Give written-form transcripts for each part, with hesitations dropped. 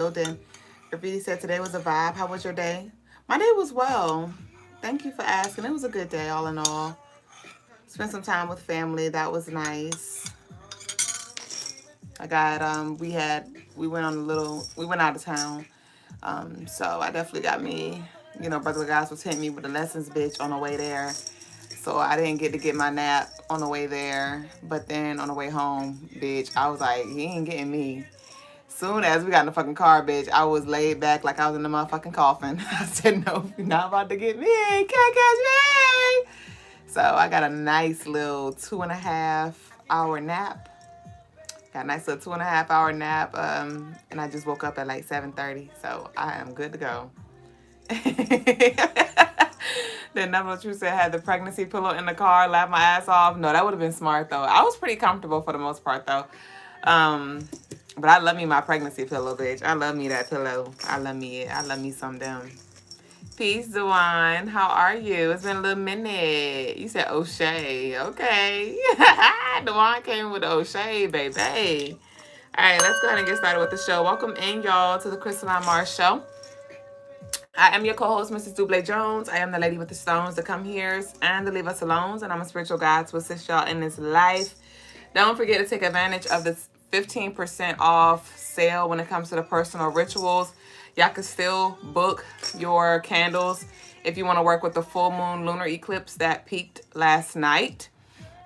building. Graffiti said today was a vibe. How was your day? My day was well. Thank you for asking. It was a good day, all in all. Spent some time with family. That was nice. I got we went on a little we went out of town. So I definitely got me, brother guys was hitting me with the lessons bitch on the way there. So I didn't get to get my nap on the way there. But then on the way home, bitch, I was like, he ain't getting me. Soon as we got in the fucking car, bitch, I was laid back like I was in the motherfucking coffin. I said, no, you're not about to get me. Can't catch me. So I got a nice little 2.5 hour nap. Got a nice little 2.5 hour nap. And I just woke up at like 7:30. So I am good to go. Then Number True said had the pregnancy pillow in the car, laughed my ass off. No, that would have been smart though. I was pretty comfortable for the most part though. But I love me my pregnancy pillow, bitch. I love me that pillow. I love me it. I love me some them. Peace, Dewan. How are you? It's been a little minute. You said O'Shea. Okay. Dewan came with O'Shea, baby. All right, let's go ahead and get started with the show. Welcome in, y'all, to the Crystaline Mars show. I am your co-host, Mrs. Duuble Jones. I am the lady with the stones that come here and to leave us alone. And I'm a spiritual guide to assist y'all in this life. Don't forget to take advantage of this 15% off sale when it comes to the personal rituals. Y'all can still book your candles if you want to work with the full moon lunar eclipse that peaked last night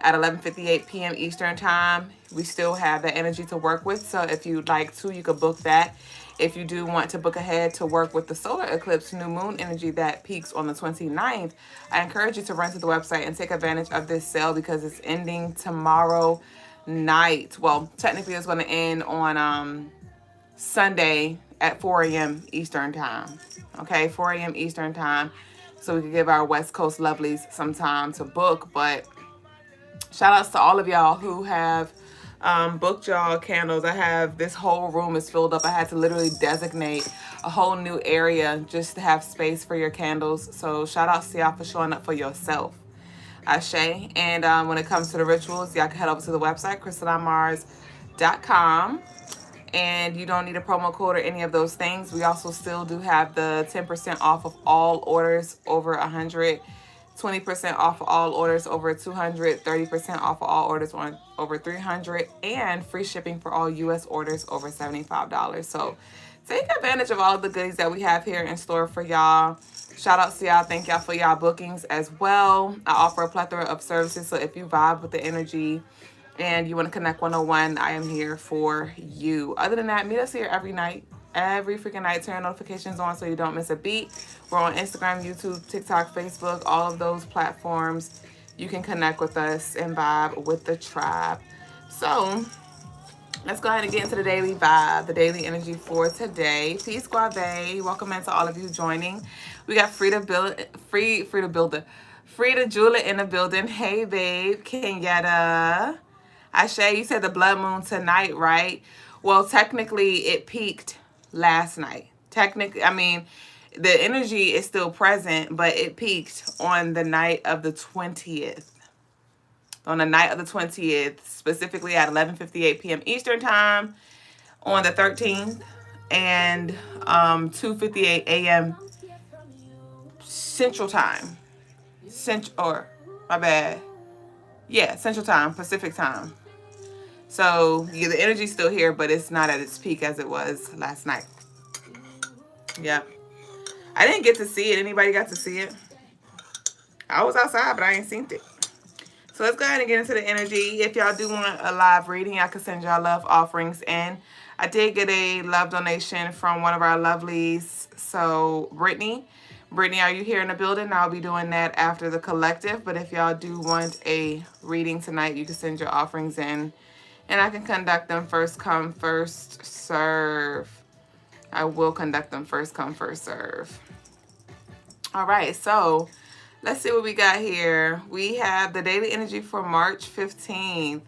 at 11:58 p.m. Eastern time. We still have that energy to work with. So if you'd like to, you could book that. If you do want to book ahead to work with the solar eclipse new moon energy that peaks on the 29th, I encourage you to run to the website and take advantage of this sale because it's ending tomorrow night. Well, technically it's going to end on Sunday at 4 a.m. Eastern time. Okay, 4 a.m. Eastern time. So we can give our West Coast lovelies some time to book. But shout outs to all of y'all who have booked y'all candles. I have this whole room is filled up. I had to literally designate a whole new area just to have space for your candles. So shout out to y'all for showing up for yourself. Ashe. And when it comes to the rituals, y'all can head over to the website, crystalinemars.com. And you don't need a promo code or any of those things. We also still do have the 10% off of all orders over 100, 20% off of all orders over 200, 30% off of all orders on over 300, and free shipping for all U.S. orders over $75. So take advantage of all the goodies that we have here in store for y'all. Shout out to y'all. Thank y'all for y'all bookings as well. I offer a plethora of services. So if you vibe with the energy and you want to connect 101, I am here for you. Other than that, meet us here every night. Every freaking night. Turn notifications on so you don't miss a beat. We're on Instagram, YouTube, TikTok, Facebook, all of those platforms. You can connect with us and vibe with the tribe. So let's go ahead and get into the daily vibe, the daily energy for today. Peace, Guave. Welcome into all of you joining. We got Frida Jula in the building. Hey, babe. Kenyatta. Ashe, you said the blood moon tonight, right? Well, technically, it peaked last night. Technically, I mean, the energy is still present, but it peaked on the night of the 20th. On the night of the 20th, specifically at 11:58 p.m. Eastern time on the 13th and 2:58 a.m. Central time. Central time, Pacific time. So yeah, the energy's still here, but it's not at its peak as it was last night. Yeah. I didn't get to see it. Anybody got to see it? I was outside, but I ain't seen it. So let's go ahead and get into the energy. If y'all do want a live reading, I can send y'all love offerings in. I did get a love donation from one of our lovelies. So Brittany, are you here in the building? I'll be doing that after the collective. But if y'all do want a reading tonight, you can send your offerings in. And I can conduct them first come, first serve. I will conduct them first come, first serve. All right, so let's see what we got here. We have the daily energy for March 15th.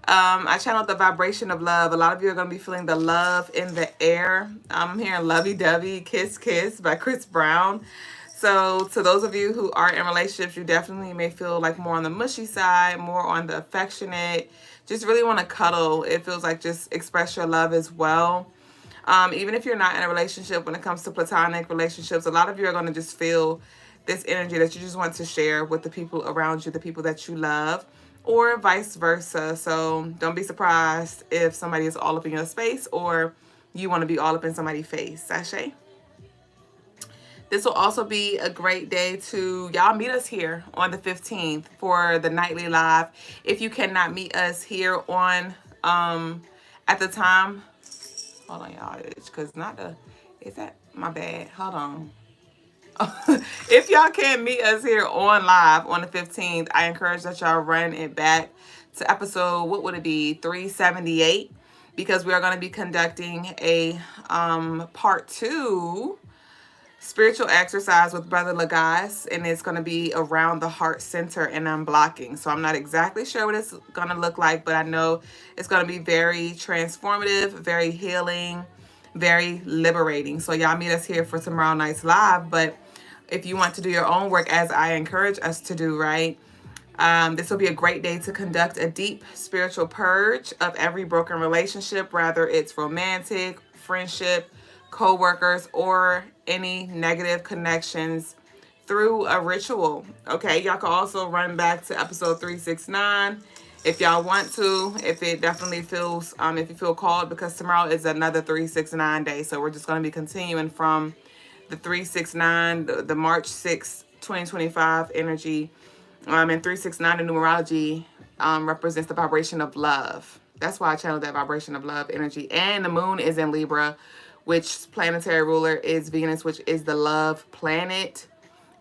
I channeled the vibration of love. A lot of you are going to be feeling the love in the air. I'm hearing Lovey Dovey, Kiss Kiss by Chris Brown. So to those of you who are in relationships, you definitely may feel like more on the mushy side, more on the affectionate, just really want to cuddle. It feels like just express your love as well. Even if you're not in a relationship, when it comes to platonic relationships, a lot of you are going to just feel this energy that you just want to share with the people around you, the people that you love, or vice versa. So don't be surprised if somebody is all up in your space or you want to be all up in somebody's face. Sashay. This will also be a great day to y'all meet us here on the 15th for the nightly live. If you cannot meet us here on at the time, hold on y'all, because not the, is that my bad? Hold on. If y'all can't meet us here on live on the 15th, I encourage that y'all run it back to episode, what would it be, 378, because we are going to be conducting a part 2 spiritual exercise with Brother Logas, and it's going to be around the heart center and unblocking. So I'm not exactly sure what it's going to look like, but I know it's going to be very transformative, very healing, very liberating. So y'all meet us here for tomorrow night's live. But if you want to do your own work, as I encourage us to do, right, this will be a great day to conduct a deep spiritual purge of every broken relationship, whether it's romantic, friendship, co-workers, or any negative connections through a ritual. Okay, y'all can also run back to episode 369 if y'all want to, if it definitely feels, if you feel called, because tomorrow is another 369 day. So we're just going to be continuing from the 369, the March 6th, 2025 energy. And 369 in numerology represents the vibration of love. That's why I channeled that vibration of love energy. And the moon is in Libra, which planetary ruler is Venus, which is the love planet.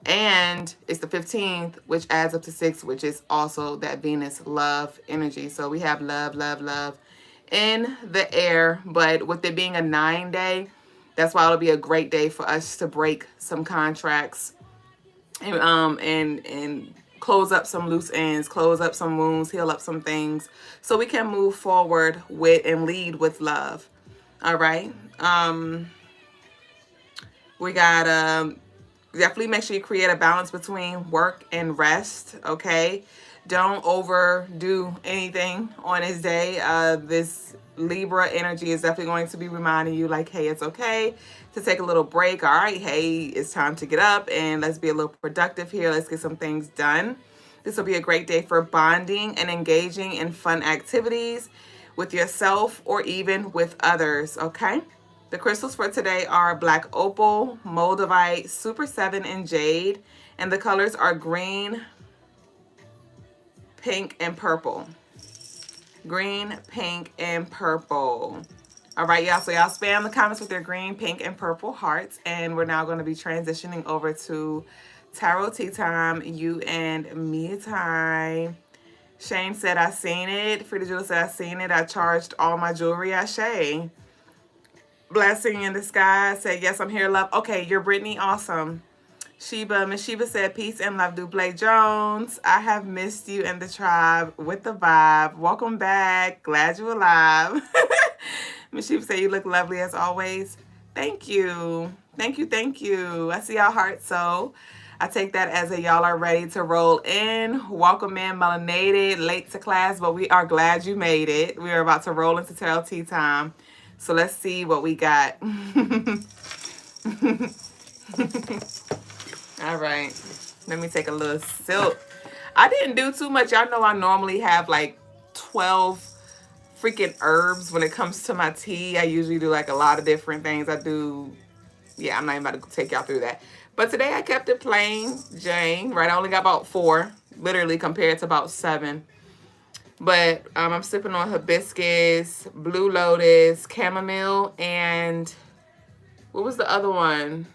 And it's the 15th, which adds up to 6, which is also that Venus love energy. So we have love, love, love in the air. But with it being a 9-day, that's why it'll be a great day for us to break some contracts and close up some loose ends, close up some wounds, heal up some things, so we can move forward with and lead with love. All right. We got definitely make sure you create a balance between work and rest. Okay. Don't overdo anything on this day. This Libra energy is definitely going to be reminding you, like, hey, it's okay to take a little break. All right. Hey, it's time to get up and let's be a little productive here. Let's get some things done. This will be a great day for bonding and engaging in fun activities with yourself or even with others. Okay. The crystals for today are black opal, moldavite, super 7, and jade. And the colors are green, pink, and purple. Green, pink, and purple. All right, y'all. So y'all spam the comments with your green, pink, and purple hearts. And we're now going to be transitioning over to tarot tea time, you and me time. Shane said, I seen it. Frida Jewel said, I seen it. I charged all my jewelry. Ashe. Blessing in the sky said, yes, I'm here, love. Okay, you're Brittany. Awesome. Miss Sheba said, peace and love, Duüblé Jones. I have missed you and the tribe with the vibe. Welcome back. Glad you're alive. Miss Sheba said, you look lovely as always. Thank you. Thank you. Thank you. I see y'all heart. So I take that as a y'all are ready to roll in. Welcome in, melanated, late to class, but we are glad you made it. We are about to roll into tarot tea time. So let's see what we got. All right. Let me take a little sip. I didn't do too much. Y'all know I normally have like 12 freaking herbs when it comes to my tea. I usually do like a lot of different things. I do, yeah, I'm not even about to take y'all through that. But today I kept it plain Jane, right? I only got about 4, literally compared to about 7. But I'm sipping on hibiscus, blue lotus, chamomile, and what was the other one?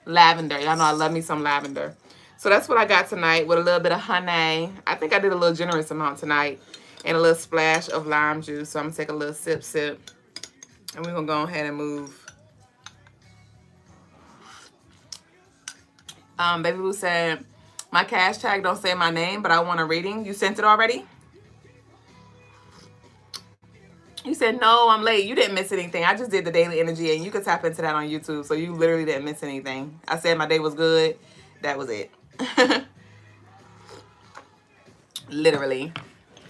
Lavender. Y'all know I love me some lavender. So that's what I got tonight with a little bit of honey. I think I did a little generous amount tonight. And a little splash of lime juice. So I'm going to take a little sip. And we're going to go ahead and move. Baby Blue said, my cash tag don't say my name, but I want a reading. You sent it already? You said, no, I'm late. You didn't miss anything. I just did the daily energy, and you could tap into that on YouTube. So you literally didn't miss anything. I said my day was good. That was it. Literally.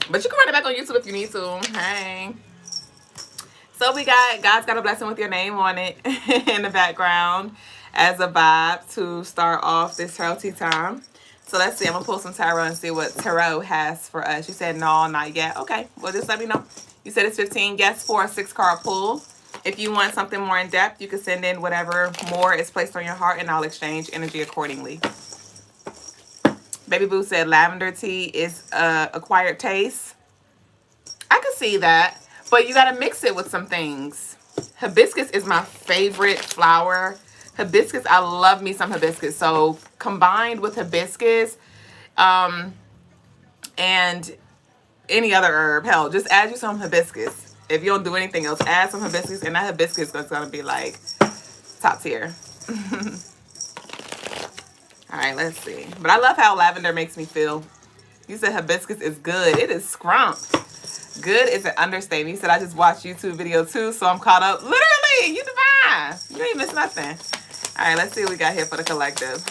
But you can run it back on YouTube if you need to. Hey. So we got God's Got a Blessing with your name on it in the background as a vibe to start off this tarot tea time. So let's see. I'm going to pull some tarot and see what tarot has for us. You said no, not yet. Okay. Well, just let me know. You said it's 15 guests for a 6-card pull. If you want something more in depth, you can send in whatever more is placed on your heart and I'll exchange energy accordingly. Baby Boo said lavender tea is acquired taste. I could see that, but you got to mix it with some things. Hibiscus is my favorite flower. Hibiscus, I love me some hibiscus. So combined with hibiscus and any other herb, hell, just add you some hibiscus. If you don't do anything else, add some hibiscus, and that hibiscus is going to be like top tier. All right, let's see. But I love how lavender makes me feel. You said hibiscus is good. It is scrump. Good is an understatement. You said I just watched YouTube video too, so I'm caught up. Literally, you divine. You ain't miss nothing. All right, let's see what we got here for the collective.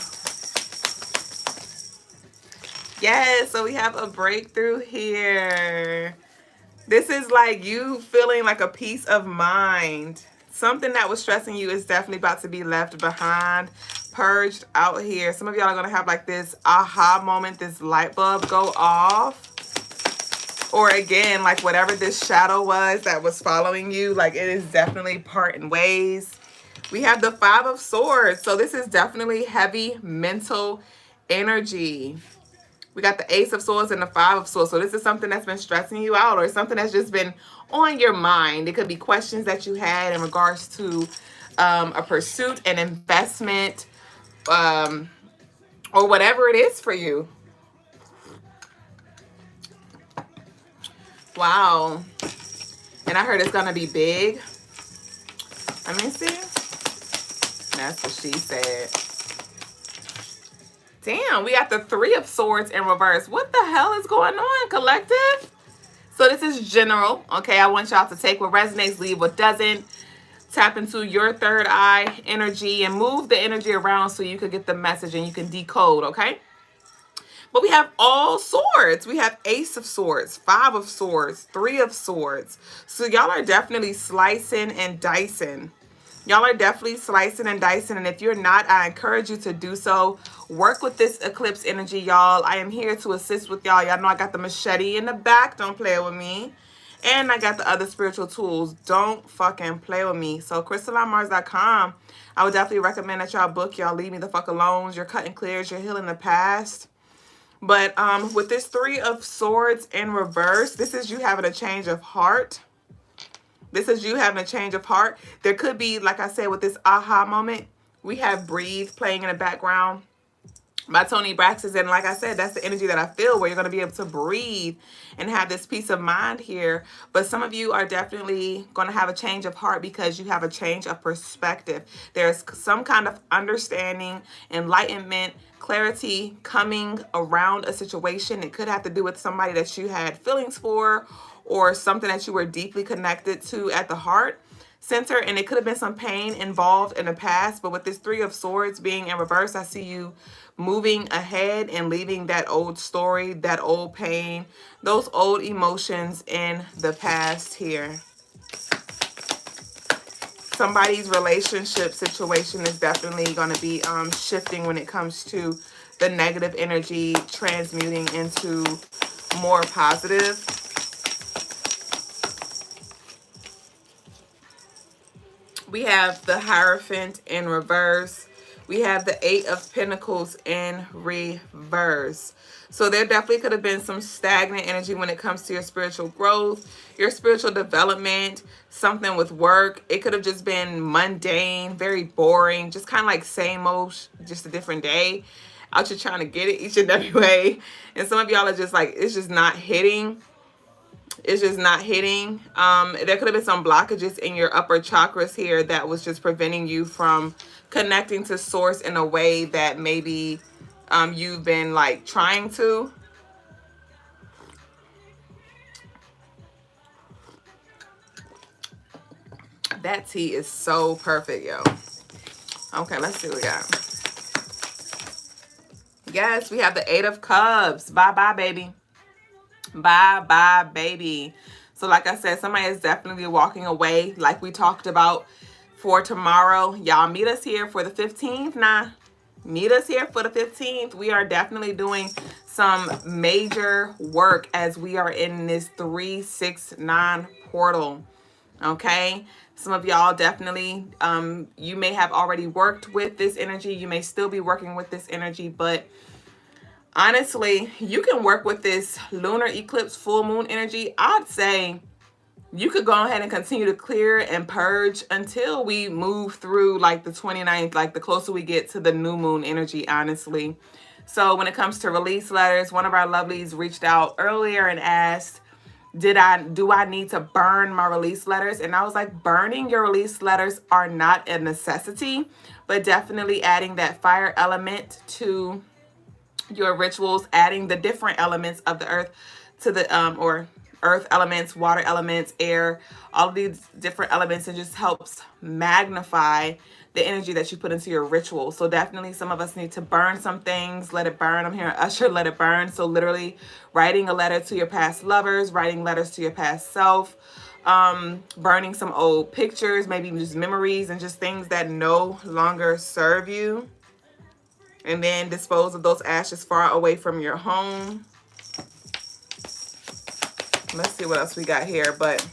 Yes, so we have a breakthrough here. This is like you feeling like a peace of mind. Something that was stressing you is definitely about to be left behind, purged out here. Some of y'all are going to have like this aha moment, this light bulb go off. Or again, like whatever this shadow was that was following you, like it is definitely parting ways. We have the 5 of Swords. So this is definitely heavy mental energy. We got the Ace of Swords and the 5 of Swords. So this is something that's been stressing you out or something that's just been on your mind. It could be questions that you had in regards to a pursuit, an investment, or whatever it is for you. Wow. And I heard it's going to be big. Let me see. That's what she said. Damn, we got the 3 of Swords in reverse. What the hell is going on, collective? So this is general. Okay, I want y'all to take what resonates, leave what doesn't. Tap into your third eye energy and move the energy around so you can get the message and you can decode, okay? But we have all swords. We have Ace of Swords, 5 of Swords, 3 of Swords. So y'all are definitely slicing and dicing. Y'all are definitely slicing and dicing. And if you're not, I encourage you to do so. Work with this eclipse energy, y'all. I am here to assist with y'all. Y'all know I got the machete in the back. Don't play with me. And I got the other spiritual tools. Don't fucking play with me. So CrystalineMars.com. I would definitely recommend that y'all book. Y'all leave me the fuck alone. You're cutting clears. You're healing the past. But with this 3 of Swords in reverse, this is you having a change of heart. This is you having a change of heart. There could be, like I said, with this aha moment, we have Breathe playing in the background by Tony Braxton. And like I said, that's the energy that I feel where you're going to be able to breathe and have this peace of mind here. But some of you are definitely going to have a change of heart because you have a change of perspective. There's some kind of understanding, enlightenment, clarity coming around a situation. It could have to do with somebody that you had feelings for or something that you were deeply connected to at the heart center. And it could have been some pain involved in the past. But with this 3 of Swords being in reverse, I see you moving ahead and leaving that old story, that old pain, those old emotions in the past here. Somebody's relationship situation is definitely going to be shifting when it comes to the negative energy, transmuting into more positive. We have the Hierophant in reverse. We have the 8 of Pentacles in reverse. So there definitely could have been some stagnant energy when it comes to your spiritual growth, your spiritual development, something with work. It could have just been mundane, very boring, just kind of like same old, just a different day. Out here trying to get it each and every way. And some of y'all are just like, it's just not hitting. It's just not hitting. There could have been some blockages in your upper chakras here that was just preventing you from connecting to source in a way that maybe you've been like trying to. That tea is so perfect, yo. Okay, let's see what we got. Yes, we have the 8 of Cups. Bye-bye, baby. Bye-bye, baby. So like I said, somebody is definitely walking away, like we talked about for tomorrow. Y'all meet us here for the 15th. Nah, meet us here for the 15th. We are definitely doing some major work as we are in this 369 portal. Okay, some of y'all definitely, you may have already worked with this energy. You may still be working with this energy, but honestly, you can work with this lunar eclipse full moon energy. I'd say you could go ahead and continue to clear and purge until we move through like the 29th, like the closer we get to the new moon energy, honestly. So when it comes to release letters, one of our lovelies reached out earlier and asked, do I need to burn my release letters? And I was like, burning your release letters are not a necessity, but definitely adding that fire element to your rituals, adding the different elements of the earth to the or earth elements, water elements, air, all of these different elements, and just helps magnify the energy that you put into your ritual. So definitely some of us need to burn some things, let it burn. I'm hearing Usher, let it burn. So literally writing a letter to your past lovers, writing letters to your past self, burning some old pictures, maybe just memories and just things that no longer serve you. And then dispose of those ashes far away from your home. Let's see what else we got here, but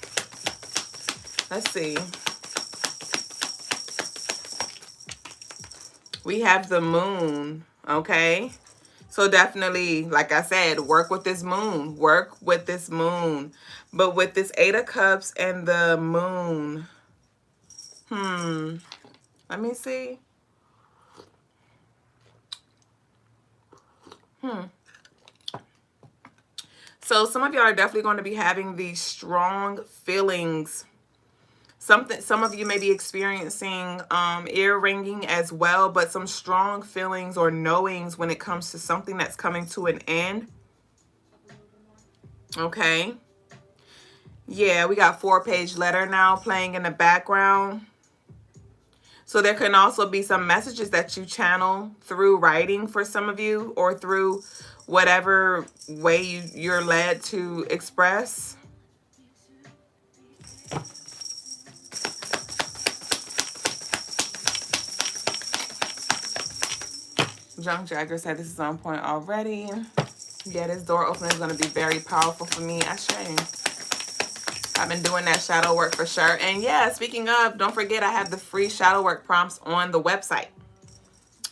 let's see. We have the moon, okay? So definitely, like I said, work with this moon. Work with this moon. But with this Eight of Cups and the moon, let me see. So some of y'all are definitely going to be having these strong feelings. Some of you may be experiencing ear ringing as well, but some strong feelings or knowings when it comes to something that's coming to an end. Okay. Yeah, we got 4-page letter now playing in the background. So there can also be some messages that you channel through writing for some of you, or through whatever way you're led to express. Junk Jagger said this is on point already. Yeah, this door opener is going to be very powerful for me. I've been doing that shadow work for sure. And yeah, speaking of, don't forget I have the free shadow work prompts on the website.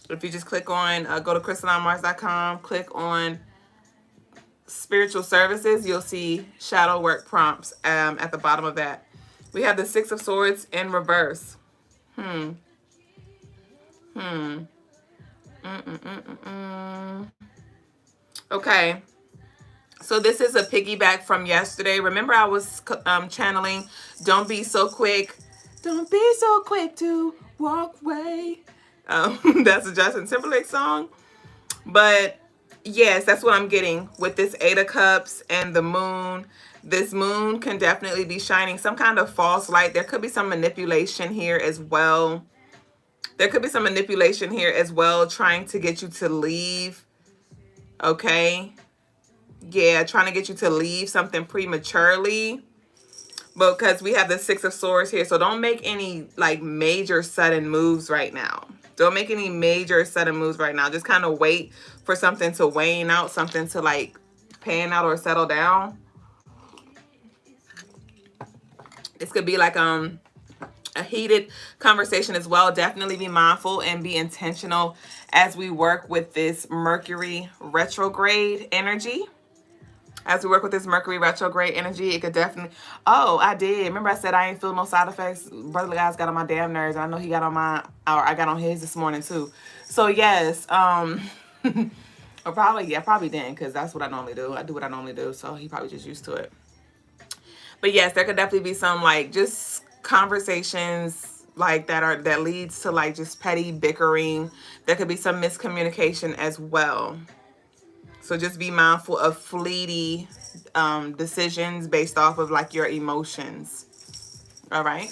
If you just click on, go to crystalinemars.com, click on spiritual services, you'll see shadow work prompts at the bottom of that. We have the Six of Swords in reverse. Okay. So this is a piggyback from yesterday. Remember I was channeling, don't be so quick. Don't be so quick to walk away. That's a Justin Timberlake song. But yes, that's what I'm getting with this Eight of Cups and the moon. This moon can definitely be shining some kind of false light. There could be some manipulation here as well. Trying to get you to leave. Okay. Yeah, trying to get you to leave something prematurely. But because we have the Six of Swords here, so don't make any like major sudden moves right now. Don't make any major sudden moves right now. Just kind of wait for something to wane out, something to like pan out or settle down. This could be like a heated conversation as well. Definitely be mindful and be intentional as we work with this Mercury retrograde energy. It could definitely... Oh, I did. Remember I said I ain't feel no side effects? Brother Guys got on my damn nerves. I know he got on mine, or I got on his this morning too. So yes, or probably didn't, because that's what I normally do. I do what I normally do, so he probably just used to it. But yes, there could definitely be some like just conversations like that leads to like just petty bickering. There could be some miscommunication as well. So just be mindful of fleety decisions based off of like your emotions. All right.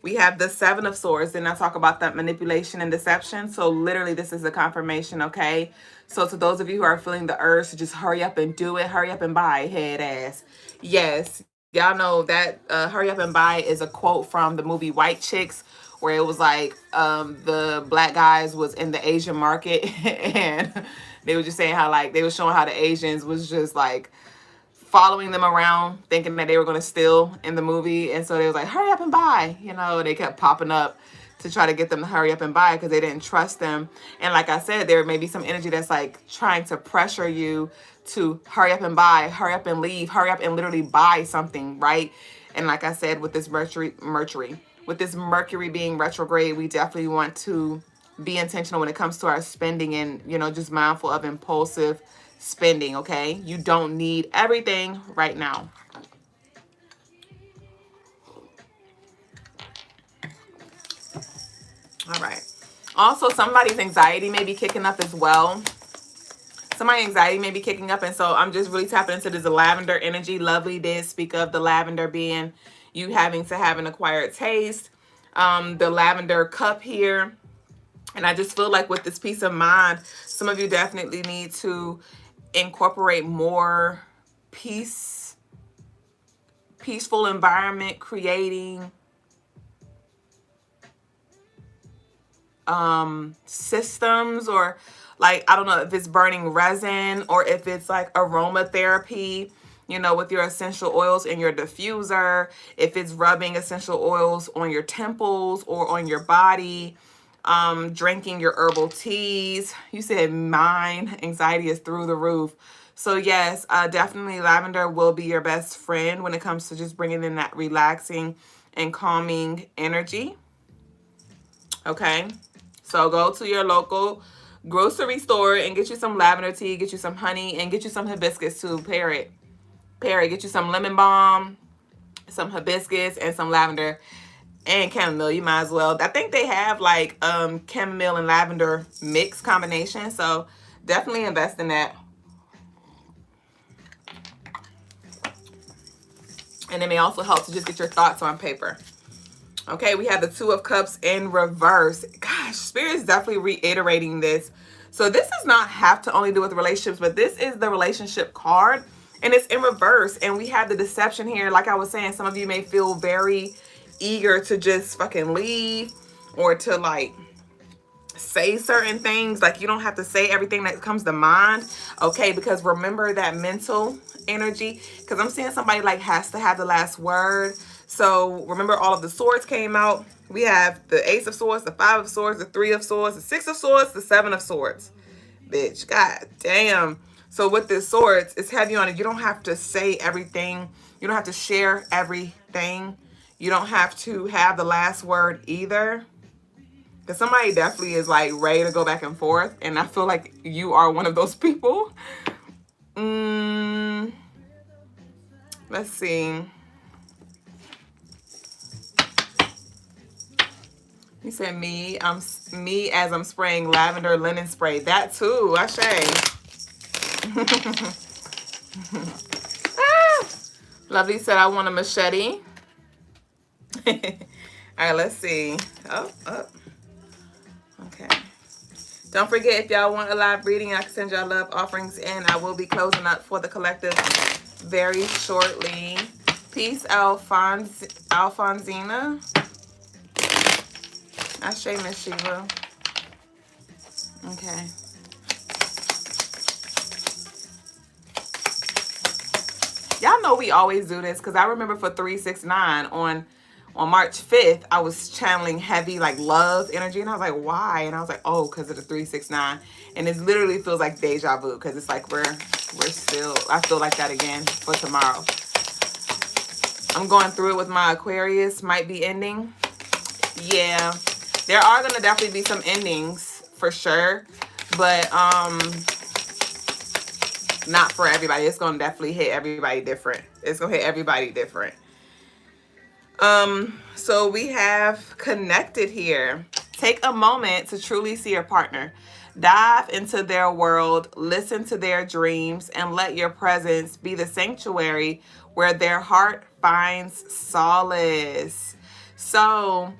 We have the Seven of Swords. Then I talk about that manipulation and deception. So literally this is a confirmation, okay? So to those of you who are feeling the urge to just hurry up and do it, hurry up and buy, head ass. Yes, y'all know that hurry up and buy is a quote from the movie White Chicks, where it was like the black guys was in the Asian market and they were just saying how like they were showing how the Asians was just like following them around thinking that they were going to steal in the movie. And so they was like, hurry up and buy. You know, they kept popping up to try to get them to hurry up and buy because they didn't trust them. And like I said, there may be some energy that's like trying to pressure you to hurry up and buy, hurry up and leave, hurry up and literally buy something, right? And like I said, with this Mercury being retrograde, we definitely want to be intentional when it comes to our spending and, you know, just mindful of impulsive spending, okay? You don't need everything right now. All right. Also, somebody's anxiety may be kicking up as well. Somebody's anxiety may be kicking up, and so I'm just really tapping into this lavender energy. Lovely did speak of the lavender being you having to have an acquired taste. The lavender cup here. And I just feel like with this peace of mind, some of you definitely need to incorporate more peaceful environment, creating systems, or like, I don't know if it's burning resin or if it's like aromatherapy, you know, with your essential oils in your diffuser, if it's rubbing essential oils on your temples or on your body, drinking your herbal teas. You said mine anxiety is through the roof. So yes, definitely lavender will be your best friend when it comes to just bringing in that relaxing and calming energy. Okay, so go to your local grocery store and get you some lavender tea, get you some honey, and get you some hibiscus too. Pair it. Get you some lemon balm, some hibiscus, and some lavender. And chamomile, you might as well. I think they have like chamomile and lavender mix combination. So definitely invest in that. And it may also help to just get your thoughts on paper. Okay, we have the Two of Cups in reverse. Gosh, Spirit is definitely reiterating this. So this does not have to only do with relationships, but this is the relationship card. And it's in reverse. And we have the deception here. Like I was saying, some of you may feel very eager to just fucking leave or to like say certain things. Like you don't have to say everything that comes to mind, okay? Because remember that mental energy, because I'm seeing somebody like has to have the last word. So remember, all of the swords came out. We have the Ace of Swords, the Five of Swords, the Three of Swords, the Six of Swords, the Seven of Swords. Bitch, god damn. So with this swords, it's heavy on it. You don't have to say everything. You don't have to share everything. You don't have to have the last word either. Because somebody definitely is like ready to go back and forth. And I feel like you are one of those people. Let's see. He said me as I'm spraying lavender linen spray. That too, I say. Lovely said I want a machete. All right, let's see. Oh. Okay. Don't forget, if y'all want a live reading, I can send y'all love offerings in. I will be closing up for the collective very shortly. Peace, Alphonsina. Ashe, Miss Shiva. Okay. Y'all know we always do this, because I remember for 369 on March 5th, I was channeling heavy like love energy, and I was like, why? And I was like, oh, because of the 369. And it literally feels like deja vu, because it's like we're still, I feel like that again for tomorrow. I'm going through it with my Aquarius, might be ending. Yeah, there are going to definitely be some endings for sure, but not for everybody. It's going to definitely hit everybody different. It's going to hit everybody different. So we have connected here. Take a moment to truly see your partner. Dive into their world, listen to their dreams, and let your presence be the sanctuary where their heart finds solace. So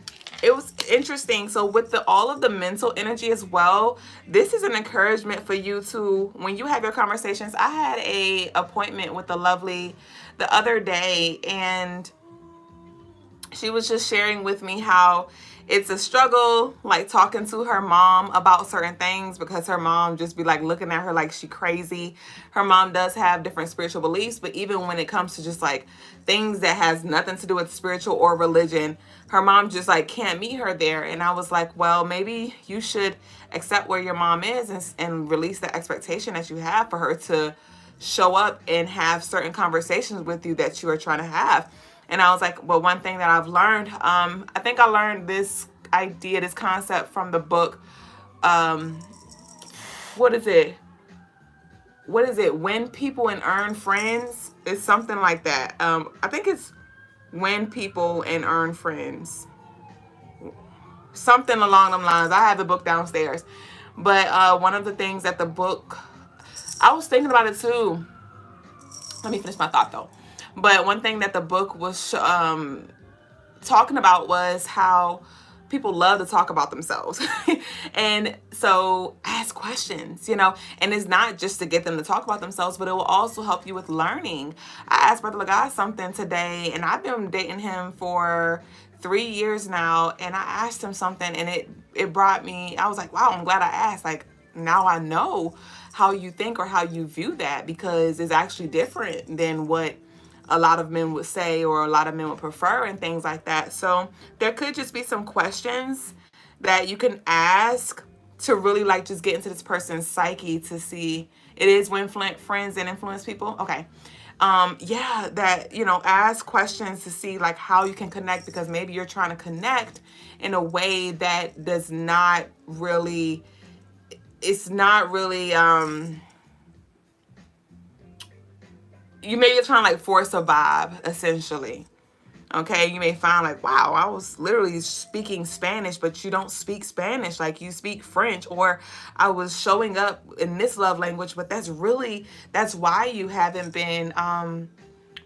it was interesting. So with all of the mental energy as well, this is an encouragement for you to, when you have your conversations. I had a appointment with the lovely the other day, and she was just sharing with me how it's a struggle, like talking to her mom about certain things, because her mom just be like looking at her like she crazy. Her mom does have different spiritual beliefs, but even when it comes to just like things that has nothing to do with spiritual or religion, her mom just like can't meet her there. And I was like, well, maybe you should accept where your mom is, and release the expectation that you have for her to show up and have certain conversations with you that you are trying to have. And I was like, well, one thing that I've learned, I think I learned this idea, this concept from the book. What is it? Win People and Earn Friends? It's something like that. I think it's Win People and Earn Friends. Something along them lines. I have the book downstairs. But one of the things that the book, I was thinking about it too. Let me finish my thought though. But one thing that the book was talking about was how people love to talk about themselves. And so ask questions, and it's not just to get them to talk about themselves, but it will also help you with learning. I asked Brother Logas something today, and I've been dating him for 3 years now, and I asked him something, and it brought me, I was like, wow, I'm glad I asked. Like, now I know how you think or how you view that, because it's actually different than what a lot of men would say or a lot of men would prefer and things like that. So there could just be some questions that you can ask to really like just get into this person's psyche to see. It is when friends and influence people. Okay. Yeah, that, ask questions to see like how you can connect, because maybe you're trying to connect in a way that does not really, it's not really, you may be trying to like force a vibe, essentially. Okay, you may find like, wow, I was literally speaking Spanish, but you don't speak Spanish, like you speak French. Or I was showing up in this love language, but that's why you haven't been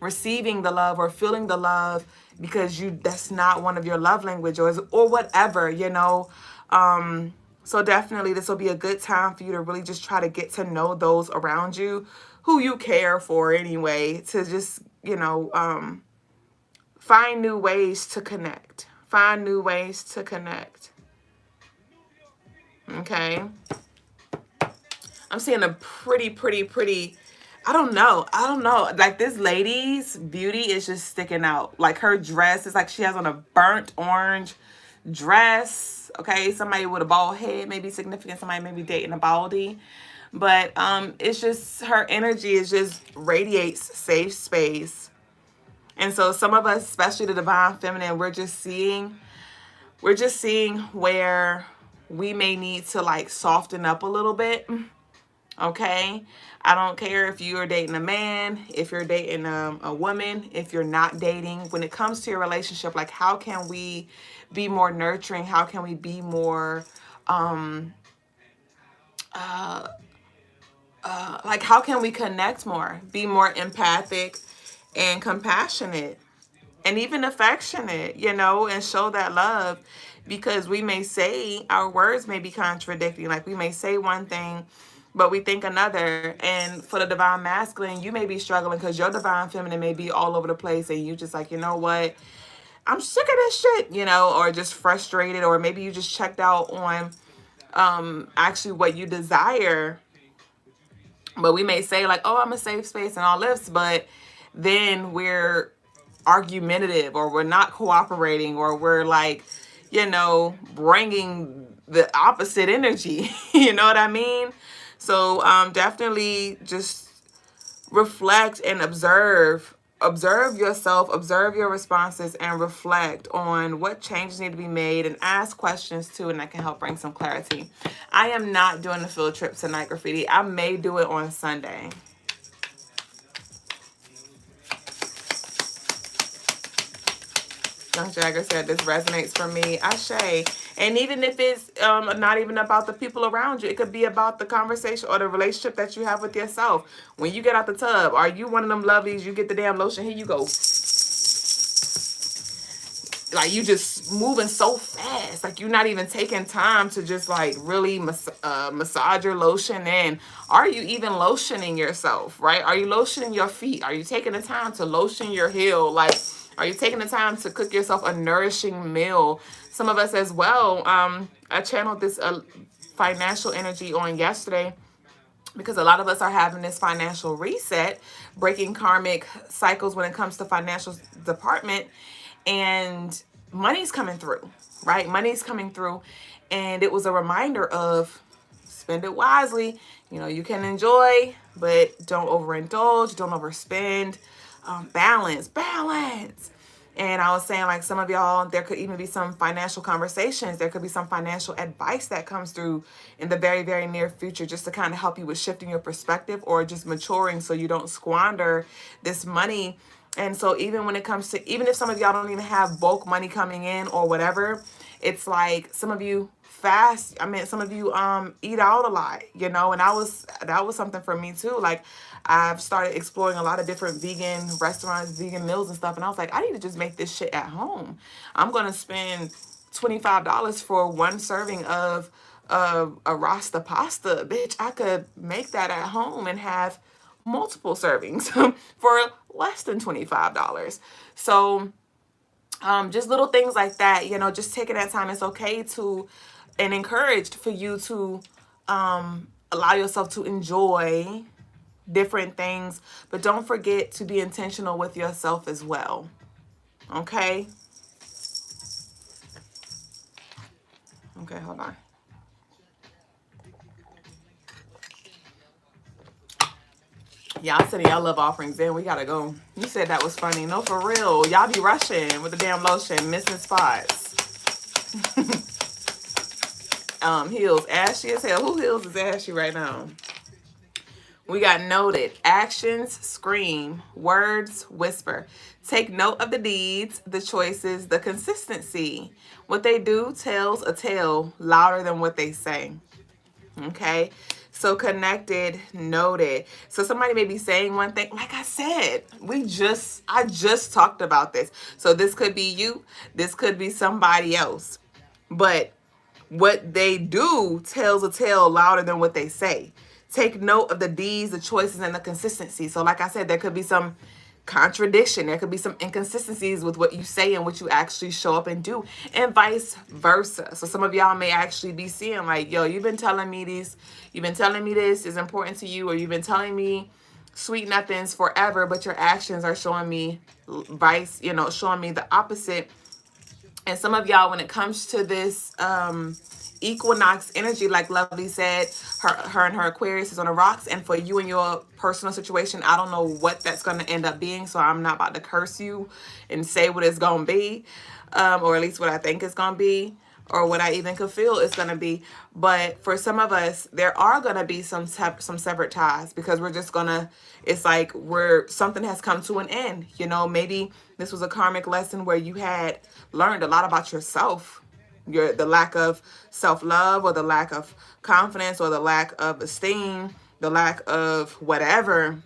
receiving the love or feeling the love, because that's not one of your love languages or whatever, So definitely this will be a good time for you to really just try to get to know those around you who you care for anyway, to just, find new ways to connect. Find new ways to connect. Okay. I'm seeing a pretty, I don't know. Like this lady's beauty is just sticking out. Like her dress is like she has on a burnt orange dress. Okay. Somebody with a bald head may be significant. Somebody may be dating a baldie. But it's just, her energy is just radiates safe space. And so some of us, especially the divine feminine, we're just seeing where we may need to like soften up a little bit. Okay. I don't care if you're dating a man, if you're dating a woman, if you're not dating. When it comes to your relationship, like how can we be more nurturing? How can we be more like how can we connect more, be more empathic and compassionate and even affectionate, and show that love, because we may say our words may be contradicting. Like we may say one thing, but we think another. And for the divine masculine, you may be struggling because your divine feminine may be all over the place, and you just like, you know what? I'm sick of this shit, or just frustrated, or maybe you just checked out on actually what you desire. But we may say like, oh, I'm a safe space and all this, but then we're argumentative, or we're not cooperating, or we're like, bringing the opposite energy. You know what I mean? So definitely just reflect and observe yourself, observe your responses, and reflect on what changes need to be made, and ask questions too, and that can help bring some clarity. I am not doing the field trip tonight, Graffiti. I may do it on Sunday. Young Jagger said this resonates for me. Ashe. And even if it's not even about the people around you, it could be about the conversation or the relationship that you have with yourself. When you get out the tub, are you one of them lovelies? You get the damn lotion, here you go. like you just moving so fast, like you're not even taking time to just like really massage your lotion in. Are you even lotioning yourself, right? Are you lotioning your feet? Are you taking the time to lotion your heel? Like, are you taking the time to cook yourself a nourishing meal? Some of us as well. I channeled this financial energy on yesterday, because a lot of us are having this financial reset, breaking karmic cycles when it comes to financial department, and money's coming through, right? Money's coming through, and it was a reminder of spend it wisely. You know, you can enjoy, but don't overindulge, don't overspend. Balance. And I was saying, like, some of y'all, there could even be some financial conversations. There could be some financial advice that comes through in the very, very near future, just to kind of help you with shifting your perspective or just maturing so you don't squander this money. And so even when it comes to, even if some of y'all don't even have bulk money coming in or whatever, it's like some of you fast. I mean, some of you eat out a lot, you know, and that was something for me too. Like, I've started exploring a lot of different vegan restaurants, vegan meals and stuff, and I was like, I need to just make this shit at home. I'm gonna spend $25 for one serving of a Rasta pasta. Bitch, I could make that at home and have multiple servings for less than $25. So just little things like that, you know, just taking that time. It's okay to, and encouraged for you to allow yourself to enjoy different things, but don't forget to be intentional with yourself as well. Okay? Okay, hold on. Y'all said y'all love offerings, then we gotta go. You said that was funny. No, for real. Y'all be rushing with the damn lotion, missing spots. Heels, ashy as hell. Who heels is ashy right now? We got noted. Actions scream, words whisper. Take note of the deeds, the choices, the consistency. What they do tells a tale louder than what they say. Okay? So connected, noted. So somebody may be saying one thing. Like I said, I just talked about this. So this could be you. This could be somebody else. But what they do tells a tale louder than what they say. Take note of the deeds, the choices, and the consistency. So like I said, there could be some contradiction. There could be some inconsistencies with what you say and what you actually show up and do, and vice versa. So some of y'all may actually be seeing like, yo, you've been telling me this is important to you, or you've been telling me sweet nothings forever, but your actions are showing me showing me the opposite. And some of y'all, when it comes to this equinox energy, like Lovely said, her and her Aquarius is on the rocks. And for you and your personal situation, I don't know what that's going to end up being. So I'm not about to curse you and say what it's going to be, or at least what I think it's going to be, or what I even could feel it's going to be. But for some of us, there are going to be some severed ties, because we're just going to, it's like something has come to an end. You know, maybe this was a karmic lesson where you had learned a lot about yourself, the lack of self-love, or the lack of confidence, or the lack of esteem, the lack of whatever,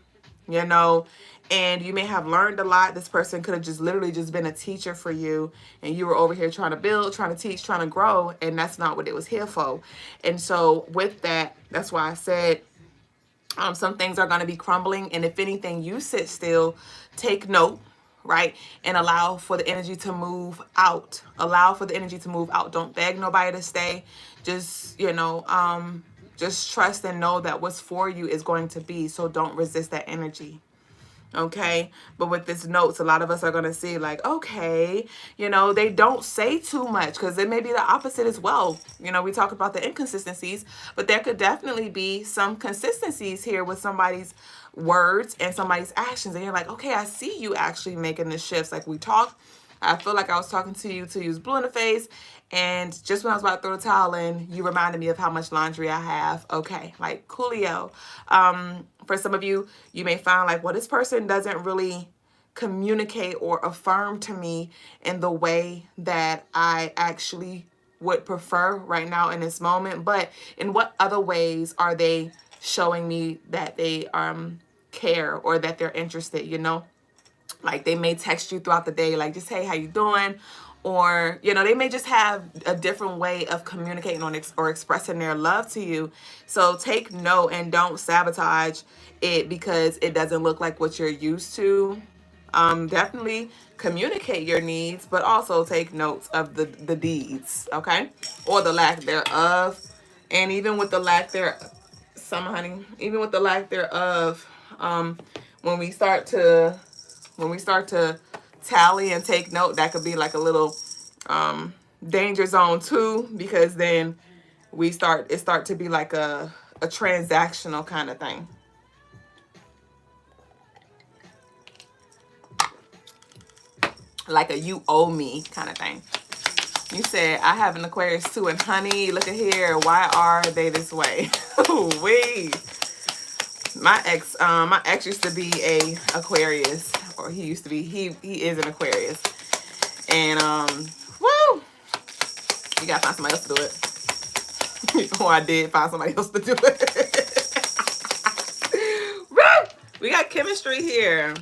you know, and you may have learned a lot. This person could have just literally just been a teacher for you, and you were over here trying to build, trying to teach, trying to grow, and that's not what it was here for. And so with that, that's why I said some things are going to be crumbling, and if anything, you sit still, take note, right? And allow for the energy to move out. Allow for the energy to move out. Don't beg nobody to stay. Just, just trust and know that what's for you is going to be. So don't resist that energy. Okay. But with this notes, a lot of us are going to see like, okay, they don't say too much, because it may be the opposite as well. We talk about the inconsistencies, but there could definitely be some consistencies here with somebody's words and somebody's actions. And you're like, okay, I see you actually making the shifts. Like we talked, I feel like I was talking to you till you was blue in the face. And just when I was about to throw the towel in, you reminded me of how much laundry I have. Okay, like coolio. For some of you, you may find like, well, this person doesn't really communicate or affirm to me in the way that I actually would prefer right now in this moment. But in what other ways are they showing me that they care, or that they're interested, Like they may text you throughout the day, like just, hey, how you doing? or, you know, they may just have a different way of communicating or expressing their love to you. So take note and don't sabotage it because it doesn't look like what you're used to. Definitely communicate your needs, but also take notes of the deeds, okay? Or the lack thereof. And even with the lack thereof, summer honey, even with the lack thereof, when we start to tally and take note, that could be like a little danger zone too, because then it start to be like a transactional kind of thing. Like a you owe me kind of thing. You said, I have an Aquarius too, and honey, look at here. Why are they this way? Wait. My ex used to be a Aquarius, or he used to be, he is an Aquarius. And, woo! You gotta find somebody else to do it. Or I did find somebody else to do it. Woo! We got chemistry here.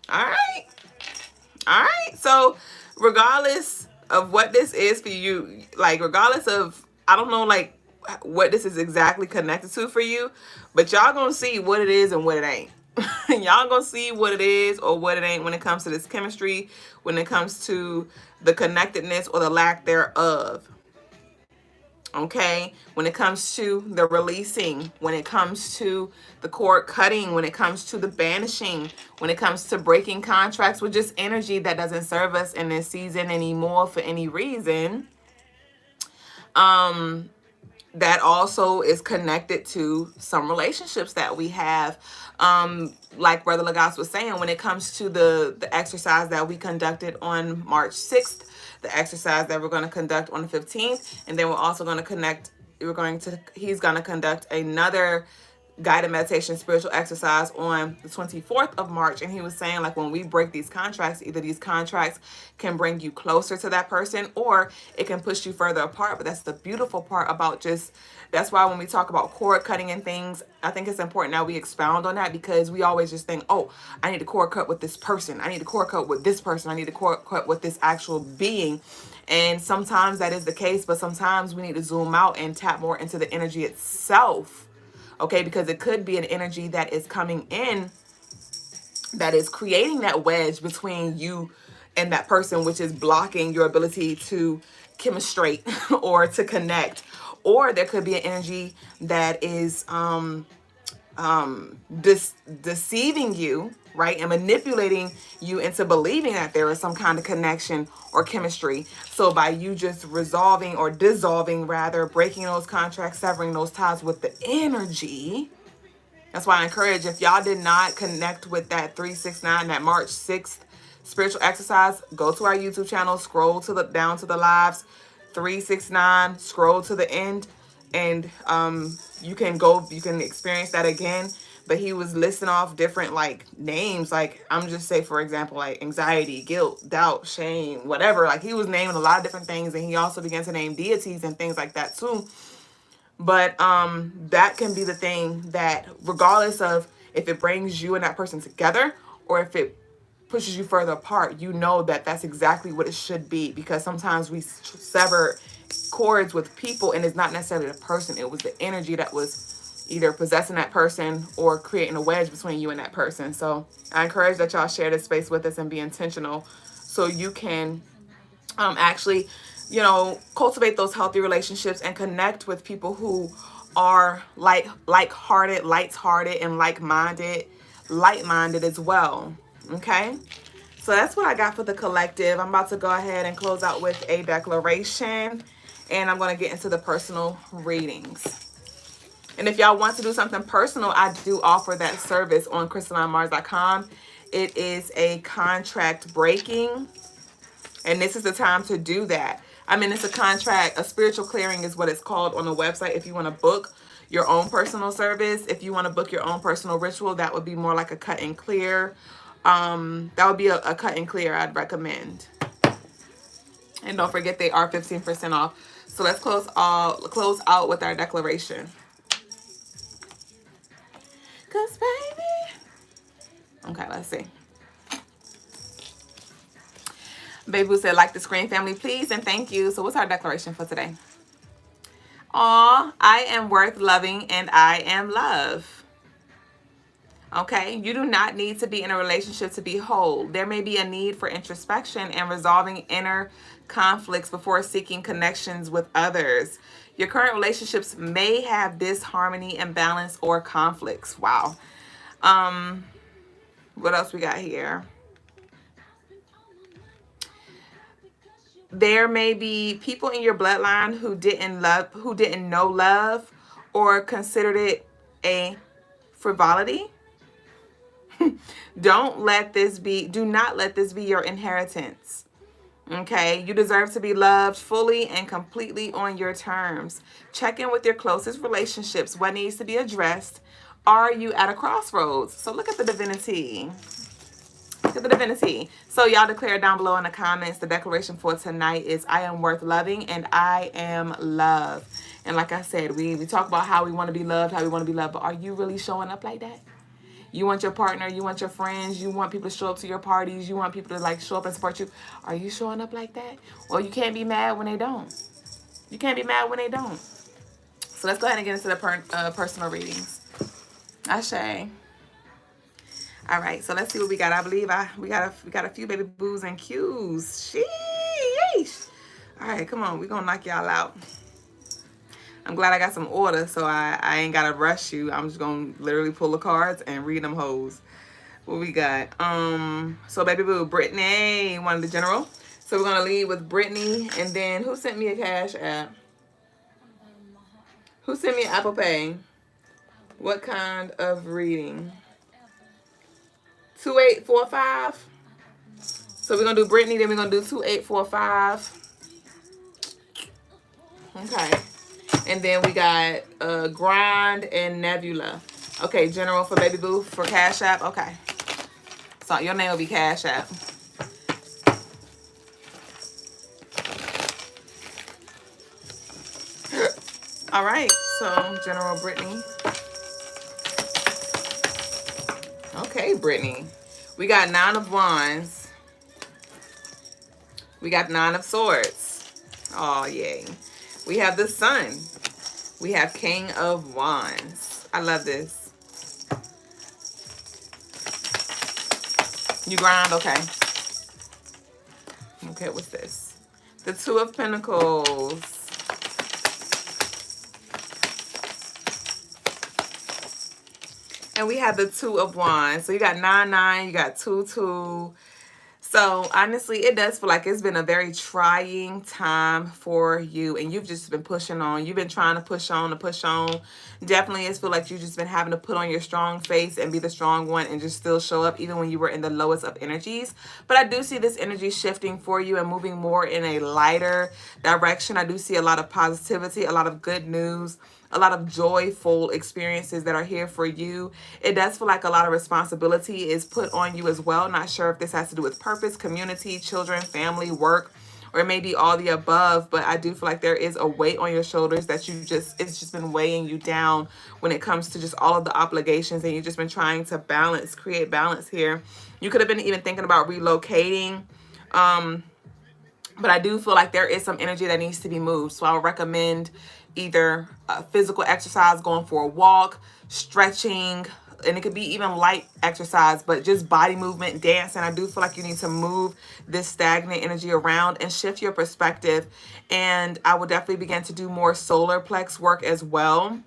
All right. All right. So regardless of what this is for you, like regardless of, I don't know like what this is exactly connected to for you, but y'all gonna see what it is and what it ain't. Y'all gonna see what it is or what it ain't when it comes to this chemistry, when it comes to the connectedness or the lack thereof. Okay, when it comes to the releasing, when it comes to the cord cutting, when it comes to the banishing, when it comes to breaking contracts with just energy that doesn't serve us in this season anymore for any reason, that also is connected to some relationships that we have. Like Brother Logas was saying, when it comes to the exercise that we conducted on March 6th, the exercise that we're going to conduct on the 15th, and then we're also going to he's going to conduct another guided meditation spiritual exercise on the 24th of March. And he was saying, like, when we break these contracts, either these contracts can bring you closer to that person or it can push you further apart. But that's the beautiful part about that's why when we talk about cord cutting and things, I think it's important that we expound on that, because we always just think, oh, I need to cord cut with this person, I need to cord cut with this person, I need to cord cut with this actual being. And sometimes that is the case, but sometimes we need to zoom out and tap more into the energy itself. Okay, because it could be an energy that is coming in that is creating that wedge between you and that person, which is blocking your ability to chemistrate or to connect. Or there could be an energy that is deceiving you, right, and manipulating you into believing that there is some kind of connection or chemistry. So by you just resolving or dissolving, rather, breaking those contracts, severing those ties with the energy. That's why I encourage, if y'all did not connect with that 369, that March 6th spiritual exercise, go to our YouTube channel, scroll down to the lives, 369, scroll to the end, and you can experience that again. But he was listing off different like names, like I'm just say, for example, like anxiety, guilt, doubt, shame, whatever. Like he was naming a lot of different things, and he also began to name deities and things like that too. But that can be the thing that, regardless of if it brings you and that person together or if it pushes you further apart, you know that that's exactly what it should be. Because sometimes we sever cords with people and it's not necessarily the person, it was the energy that was either possessing that person or creating a wedge between you and that person. So I encourage that y'all share this space with us and be intentional so you can actually, you know, cultivate those healthy relationships and connect with people who are like-hearted, light-hearted, and light-minded as well. Okay, so that's what I got for the collective. I'm about to go ahead and close out with a declaration, and I'm going to get into the personal readings. And if y'all want to do something personal, I do offer that service on CrystalineMars.com. It is a contract breaking, and this is the time to do that. I mean, it's a contract, a spiritual clearing is what it's called on the website. If you want to book your own personal service, if you want to book your own personal ritual, that would be more like a cut and clear. That would be a cut and clear I'd recommend. And don't forget, they are 15% off. So let's close out with our declaration. 'Cause baby. Okay, let's see. Baby Boo said, like the screen, family, please and thank you. So what's our declaration for today? Aw, I am worth loving and I am love. Okay, you do not need to be in a relationship to be whole. There may be a need for introspection and resolving inner conflicts before seeking connections with others. Your current relationships may have disharmony, imbalance, or conflicts. Wow. What else we got here? There may be people in your bloodline who didn't know love or considered it a frivolity. Do not let this be your inheritance. Okay, you deserve to be loved fully and completely on your terms. Check in with your closest relationships. What needs to be addressed? Are you at a crossroads? So look at the divinity. Look at the divinity. So y'all declare down below in the comments. The declaration for tonight is I am worth loving and I am love. And like I said, we talk about how we want to be loved, but are you really showing up like that? You want your partner, you want your friends, you want people to show up to your parties, you want people to like show up and support you. Are you showing up like that? Well, you can't be mad when they don't. You can't be mad when they don't. So let's go ahead and get into the personal readings. Ashe. All right, so let's see what we got. I believe we got a few baby boos and cues. Sheesh. All right, come on, we're gonna knock y'all out. I'm glad I got some order, so I ain't gotta rush you. I'm just gonna literally pull the cards and read them hoes. What we got? So baby boo, Brittany wanted the general. So we're gonna lead with Brittany, and then who sent me a cash app? Who sent me an Apple Pay? What kind of reading? 2845. So we're gonna do Brittany, then we're gonna do 2845. Okay. And then we got Grind and Nebula. Okay, general for baby boo for Cash App. Okay. So your name will be Cash App. All right. So General Brittany. Okay, Brittany. We got 9 of Wands. We got 9 of Swords. Oh, yay. We have the Sun. We have King of Wands. I love this. You grind? Okay. Okay, what's this? The 2 of Pentacles. And we have the 2 of Wands. So you got 9, 9. You got 2, 2. So honestly, it does feel like it's been a very trying time for you, and you've just been pushing on. You've been trying to push on to push on. Definitely, it's feel like you've just been having to put on your strong face and be the strong one and just still show up even when you were in the lowest of energies. But I do see this energy shifting for you and moving more in a lighter direction. I do see a lot of positivity, a lot of good news, a lot of joyful experiences that are here for you. It does feel like a lot of responsibility is put on you as well. Not sure if this has to do with purpose, community, children, family, work, or maybe all the above, but I do feel like there is a weight on your shoulders that it's just been weighing you down when it comes to just all of the obligations, and you've just been trying to create balance here. You could have been even thinking about relocating, but I do feel like there is some energy that needs to be moved. So I would recommend either physical exercise, going for a walk, stretching, and it could be even light exercise, but just body movement, dance. And I do feel like you need to move this stagnant energy around and shift your perspective. And I would definitely begin to do more solar plex work as well.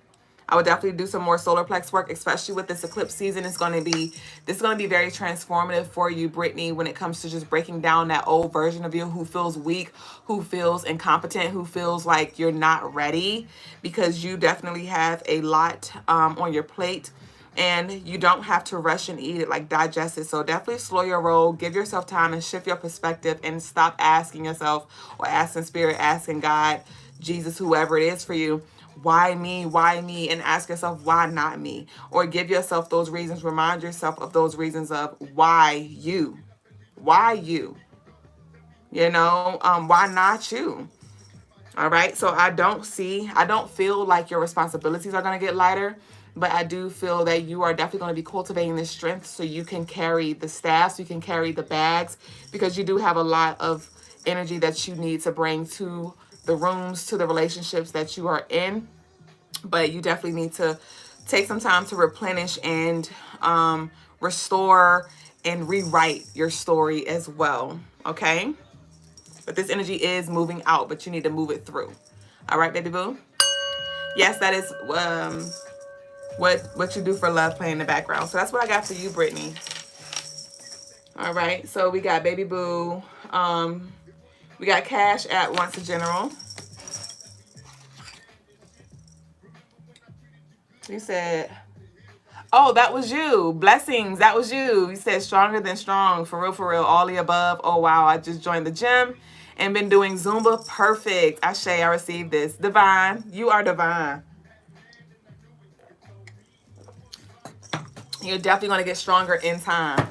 I would definitely do some more solar plex work, especially with this eclipse season. This is going to be very transformative for you, Brittany, when it comes to just breaking down that old version of you who feels weak, who feels incompetent, who feels like you're not ready, because you definitely have a lot on your plate. And you don't have to rush and eat it, like digest it. So definitely slow your roll, give yourself time and shift your perspective, and stop asking yourself, or asking spirit, asking God, Jesus, whoever it is for you, why me, and ask yourself, why not me? Or give yourself those reasons, remind yourself of those reasons of why you, why not you? All right. So I don't feel like your responsibilities are going to get lighter, but I do feel that you are definitely going to be cultivating this strength so you can carry the staff, so you can carry the bags, because you do have a lot of energy that you need to bring to the rooms, to the relationships that you are in. But you definitely need to take some time to replenish and restore and rewrite your story as well, okay? But this energy is moving out, but you need to move it through. All right, baby boo? Yes, that is what you do for love playing in the background. So that's what I got for you, Brittany. All right, so we got baby boo. We got Cash at Once a General. You said, oh, that was you. Blessings, that was you. You said stronger than strong. For real, all the above. Oh, wow, I just joined the gym and been doing Zumba. Perfect. Ashe, I received this. Divine, you are divine. You're definitely going to get stronger in time.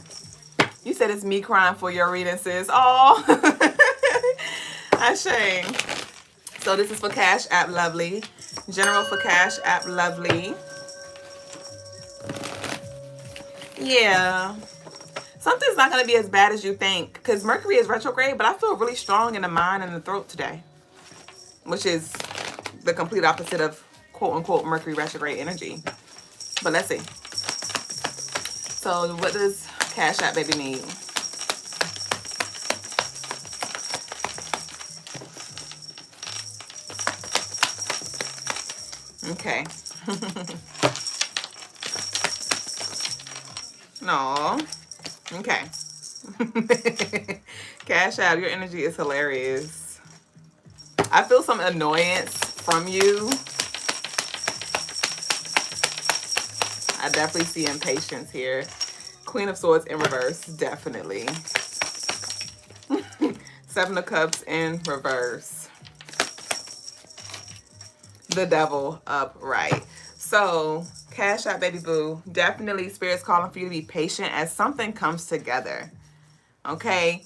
You said it's me crying for your reading, sis. Oh, Ashe. So this is for Cash App Lovely. General for Cash App Lovely. Yeah. Something's not going to be as bad as you think, because Mercury is retrograde, but I feel really strong in the mind and the throat today, which is the complete opposite of quote-unquote Mercury retrograde energy. But let's see. So what does Cash App Baby need? Okay. No. Okay. Cash App, your energy is hilarious. I feel some annoyance from you. I definitely see impatience here. Queen of Swords in reverse, definitely. Seven of Cups in reverse. The Devil upright. So, Cash App Baby Boo, definitely Spirit's calling for you to be patient as something comes together. Okay?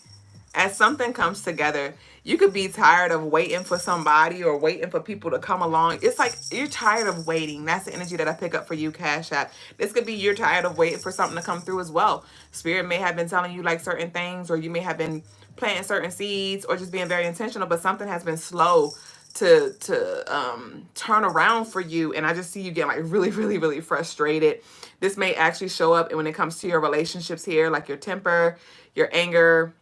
As something comes together. You could be tired of waiting for somebody or waiting for people to come along. It's like you're tired of waiting. That's the energy that I pick up for you, Cash App. This could be you're tired of waiting for something to come through as well. Spirit may have been telling you like certain things, or you may have been planting certain seeds or just being very intentional, but something has been slow to turn around for you. And I just see you getting like really frustrated. This may actually show up when it comes to your relationships here, like your temper, your anger.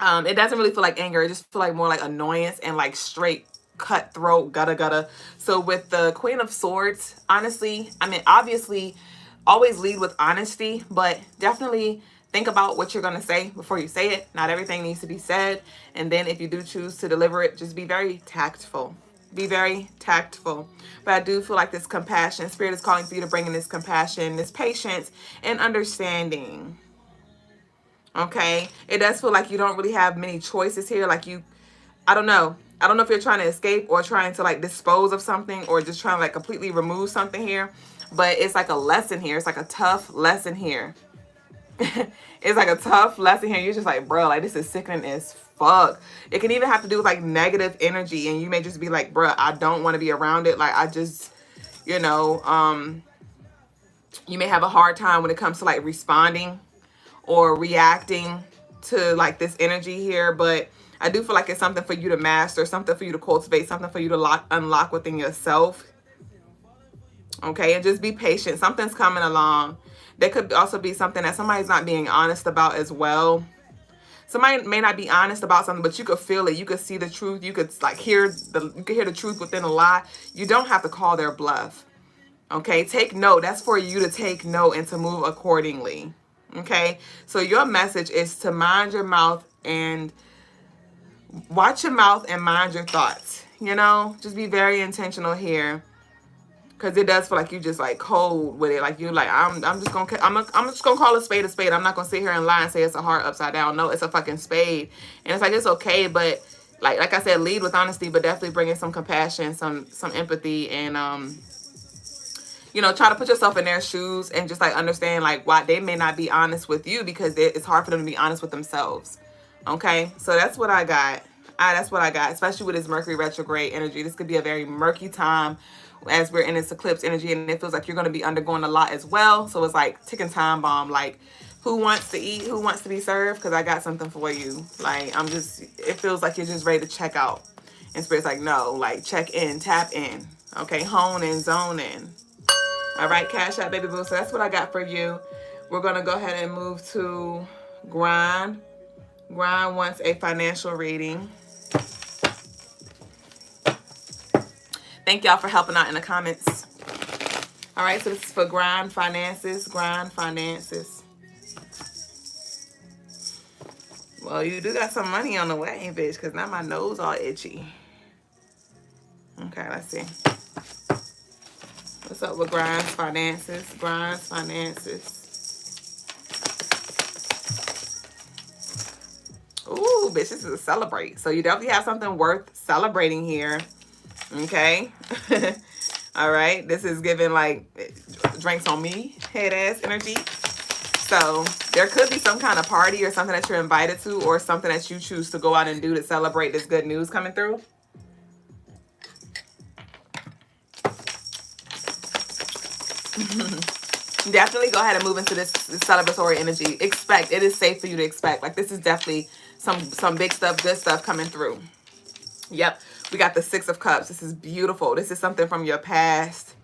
It doesn't really feel like anger. It just feel like more like annoyance and like straight cutthroat gutta. So with the Queen of Swords, honestly, I mean, obviously always lead with honesty, but definitely think about what you're going to say before you say it. Not everything needs to be said. And then if you do choose to deliver it, just be very tactful. Be very tactful. But I do feel like this compassion, Spirit is calling for you to bring in this compassion, this patience, and understanding. Okay? It does feel like you don't really have many choices here. Like you, I don't know. I don't know if you're trying to escape or trying to like dispose of something or just trying to like completely remove something here. But it's like a lesson here. It's like a tough lesson here. It's like a tough lesson here. You're just like, bro, like this is sickening as fuck. It can even have to do with like negative energy, and you may just be like, bro, I don't want to be around it. Like I just, you know, you may have a hard time when it comes to like responding or reacting to like this energy here. But I do feel like it's something for you to master, something for you to cultivate, something for you to unlock within yourself. Okay, and just be patient. Something's coming along. There could also be something that somebody's not being honest about as well. Somebody may not be honest about something, but you could feel it. You could see the truth. You could like hear the truth within a lie. You don't have to call their bluff. Okay, take note. That's for you to take note and to move accordingly. Okay, so your message is to mind your mouth and watch your mouth and mind your thoughts. You know, just be very intentional here. Because it does feel like you just like cold with it. Like you like, I'm just gonna call a spade a spade. I'm not gonna sit here and lie and say it's a heart upside down. No, it's a fucking spade. And it's like, it's okay. But like I said, lead with honesty, but definitely bring in some compassion, some empathy, and you know, try to put yourself in their shoes and just like understand like why they may not be honest with you, because it's hard for them to be honest with themselves. Okay, so that's what I got. That's what I got, especially with this Mercury retrograde energy. This could be a very murky time as we're in this eclipse energy, and it feels like you're going to be undergoing a lot as well. So it's like ticking time bomb, like who wants to eat, who wants to be served, because I got something for you. Like, it feels like you're just ready to check out. And Spirit's like, no, like check in, tap in. Okay, hone in, zone in. All right, Cash App, baby boo. So that's what I got for you. We're going to go ahead and move to Grind. Grind wants a financial reading. Thank y'all for helping out in the comments. All right, so this is for Grind Finances. Grind Finances. Well, you do got some money on the way, bitch, because now my nose all itchy. Okay, let's see. What's up with Grind's Finances? Grind's Finances. Ooh, bitch, this is a celebrate. So you definitely have something worth celebrating here. Okay. All right. This is giving like drinks on me, head ass energy. So there could be some kind of party or something that you're invited to, or something that you choose to go out and do to celebrate this good news coming through. Definitely go ahead and move into this celebratory energy. Expect. It is safe for you to expect. Like, this is definitely some big stuff, good stuff coming through. Yep. We got the Six of Cups. This is beautiful. This is something from your past.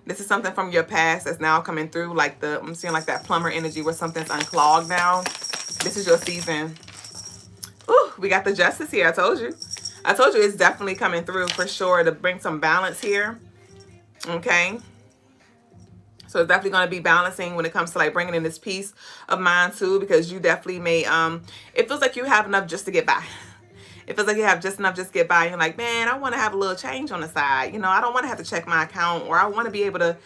This is something from your past that's now coming through. Like I'm seeing like that plumber energy where something's unclogged now. This is your season. Ooh, we got the Justice here. I told you. I told you it's definitely coming through for sure to bring some balance here. Okay. So it's definitely going to be balancing when it comes to like bringing in this peace of mind too, because you definitely may, it feels like you have enough just to get by. It feels like you have just enough just to get by. You're like, man, I want to have a little change on the side. You know, I don't want to have to check my account, or I want to be able to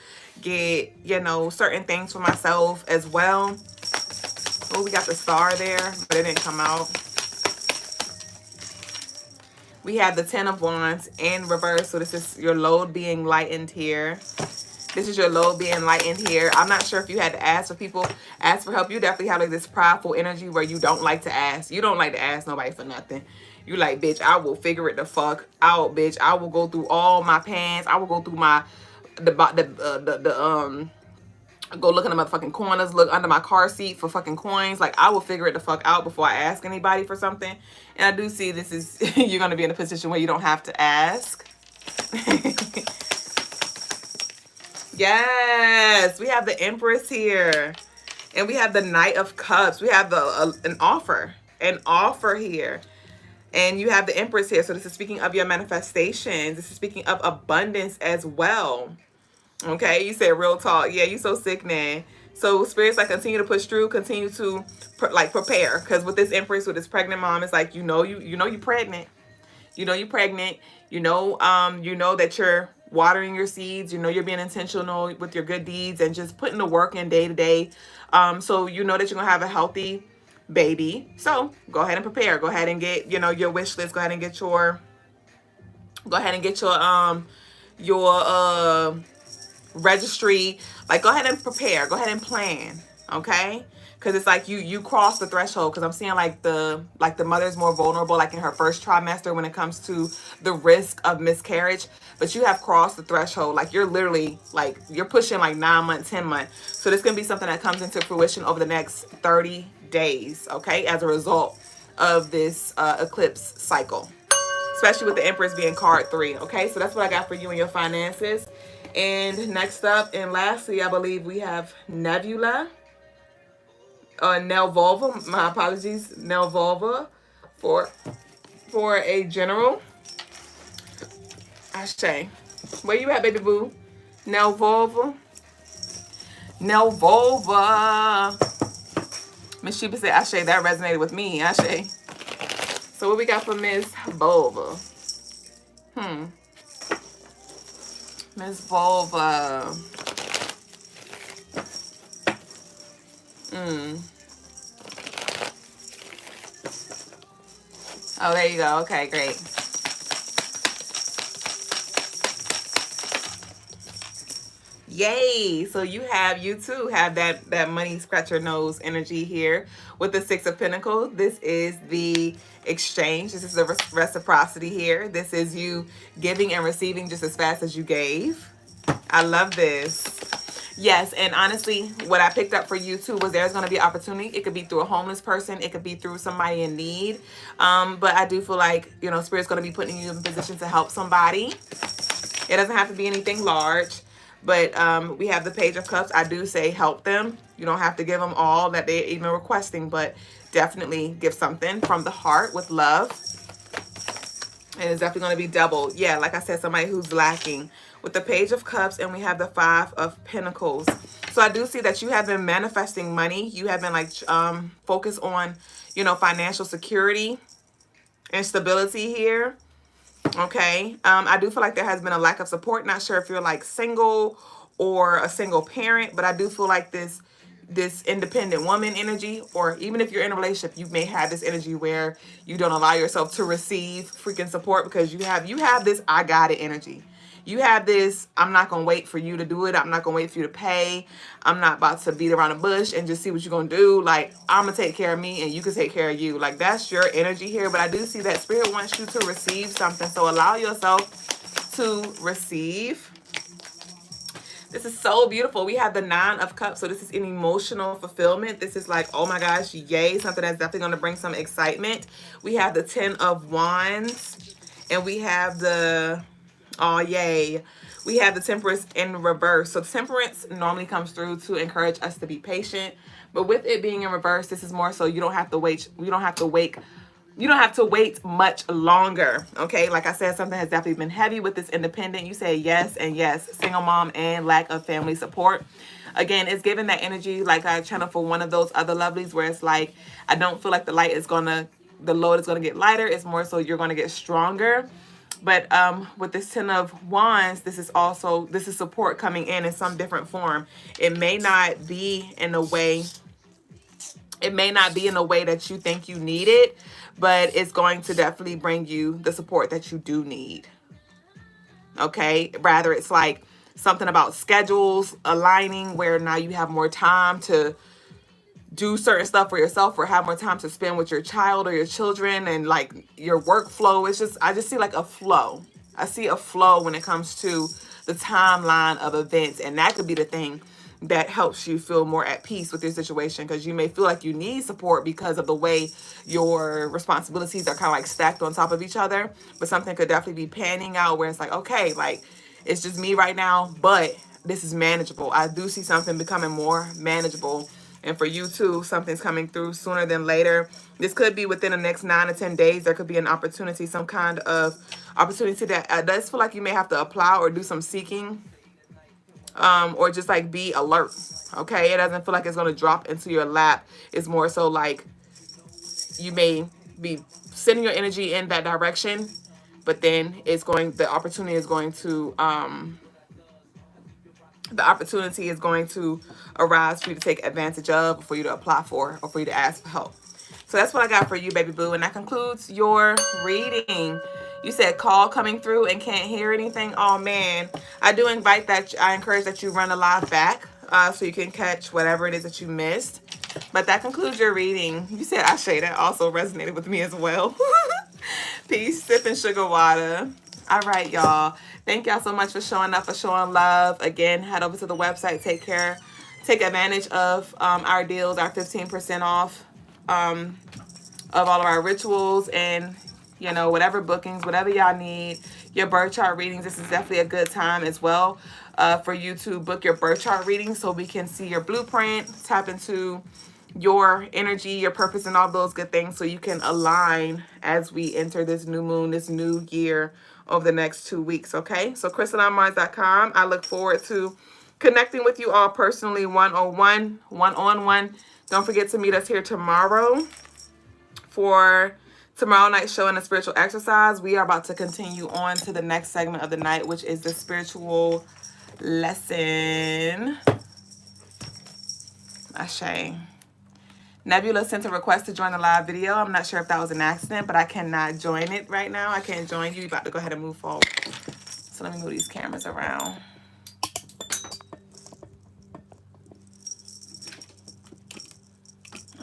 get, you know, certain things for myself as well. Oh, we got the Star there, but it didn't come out. We have the Ten of Wands in reverse. So this is your load being lightened here. This is your load being lightened here. I'm not sure if you had to ask for people, ask for help. You definitely have like this prideful energy where you don't like to ask. You don't like to ask nobody for nothing. You like, bitch, I will figure it the fuck out, bitch. I will go through all my pants. I will go through go look in the motherfucking corners, look under my car seat for fucking coins. Like, I will figure it the fuck out before I ask anybody for something. And I do see this is, you're going to be in a position where you don't have to ask. Yes, we have the Empress here, and we have the Knight of Cups. We have an offer here, and you have the Empress here. So this is speaking of your manifestations. This is speaking of abundance as well. Okay, you said real talk. Yeah, you so sick, man. So spirits like continue to push through, continue to prepare, because with this Empress, with this pregnant mom, it's like you know you're pregnant. You know you're pregnant. You know that you're watering your seeds. You know you're being intentional with your good deeds and just putting the work in day to day. So you know that you're gonna have a healthy baby. So go ahead and prepare. Go ahead and get your wish list. Go ahead and get your registry. Like, go ahead and prepare. Go ahead and plan. Okay. Because it's like you cross the threshold. Because I'm seeing like the mother's more vulnerable, like in her first trimester when it comes to the risk of miscarriage. But you have crossed the threshold. Like, you're literally like you're pushing like 9 months, 10 months. So this can be something that comes into fruition over the next 30 days. Okay, as a result of this eclipse cycle, especially with the Empress being card 3. Okay, so that's what I got for you and your finances. And next up and lastly, I believe we have Nebula. Nelvolva, my apologies, Nelvolva for a general. Ashe. Where you at, baby boo? Nelvolva. Miss Sheba said, Ashe, that resonated with me. Ashe. So what we got for Miss Volva? Miss Volva. Oh, there you go. Okay, great. Yay. So you too have that money scratch your nose energy here with the Six of Pentacles. This is the exchange. This is a reciprocity here. This is you giving and receiving just as fast as you gave. I love this. Yes, and honestly, what I picked up for you too was there's going to be opportunity. It could be through a homeless person. It could be through somebody in need. But I do feel like, you know, Spirit's going to be putting you in position to help somebody. It doesn't have to be anything large. But we have the Page of Cups. I do say help them. You don't have to give them all that they're even requesting, but definitely give something from the heart with love. And it's definitely going to be doubled. Yeah, like I said, somebody who's lacking. With the Page of Cups, and we have the Five of Pentacles. So I do see that you have been manifesting money. You have been like focused on, you know, financial security and stability here. Okay. I do feel like there has been a lack of support. Not sure if you're like single or a single parent, but I do feel like this independent woman energy, or even if you're in a relationship, you may have this energy where you don't allow yourself to receive freaking support because you have this I got it energy. You have this, I'm not going to wait for you to do it. I'm not going to wait for you to pay. I'm not about to beat around the bush and just see what you're going to do. Like, I'm going to take care of me and you can take care of you. Like, that's your energy here. But I do see that Spirit wants you to receive something. So allow yourself to receive. This is so beautiful. We have the Nine of Cups. So this is an emotional fulfillment. This is like, oh my gosh, yay. Something that's definitely going to bring some excitement. We have the Ten of Wands. And we have the... oh, yay. We have the Temperance in reverse. So Temperance normally comes through to encourage us to be patient. But with it being in reverse, this is more so you don't have to wait. You don't have to wait much longer. Okay. Like I said, something has definitely been heavy with this independent. You say yes and yes. Single mom and lack of family support. Again, it's giving that energy like I channel for one of those other lovelies where it's like, I don't feel like the load is going to get lighter. It's more so you're going to get stronger. But with this Ten of Wands, this is support coming in some different form. It may not be in a way that you think you need it, but it's going to definitely bring you the support that you do need. Okay? Rather, it's like something about schedules aligning where now you have more time to do certain stuff for yourself or have more time to spend with your child or your children and like your workflow. I just see like a flow. I see a flow when it comes to the timeline of events. And that could be the thing that helps you feel more at peace with your situation, because you may feel like you need support because of the way your responsibilities are kind of like stacked on top of each other. But something could definitely be panning out where it's like, okay, like it's just me right now, but this is manageable. I do see something becoming more manageable. And for you too, something's coming through sooner than later. This could be within the next 9 to 10 days. There could be an opportunity, some kind of opportunity that does feel like you may have to apply or do some seeking, or just like be alert. Okay, it doesn't feel like it's going to drop into your lap. It's more so like you may be sending your energy in that direction, but then the opportunity is going to arise for you to take advantage of, or for you to apply for, or for you to ask for help. So that's what I got for you, baby boo. And that concludes your reading. You said call coming through and can't hear anything. Oh, man. I encourage that you run the live back so you can catch whatever it is that you missed. But that concludes your reading. You said Ashe. That also resonated with me as well. Peace, sipping sugar water. All right, y'all. Thank y'all so much for showing up, for showing love. Again, head over to the website. Take advantage of our deals, our 15% off of all of our rituals and, you know, whatever bookings, whatever y'all need. Your birth chart readings. This is definitely a good time as well for you to book your birth chart readings so we can see your blueprint, tap into your energy, your purpose, and all those good things so you can align as we enter this new moon, this new year over the next 2 weeks, okay? So CrystalineMinds.com. I look forward to connecting with you all personally, one-on-one. Don't forget to meet us here tomorrow for tomorrow night's show and a spiritual exercise. We are about to continue on to the next segment of the night, which is the spiritual lesson. Ashe. Nebula sent a request to join the live video. I'm not sure if that was an accident, but I cannot join it right now. I can't join you. You're about to go ahead and move forward. So let me move these cameras around.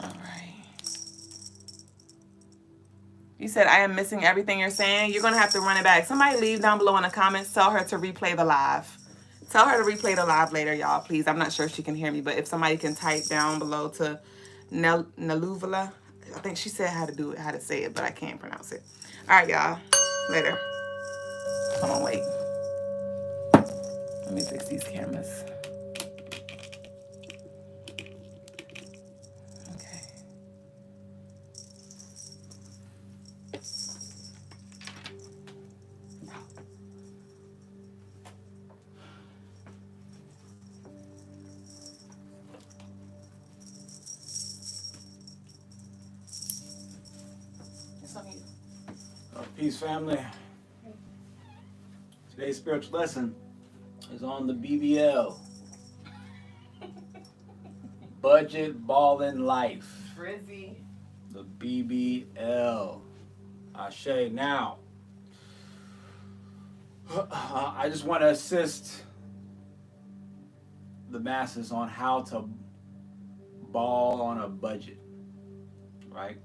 All right. You said, I am missing everything you're saying. You're going to have to run it back. Somebody leave down below in the comments. Tell her to replay the live. Tell her to replay the live later, y'all, please. I'm not sure if she can hear me, but if somebody can type down below to Naluvula. I think she said how to do it, how to say it, but I can't pronounce it. All right, y'all. Later. Hold on, wait. Let me fix these cameras. Peace, family. Today's spiritual lesson is on the BBL. Budget Ballin' Life. Frizzy. The BBL. Ashe. Now, I just want to assist the masses on how to ball on a budget, right?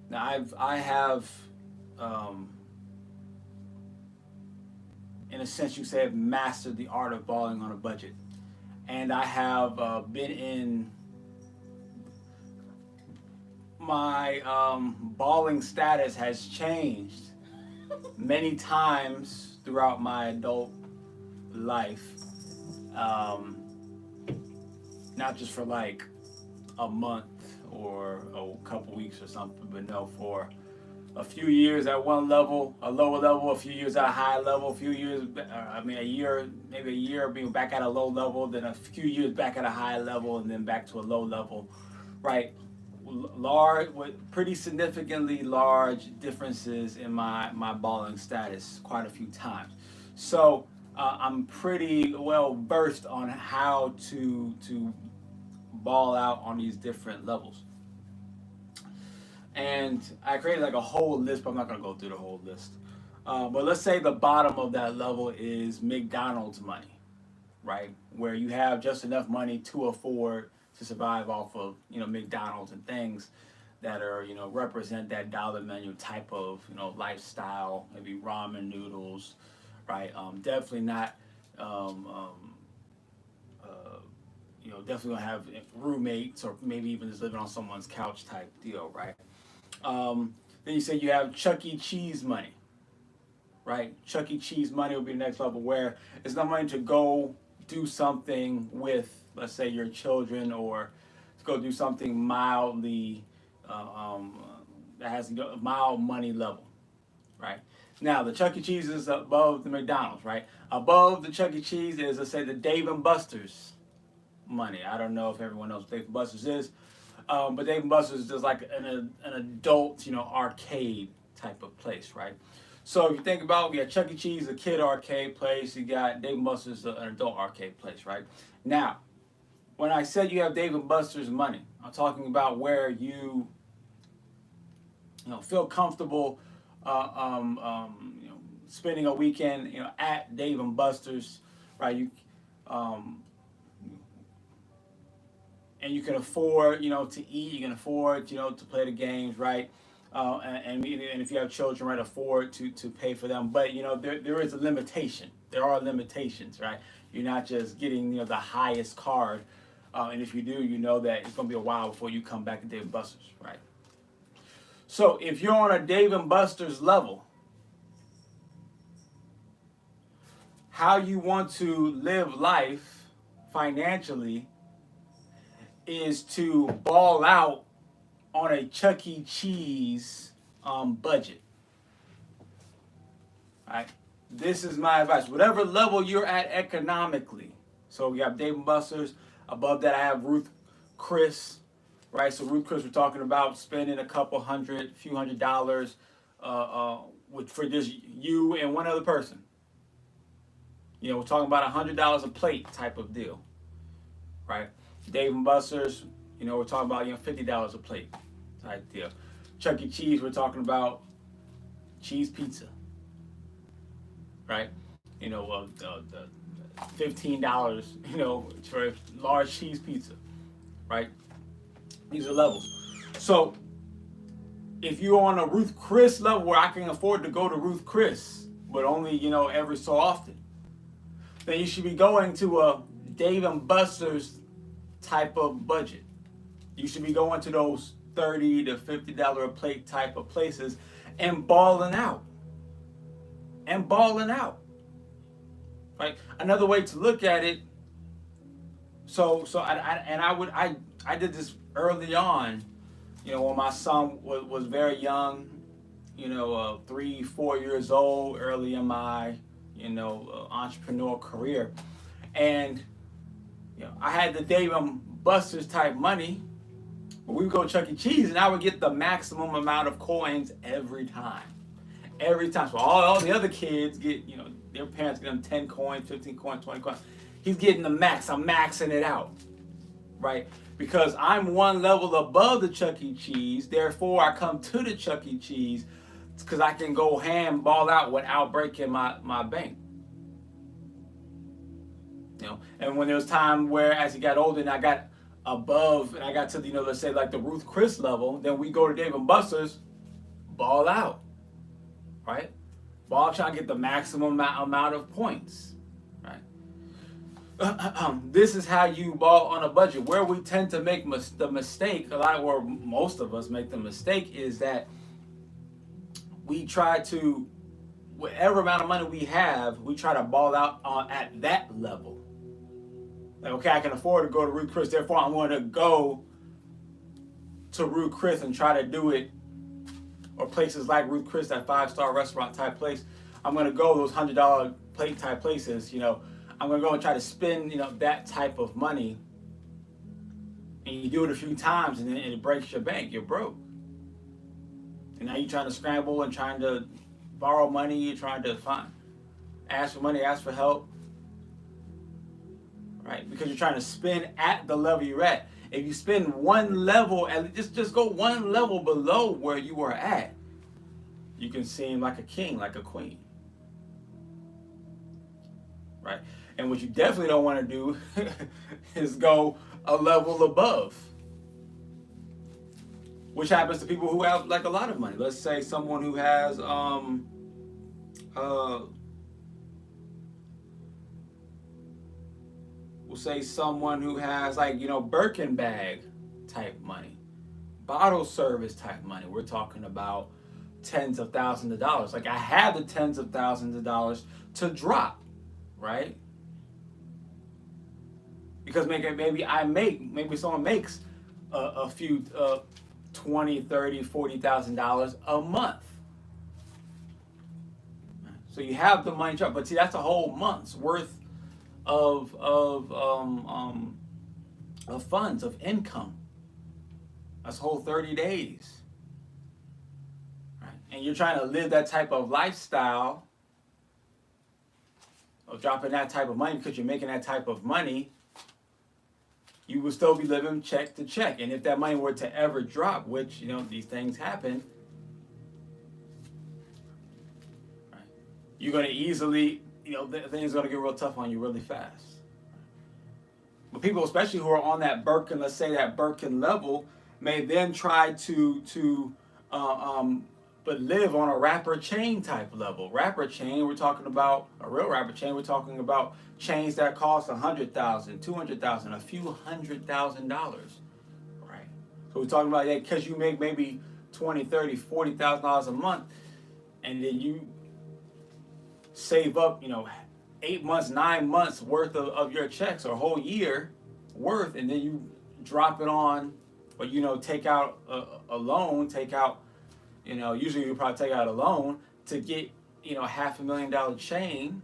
Now, I have in a sense, you say, I've mastered the art of balling on a budget. And I have been in my balling status has changed many times throughout my adult life. Not just for like a month or a couple weeks or something, but no, for a few years at one level, a lower level, a few years at a high level, a few years, a year, maybe a year being back at a low level, then a few years back at a high level, and then back to a low level, right? Large, with pretty significantly large differences in my balling status quite a few times. So I'm pretty well versed on how to ball out on these different levels. And I created like a whole list, but I'm not going to go through the whole list. But let's say the bottom of that level is McDonald's money, right? Where you have just enough money to afford to survive off of, McDonald's and things that are, represent that dollar menu type of, lifestyle, maybe ramen noodles, right? Definitely not, definitely gonna have roommates or maybe even just living on someone's couch type deal, right? Then you say you have Chuck E. Cheese money, right? Chuck E. Cheese money will be the next level where it's not money to go do something with, let's say, your children, or to go do something mildly, that has a mild money level, right? Now, the Chuck E. Cheese is above the McDonald's, right? Above the Chuck E. Cheese is, let's say, the Dave & Buster's money. I don't know if everyone knows what Dave & Buster's is. But Dave & Buster's is just like an adult, arcade type of place, right? So if you think about, we got Chuck E. Cheese, a kid arcade place. You got Dave & Buster's, an adult arcade place, right? Now, when I said you have Dave & Buster's money, I'm talking about where you, feel comfortable, spending a weekend, at Dave & Buster's, right? You, and you can afford, to eat. You can afford, to play the games, right? And if you have children, right, afford to pay for them. But there is a limitation. There are limitations, right? You're not just getting the highest card, and if you do, you know that it's going to be a while before you come back to Dave & Buster's, right? So if you're on a Dave & Buster's level, how you want to live life financially is to ball out on a Chuck E. Cheese budget. All right? This is my advice. Whatever level you're at economically. So we have Dave & Buster's. Above that, I have Ruth Chris. Right? So Ruth Chris, we're talking about spending a few $100 for just you and one other person. We're talking about $100 a plate type of deal. Right? Dave & Buster's, we're talking about $50 a plate type deal. Chuck E. Cheese, we're talking about cheese pizza, right? The $15, for a large cheese pizza, right? These are levels. So if you're on a Ruth Chris level where I can afford to go to Ruth Chris, but only, every so often, then you should be going to a Dave and Buster's type of budget. You should be going to those $30 to $50 a plate type of places and balling out. And balling out. Right? Another way to look at it, I did this early on, when my son was very young, 3, 4 years old, early in my, entrepreneur career. And, I had the Dave and Buster's type money, but we would go to Chuck E. Cheese and I would get the maximum amount of coins every time. Every time. So all the other kids get, their parents get them 10 coins, 15 coins, 20 coins. He's getting the max. I'm maxing it out, right? Because I'm one level above the Chuck E. Cheese. Therefore, I come to the Chuck E. Cheese because I can go ham, ball out without breaking my bank. And when there was time where as he got older and I got above and I got to the, let's say like the Ruth Chris level, then we go to Dave and Buster's, ball out, right? Ball trying to get the maximum amount of points, right? This is how you ball on a budget. Where we tend to make the mistake, where most of us make the mistake is that we try to, whatever amount of money we have, we try to ball out at that level. Like, okay, I can afford to go to Ruth Chris, therefore I'm going to go to Ruth Chris and try to do it, or places like Ruth Chris, that 5-star restaurant type place. I'm going to go those $100 plate type places, I'm going to go and try to spend, that type of money. And you do it a few times and then it breaks your bank. You're broke. And now you're trying to scramble and trying to borrow money. You're trying to ask for money, ask for help. Right? Because you're trying to spend at the level you're at. If you spend one level, just go one level below where you are at, you can seem like a king, like a queen. Right? And what you definitely don't want to do is go a level above, which happens to people who have like a lot of money. Let's say someone who has we'll say someone who has like, Birkin bag type money, bottle service type money. We're talking about tens of thousands of dollars. Like I have the tens of thousands of dollars to drop, right? Because maybe someone makes a few $20,000, $30,000, $40,000 a month. So you have the money drop, but see that's a whole month's worth of funds, of income. That's a whole 30 days. Right? And you're trying to live that type of lifestyle of dropping that type of money because you're making that type of money. You will still be living check to check. And if that money were to ever drop, which, these things happen, right, you're going to easily, things are going to get real tough on you really fast. But people, especially who are on that Birkin, let's say that Birkin level, may then try to but live on a rapper chain type level. Rapper chain, we're talking about a real rapper chain. We're talking about chains that cost $100,000, $200,000, a few $100,000, right? So we're talking about that because you make maybe $20,000, $30,000, $40,000 a month, and then you save up, 8 months, 9 months worth of your checks, or a whole year worth, and then you drop it on, or take out a loan, usually you probably take out a loan to get, $500,000 chain.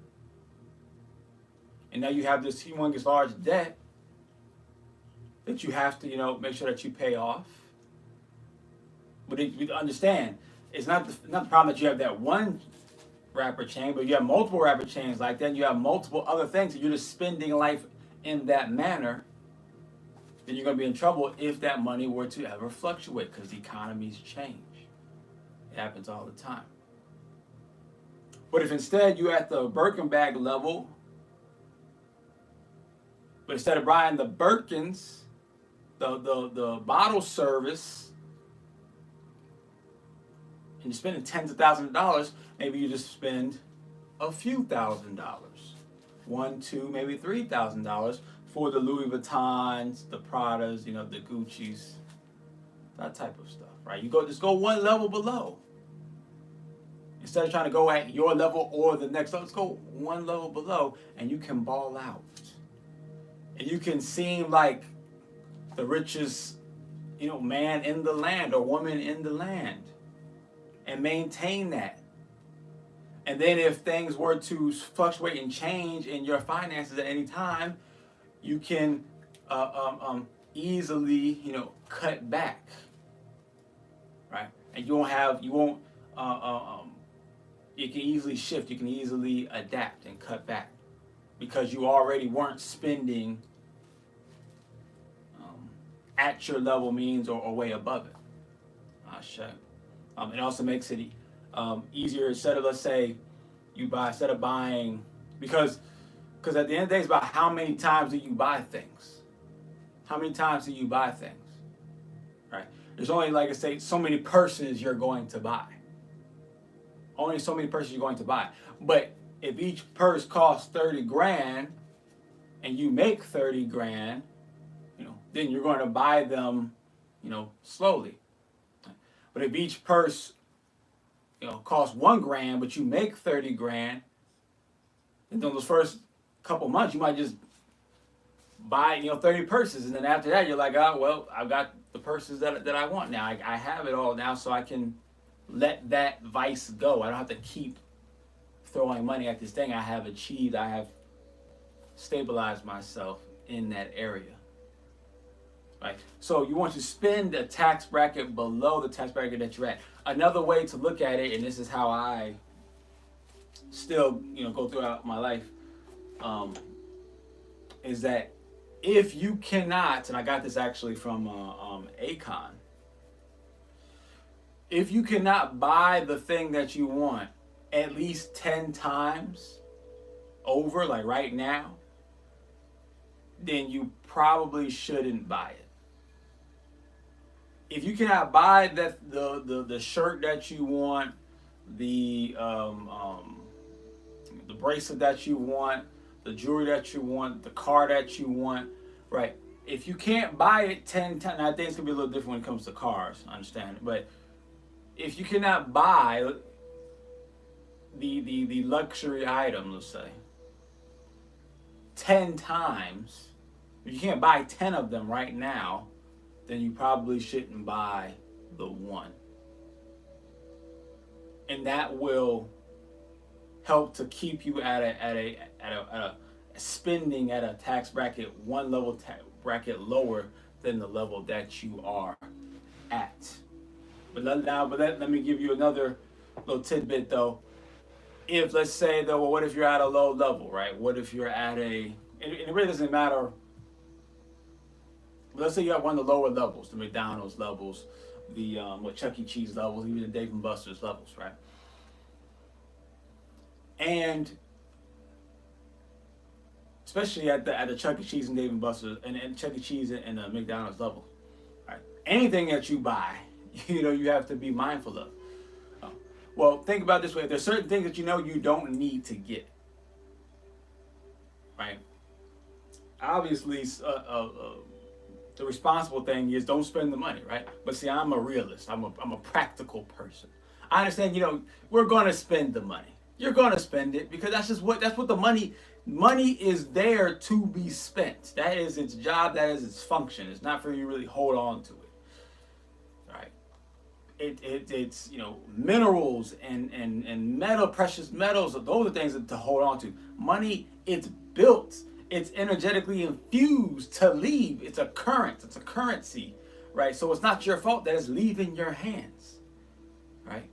And now you have this humongous large debt that you have to, make sure that you pay off. But we understand, it's not the problem that you have that one rapper chain, but you have multiple rapper chains like that, and you have multiple other things, and you're just spending life in that manner, then you're going to be in trouble if that money were to ever fluctuate, because the economies change. It happens all the time. But if instead you're at the Birkin bag level, but instead of buying the Birkins, the bottle service, and you're spending tens of thousands of dollars, maybe you just spend a few $1,000s, $1, $2, maybe $3,000 for the Louis Vuittons, the Pradas, the Gucci's, that type of stuff, right? Just go one level below. Instead of trying to go at your level or the next level, let's go one level below, and you can ball out. And you can seem like the richest, man in the land or woman in the land, and maintain that. And then if things were to fluctuate and change in your finances at any time, you can easily, cut back, right? And you can easily shift, you can easily adapt and cut back because you already weren't spending at your level means or way above it. It also makes it easier instead of, let's say, instead of buying, because at the end of the day, it's about how many times do you buy things. How many times do you buy things, right? There's only, like I say, so many purses you're going to buy. Only so many purses you're going to buy. But if each purse costs 30 grand and you make 30 grand, then you're going to buy them, slowly. But if each purse, costs 1 grand, but you make 30 grand, then those first couple months you might just buy, 30 purses, and then after that you're like, oh well, I've got the purses that I want now. I have it all now, so I can let that vice go. I don't have to keep throwing money at this thing. I have stabilized myself in that area. Right? So you want to spend a tax bracket below the tax bracket that you're at. Another way to look at it, and this is how I still, go throughout my life, is that if you cannot, and I got this actually from Akon, if you cannot buy the thing that you want at least 10 times over, like right now, then you probably shouldn't buy it. If you cannot buy the shirt that you want, the bracelet that you want, the jewelry that you want, the car that you want, right? If you can't buy it 10 times, I think it's gonna be a little different when it comes to cars, I understand it, but if you cannot buy the luxury item, let's say, 10 times, if you can't buy 10 of them right now, then you probably shouldn't buy the one. And that will help to keep you at a spending at a tax bracket, one level bracket lower than the level that you are at. But let me give you another little tidbit though. If, let's say though, well, what if you're at a low level, right? What if you're at and it really doesn't matter. Let's say you're at one of the lower levels, the McDonald's levels, the Chuck E. Cheese levels, even the Dave & Buster's levels, right? And especially at the Chuck E. Cheese and Dave & Buster's and Chuck E. Cheese and the McDonald's level, right? Anything that you buy, you have to be mindful of. Well, think about it this way: there's certain things that you don't need to get, right? Obviously, the responsible thing is don't spend the money, right? But see, I'm a realist. I'm a practical person. I understand, we're going to spend the money. You're going to spend it because that's what the money is there to be spent. That is its job. That is its function. It's not for you to really hold on to it, right? It's minerals and precious metals. Those are things to hold on to. Money, it's built. It's energetically infused to leave. It's a current. It's a currency, right? So it's not your fault that it's leaving your hands, right?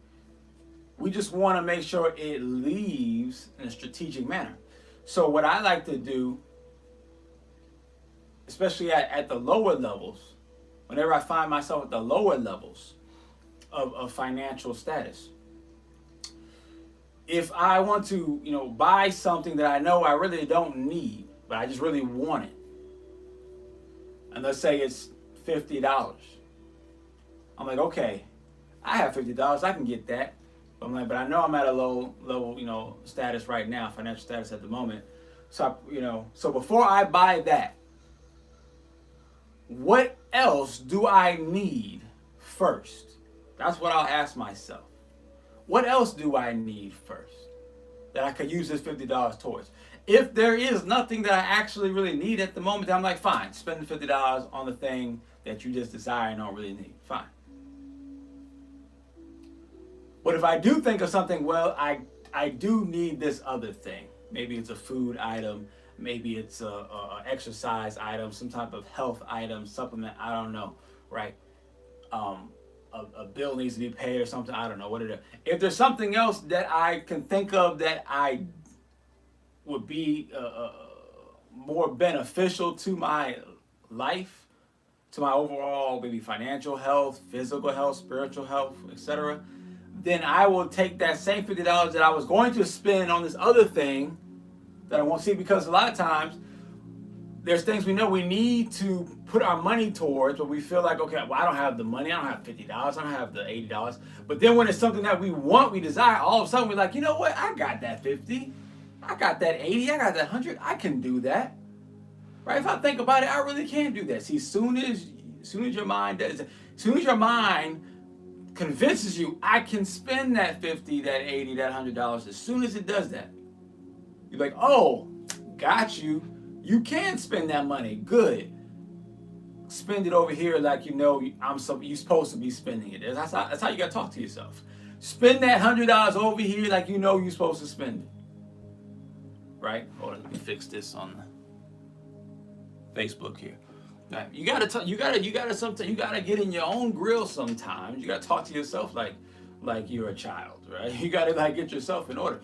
We just want to make sure it leaves in a strategic manner. So what I like to do, especially at the lower levels, whenever I find myself at the lower levels of financial status, if I want to, buy something that I know I really don't need, but I just really want it, and let's say it's $50, I'm like, okay, I have $50. I can get that. But I'm like, but I know I'm at a low level, status right now, financial status at the moment. So before I buy that, what else do I need first? That's what I'll ask myself. What else do I need first that I could use this $50 towards? If there is nothing that I actually really need at the moment, I'm like, fine, spend the $50 on the thing that you just desire and don't really need. Fine. But if I do think of something, well, I do need this other thing. Maybe it's a food item. Maybe it's a exercise item, some type of health item, supplement. I don't know, right? A bill needs to be paid or something. I don't know what it is. If there's something else that I can think of that I would be more beneficial to my life, to my overall maybe financial health, physical health, spiritual health, etc., then I will take that same $50 that I was going to spend on this other thing that I won't see, because a lot of times there's things we know we need to put our money towards, but we feel like, okay, well, I don't have the money, I don't have $50, I don't have the $80. But then when it's something that we want, we desire, all of a sudden we're like, you know what, I got that 50, I got that 80, I got that 100, I can do that. Right? If I think about it, I really can do that. See, soon as your mind convinces you I can spend that 50, that 80, that $100, as soon as it does that, you're like, oh, got you. You can spend that money. Good. Spend it over here like you're supposed to be spending it. That's how you gotta talk to yourself. Spend that $100 over here like you're supposed to spend it. Right? Hold on, let me fix this on Facebook here. Right. You gotta get in your own grill sometimes. You gotta talk to yourself like you're a child, right? You gotta get yourself in order.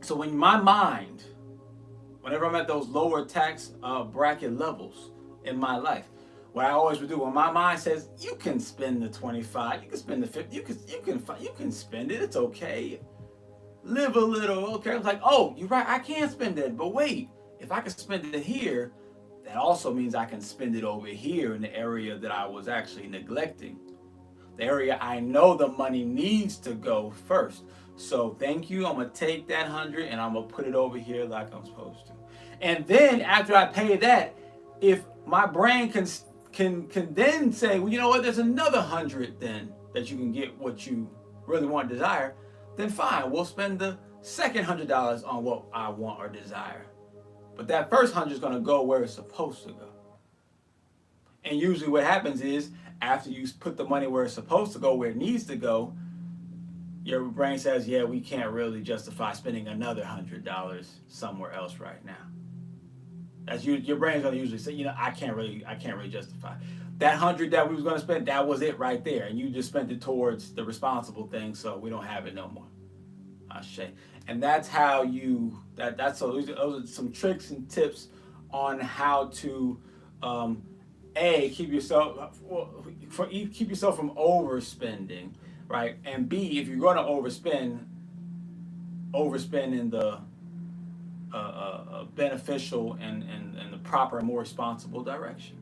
So when my mind, whenever I'm at those lower tax bracket levels in my life, what I always would do when my mind says you can spend the 25, you can spend the 50, you can spend it. It's okay. Live a little, okay. I was like, oh, you're right. I can spend it, but wait, if I can spend it here, that also means I can spend it over here in the area that I was actually neglecting. The area I know the money needs to go first. So thank you. I'm gonna take that 100 and I'm gonna put it over here like I'm supposed to. And then after I pay that, if my brain can then say, well, you know what? There's another 100 then that you can get what you really want, desire. Then fine, we'll spend the second $100 on what I want or desire. But that first 100 is gonna go where it's supposed to go. And usually what happens is after you put the money where it's supposed to go, where it needs to go, your brain says, yeah, we can't really justify spending another $100 somewhere else right now. That's your brain's gonna usually say, I can't really justify. That 100 that we was gonna spend, that was it right there. And you just spent it towards the responsible thing, so we don't have it no more. Ashe. And that's how so those are some tricks and tips on how to keep yourself from overspending, right? And B, if you're going to overspend in the beneficial and the proper, more responsible direction.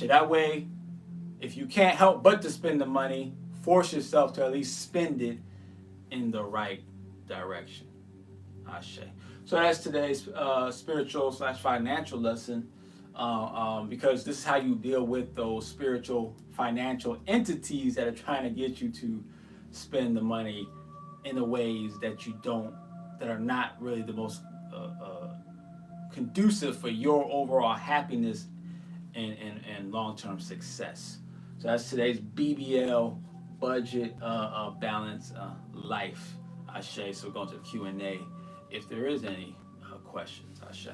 That way, if you can't help but to spend the money, force yourself to at least spend it in the right direction. Ashe. So that's today's spiritual/financial lesson. Because this is how you deal with those spiritual financial entities that are trying to get you to spend the money in the ways that are not really the most conducive for your overall happiness and long-term success. So that's today's BBL budget balance life. Ashe. So we're going to the Q&A if there is any questions. Ashe.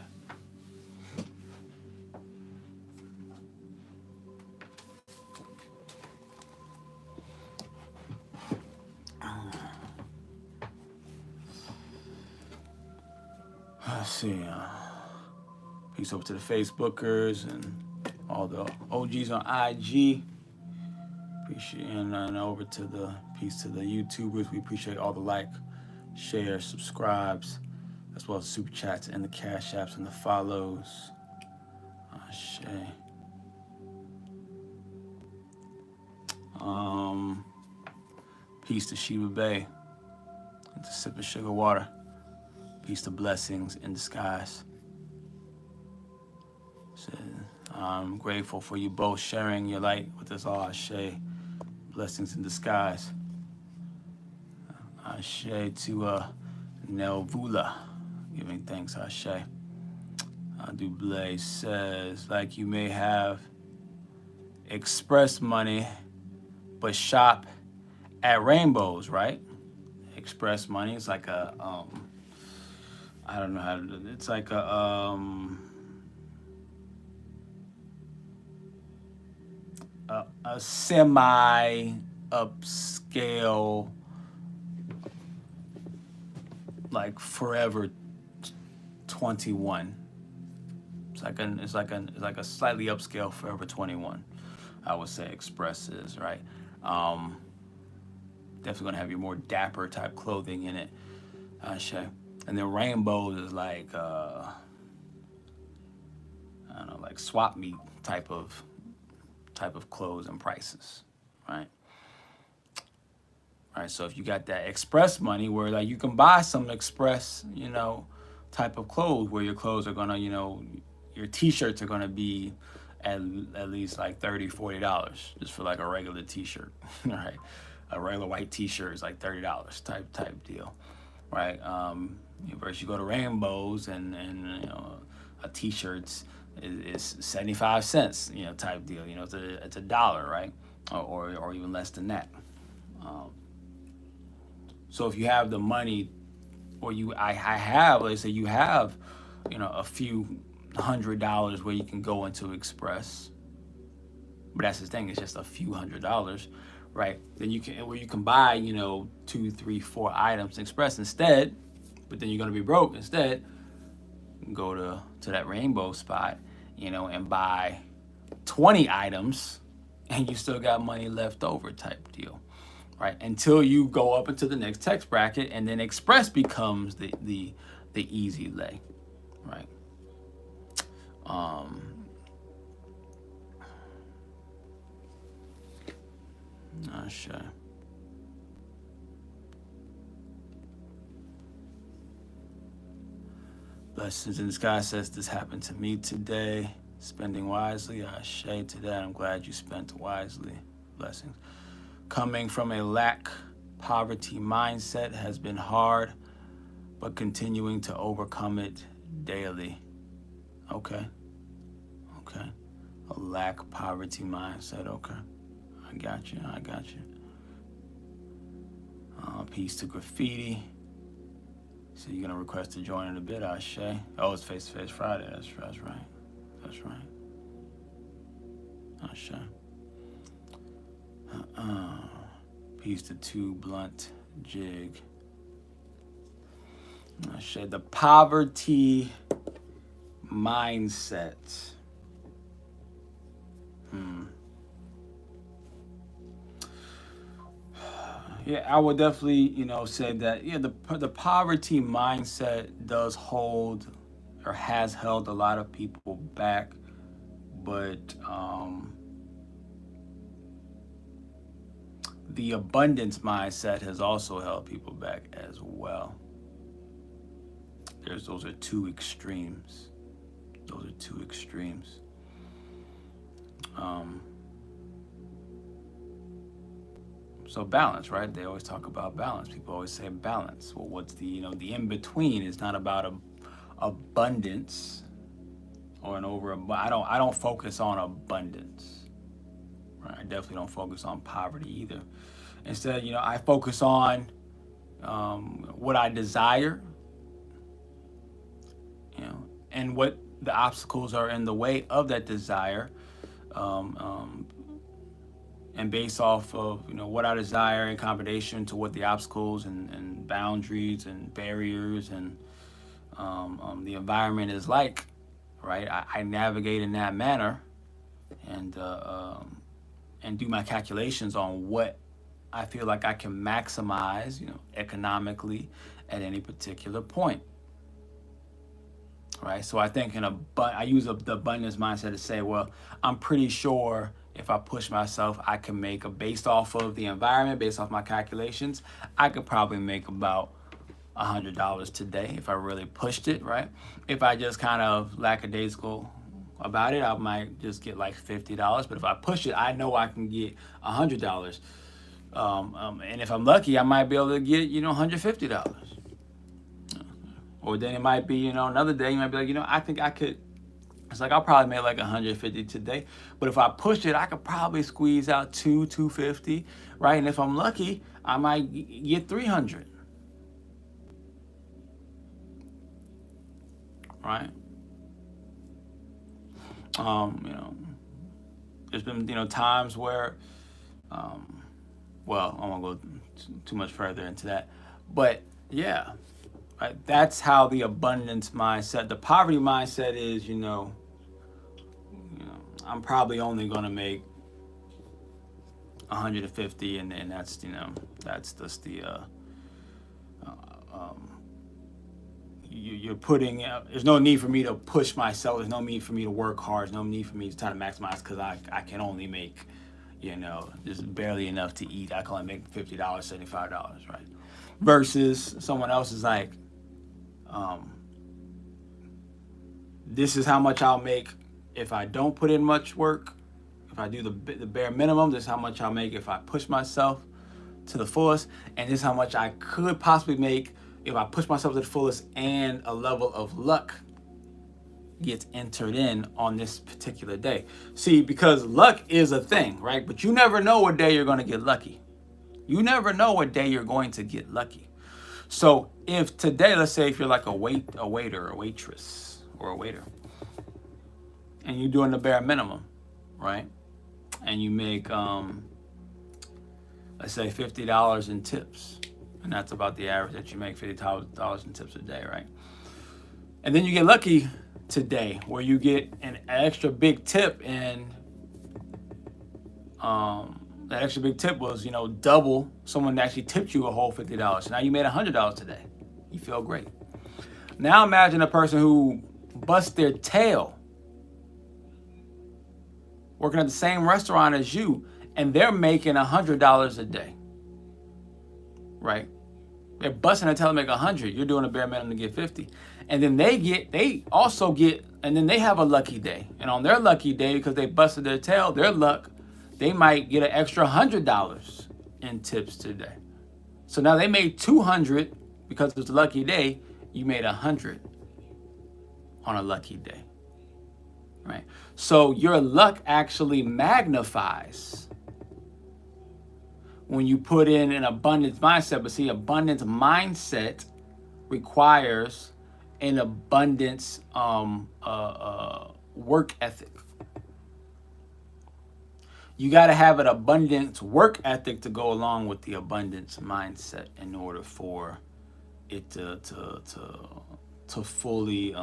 Let's see. Peace over to the Facebookers and all the OGs on IG. Appreciate, and over to the peace to the YouTubers. We appreciate all the shares, subscribes, as well as super chats and the cash apps and the follows. Ashe. Peace to Sheba Bay. And to sip of sugar water. Peace to blessings in disguise. So, I'm grateful for you both sharing your light with us all. Ashe. Blessings in disguise. Ashe to Nelvula. Giving thanks. Ashe. Duüblé says, like you may have express money, but shop at Rainbows, right? Express money is like a, I don't know how to, it's like a semi upscale, like Forever 21. It's like a slightly upscale Forever 21. I would say Express is, right? Definitely gonna have your more dapper type clothing in it. Sure. And then Rainbows is like I don't know, like swap meet type of clothes and prices, right? All right. So if you got that Express money, where like you can buy some Express, type of clothes, where your clothes are gonna, your T-shirts are gonna be at least like $30-$40 just for like a regular T-shirt, right? A regular white T-shirt is like $30 type deal, right? Versus you go to Rainbows and a T-shirt's is 75 cents, type deal. It's a dollar, right? Or even less than that. So if you have the money, or let's say you have, a few $100 where you can go into Express, but that's the thing, it's just a few $100, right? Then you can buy, 2, 3, 4 items Express instead, but then you're gonna be broke instead. Go to that Rainbow spot, and buy 20 items, and you still got money left over type deal, right? Until you go up into the next tax bracket, and then Express becomes the easy lay, right? Not sure. Blessings in the Sky says this happened to me today. Spending wisely. Ashe to that. I'm glad you spent wisely. Blessings. Coming from a lack poverty mindset has been hard, but continuing to overcome it daily. Okay. A lack poverty mindset. Okay. I got you. Peace to Graffiti. So you're gonna request to join in a bit, Ashe. Oh, it's Face to Face Friday. That's right. Ashe. Peace to Two Blunt Jig. Ashe. The poverty mindset. Yeah, I would definitely, say that, the poverty mindset does hold, or has held, a lot of people back, but the abundance mindset has also held people back as well. Those are two extremes. So balance, right? They always talk about balance. People always say balance. Well, what's the in between is not about abundance or I don't focus on abundance. Right? I definitely don't focus on poverty either. Instead, I focus on what I desire, and what the obstacles are in the way of that desire. And based off of what I desire in combination to what the obstacles and boundaries and barriers and the environment is like, right? I navigate in that manner, and do my calculations on what I feel like I can maximize, economically at any particular point. Right. So I think I use the abundance mindset to say, well, I'm pretty sure if I push myself, I can make based off of the environment, based off my calculations, I could probably make about $100 today if I really pushed it, right? If I just kind of lackadaisical about it, I might just get like $50. But if I push it, I know I can get $100. And if I'm lucky, I might be able to get, $150. Or then it might be, another day you might be like, I think I could. It's like I'll probably make like 150 today, but if I push it, I could probably squeeze out 250, right? And if I'm lucky, I might get 300, right? There's been times where, well, I won't go too much further into that, but yeah, right. That's how the abundance mindset. The poverty mindset is, I'm probably only going to make 150, and that's just the you're putting. There's no need for me to push myself. There's no need for me to work hard. There's no need for me to try to maximize because I can only make, just barely enough to eat. I can only make $50, $75, right? Versus someone else is like, this is how much I'll make if I don't put in much work. If I do the bare minimum, this is how much I'll make if I push myself to the fullest. And this is how much I could possibly make if I push myself to the fullest and a level of luck gets entered in on this particular day. See, because luck is a thing, right? But you never know what day you're going to get lucky. You never know what day you're going to get lucky. So if today, let's say if you're like a waiter, a waitress, or a waiter, and you're doing the bare minimum, right? And you make, let's say $50 in tips. And that's about the average that you make, $50 in tips a day, right? And then you get lucky today where you get an extra big tip, and that extra big tip was, double. Someone actually tipped you a whole $50. So now you made $100 today. You feel great. Now imagine a person who busts their tail working at the same restaurant as you, and they're making $100 a day, right? They're busting their tail to make 100. You're doing a bare minimum to get 50. And then they also get, and then they have a lucky day. And on their lucky day, because they busted their tail, their luck, they might get an extra $100 in tips today. So now they made 200 because it's a lucky day. You made 100 on a lucky day, right? So your luck actually magnifies when you put in an abundance mindset. But see, abundance mindset requires an abundance work ethic. You got to have an abundance work ethic to go along with the abundance mindset in order for it to fully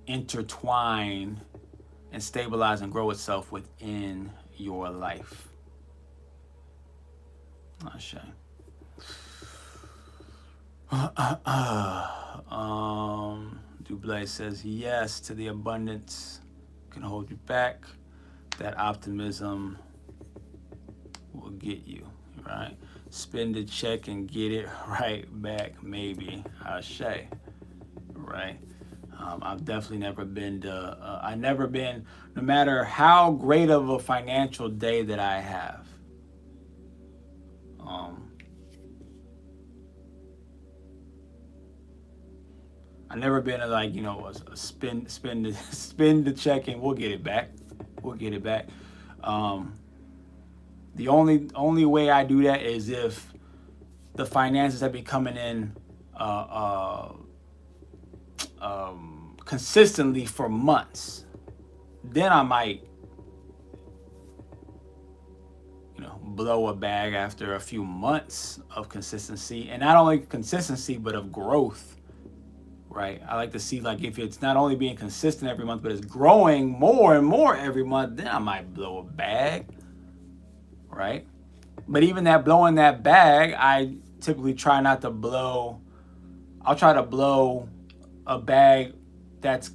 intertwine and stabilize and grow itself within your life. Ashe. Duüblé says yes to the abundance can hold you back. That optimism will get you, right? Spend the check and get it right back, maybe. Ashe, right? I've definitely never been no matter how great of a financial day that I have, I've never been a spend the check and we'll get it back. We'll get it back. The only way I do that is if the finances have been coming in consistently for months. Then I might, blow a bag after a few months of consistency, and not only consistency but of growth. Right, I like to see if it's not only being consistent every month, but it's growing more and more every month. Then I might blow a bag, right? But even that blowing that bag, I typically try not to blow. I'll try to blow a bag that's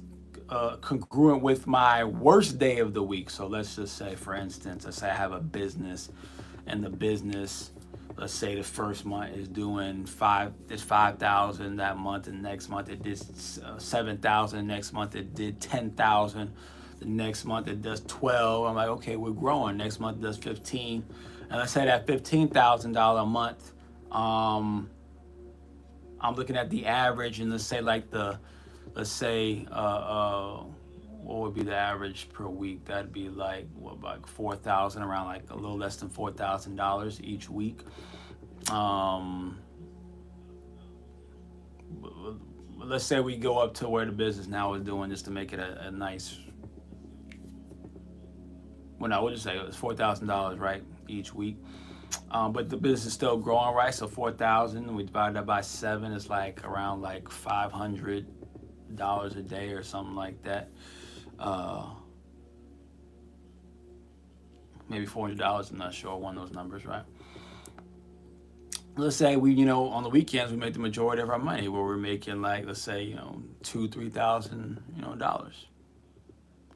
congruent with my worst day of the week. So let's just say, for instance, let's say I have a business, and the business, let's say the first month is doing 5,000 that month, and next month it did 7,000. Next month it did 10,000. The next month it does 12. I'm like, okay, we're growing. Next month it does 15, and let's say that $15,000 a month. I'm looking at the average, and let's say what would be the average per week? That'd be like what, like 4,000, around like a little less than $4,000 each week. Let's say we go up to where the business now is doing, just to make it a nice. Well, no, we'll just say it's $4,000, right, each week. But the business is still growing, right? So 4,000, we divide that by 7, it's like around like $500 a day or something like that. Maybe $400. I'm not sure, one of those numbers, right? Let's say we, on the weekends we make the majority of our money, where we're making like, let's say, $2,000-3,000, dollars.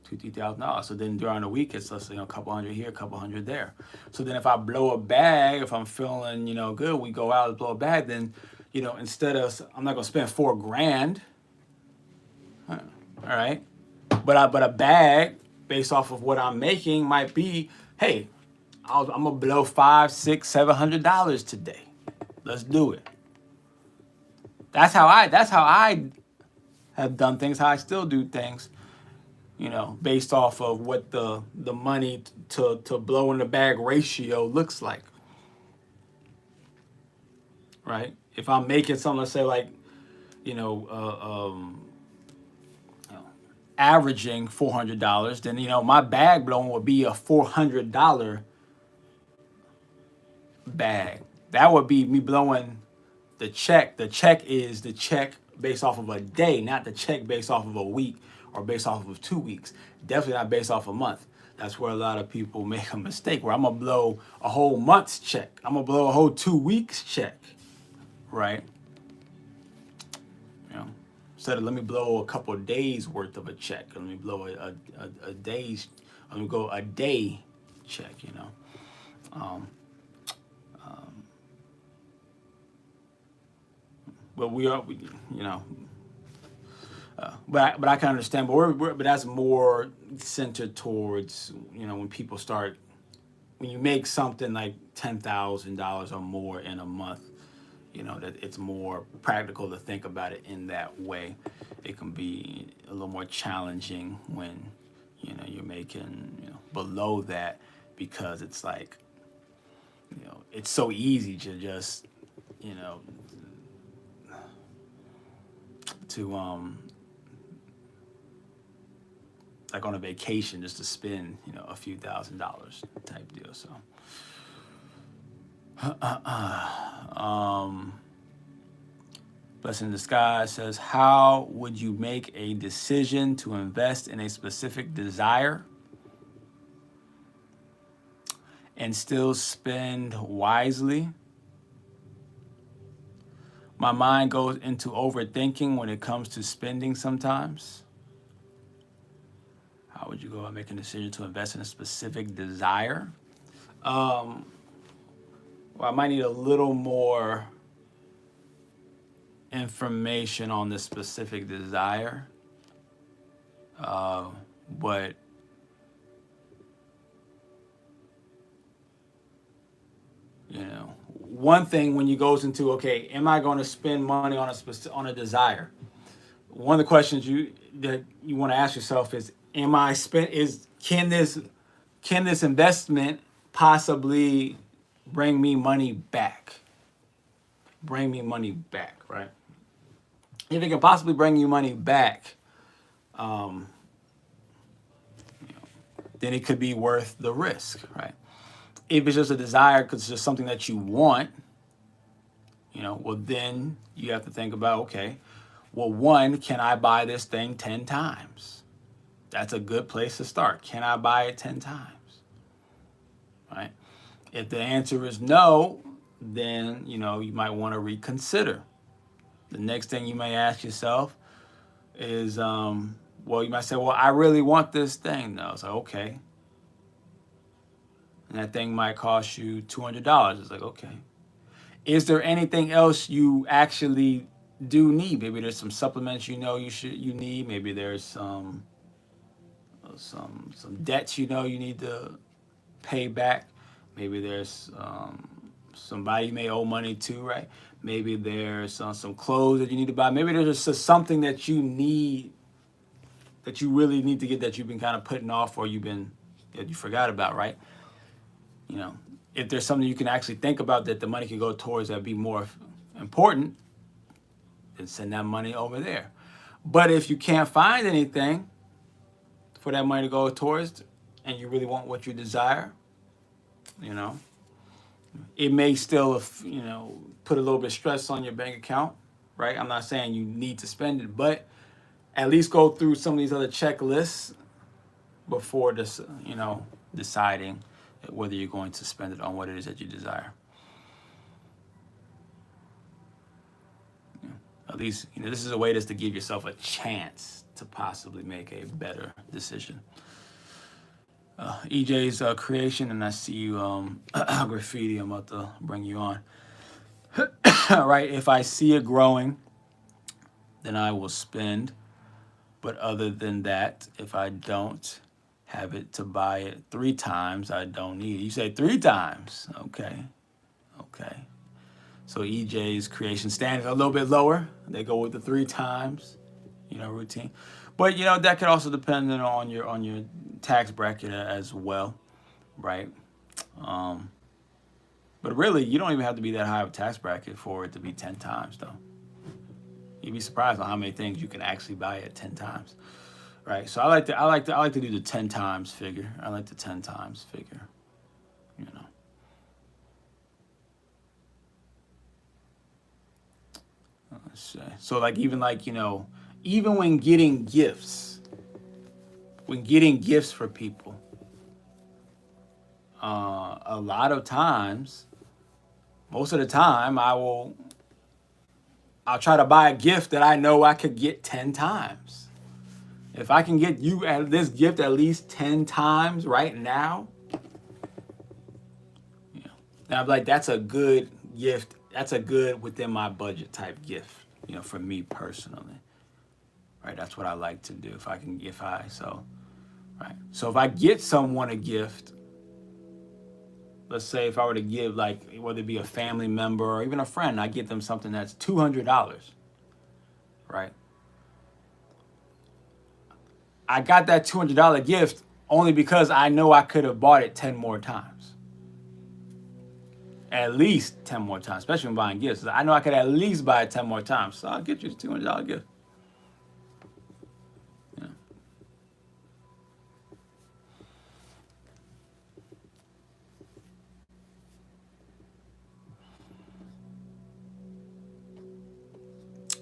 $2,000-3,000. So then during the week, it's, let's say, a couple hundred here, a couple hundred there. So then if I blow a bag, if I'm feeling, good, we go out and blow a bag, then, instead of, I'm not gonna spend $4,000, all right? But a bag based off of what I'm making might be, hey, I'm gonna blow $500, $600, $700 today. Let's do it. That's how I have done things, how I still do things, based off of what the money to blow in the bag ratio looks like. Right? If I'm making something, let's say like, averaging $400, then my bag blowing would be a $400 bag. That would be me blowing the check. The check is the check based off of a day, not the check based off of a week or based off of 2 weeks. Definitely not based off a month. That's where a lot of people make a mistake, where I'm gonna blow a whole month's check. I'm gonna blow a whole 2 weeks check, right? Instead of let me blow a couple of days worth of a check, let me blow a day's, let me go a day check, But but I can understand. But that's more centered towards when people start, when you make something like $10,000 or more in a month, that it's more practical to think about it in that way. It can be a little more challenging when you're making below that, because it's like it's so easy to just to like on a vacation, just to spend a few $1,000s type deal. So Blessing in Disguise says, how would you make a decision to invest in a specific desire and still spend wisely? My mind goes into overthinking when it comes to spending sometimes. How would you go about making a decision to invest in a specific desire? Well, I might need a little more information on the specific desire. But one thing when you goes into, okay, am I going to spend money on a desire? One of the questions that you want to ask yourself is, can this investment possibly bring me money back? Right? If it can possibly bring you money back, then it could be worth the risk, right? If it's just a desire because it's just something that you want, well, then you have to think about, okay, well, one, can I buy this thing 10 times? That's a good place to start. Can I buy it 10 times? Right? If the answer is no, then, you might want to reconsider. The next thing you may ask yourself is, Well, you might say, well, I really want this thing though. It's like, okay. And that thing might cost you $200. It's like, okay. Is there anything else you actually do need? Maybe there's some supplements you need. Maybe there's some debts you need to pay back. Maybe there's somebody you may owe money to, right? Maybe there's some clothes that you need to buy. Maybe there's just something that you need, that you really need to get, that you've been kind of putting off, or that you forgot about, right? If there's something you can actually think about that the money can go towards that be more important, then send that money over there. But if you can't find anything for that money to go towards, and you really want what you desire, it may still, put a little bit of stress on your bank account, right? I'm not saying you need to spend it, but at least go through some of these other checklists before this, deciding whether you're going to spend it on what it is that you desire. At least, this is a way just to give yourself a chance to possibly make a better decision. EJ's creation, and I see you, graffiti. I'm about to bring you on. Right, if I see it growing, then I will spend. But other than that, if I don't have it to buy it 3 times, I don't need it. You say 3 times. Okay. So EJ's creation standard a little bit lower. They go with the 3 times, routine. But that could also depend on your tax bracket as well, right? But really, you don't even have to be that high of a tax bracket for it to be 10 times, though. You'd be surprised on how many things you can actually buy at 10 times, right? So I like to do the 10 times figure. I like the 10 times figure, Let's see. So even when getting gifts for people, a lot of times, most of the time, I'll try to buy a gift that I know I could get 10 times. If I can get you this gift at least 10 times right now, I'm like, that's a good gift. That's a good within my budget type gift, for me personally. Right, that's what I like to do. So if I get someone a gift, let's say if I were to give, whether it be a family member or even a friend, I get them something that's $200, right? I got that $200 gift only because I know I could have bought it 10 more times. At least 10 more times, especially when buying gifts. I know I could at least buy it 10 more times, so I'll get you a $200 gift.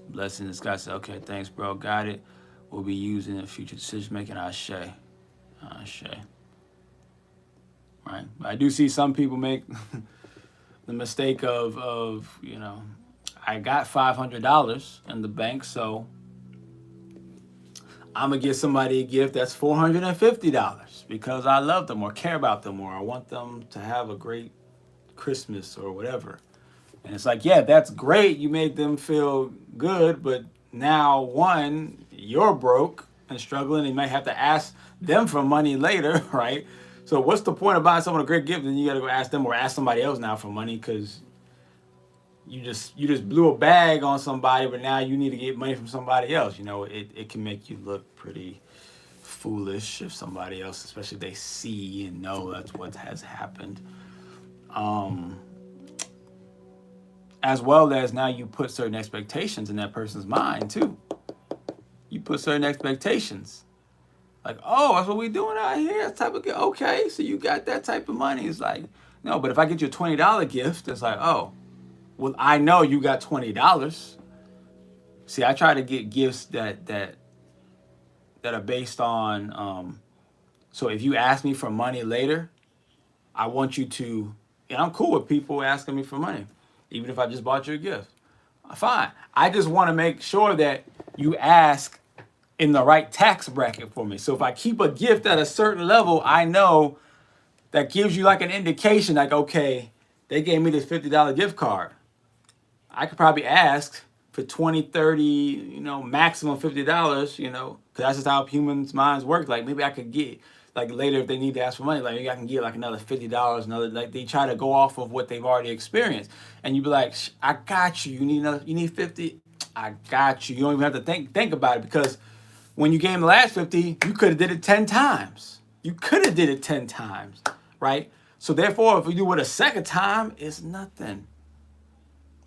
Blessings. Scott said, okay, thanks, bro. Got it. We'll be using it in future decision making. Ashe. Right. I do see some people make the mistake of I got $500 in the bank, so I'm going to get somebody a gift that's $450 because I love them or care about them or I want them to have a great Christmas or whatever. And it's like, yeah, that's great. You made them feel good, but now, one, you're broke and struggling, and you might have to ask them for money later, right? So what's the point of buying someone a great gift and you got to go ask them or ask somebody else now for money because you just blew a bag on somebody, but now you need to get money from somebody else. It can make you look pretty foolish if somebody else, especially if they see and know that's what has happened. As well as now you put certain expectations in that person's mind too. You put certain expectations. Like, oh, that's what we doing out here? That type of gift. Okay, so you got that type of money. It's like, no, but if I get you a $20 gift, it's like, oh, well, I know you got $20. See, I try to get gifts that are based on, so if you ask me for money later, I want you to, and I'm cool with people asking me for money, even if I just bought you a gift. Fine. I just want to make sure that you ask in the right tax bracket for me. So if I keep a gift at a certain level, I know that gives you like an indication, like, okay, they gave me this $50 gift card. I could probably ask for 20, 30, maximum $50, because that's just how humans' minds work. Like maybe I could get, like later if they need to ask for money, like maybe I can get like another $50, like they try to go off of what they've already experienced. And you'd be like, I got you. You need 50? I got you. You don't even have to think about it, because when you gave them the last 50, you could have did it 10 times. You could have did it 10 times, right? So therefore, if you do it a second time, it's nothing.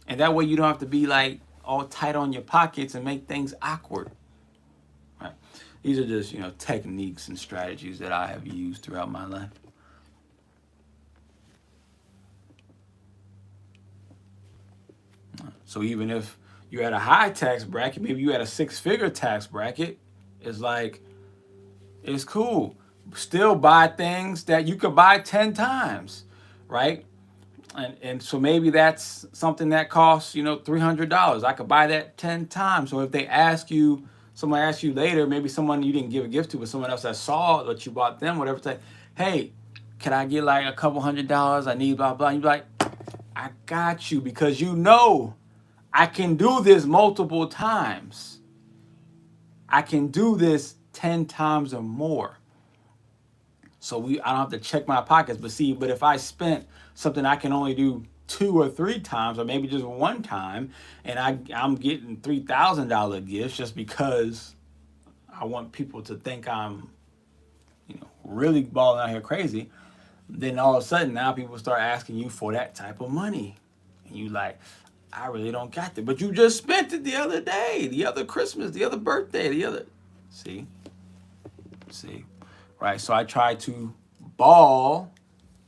And that way you don't have to be like all tight on your pockets and make things awkward. Right? These are just, techniques and strategies that I have used throughout my life. So even if you're at a high tax bracket, maybe you at a 6-figure tax bracket, it's like, it's cool. Still buy things that you could buy 10 times, right? And so maybe that's something that costs, $300. I could buy that 10 times. So if they someone asks you later, maybe someone you didn't give a gift to, but someone else that saw that you bought them, whatever, say, hey, can I get like a couple $100? I need blah, blah. And you're like, I got you, because I can do this multiple times. I can do this 10 times or more. So I don't have to check my pockets. But if I spent something I can only do 2 or 3 times, or maybe just one time, and I'm getting $3,000 gifts just because I want people to think I'm, really balling out here crazy, then all of a sudden now people start asking you for that type of money. And you like, I really don't got it. But you just spent it the other day, the other Christmas, the other birthday, See? Right? So I try to ball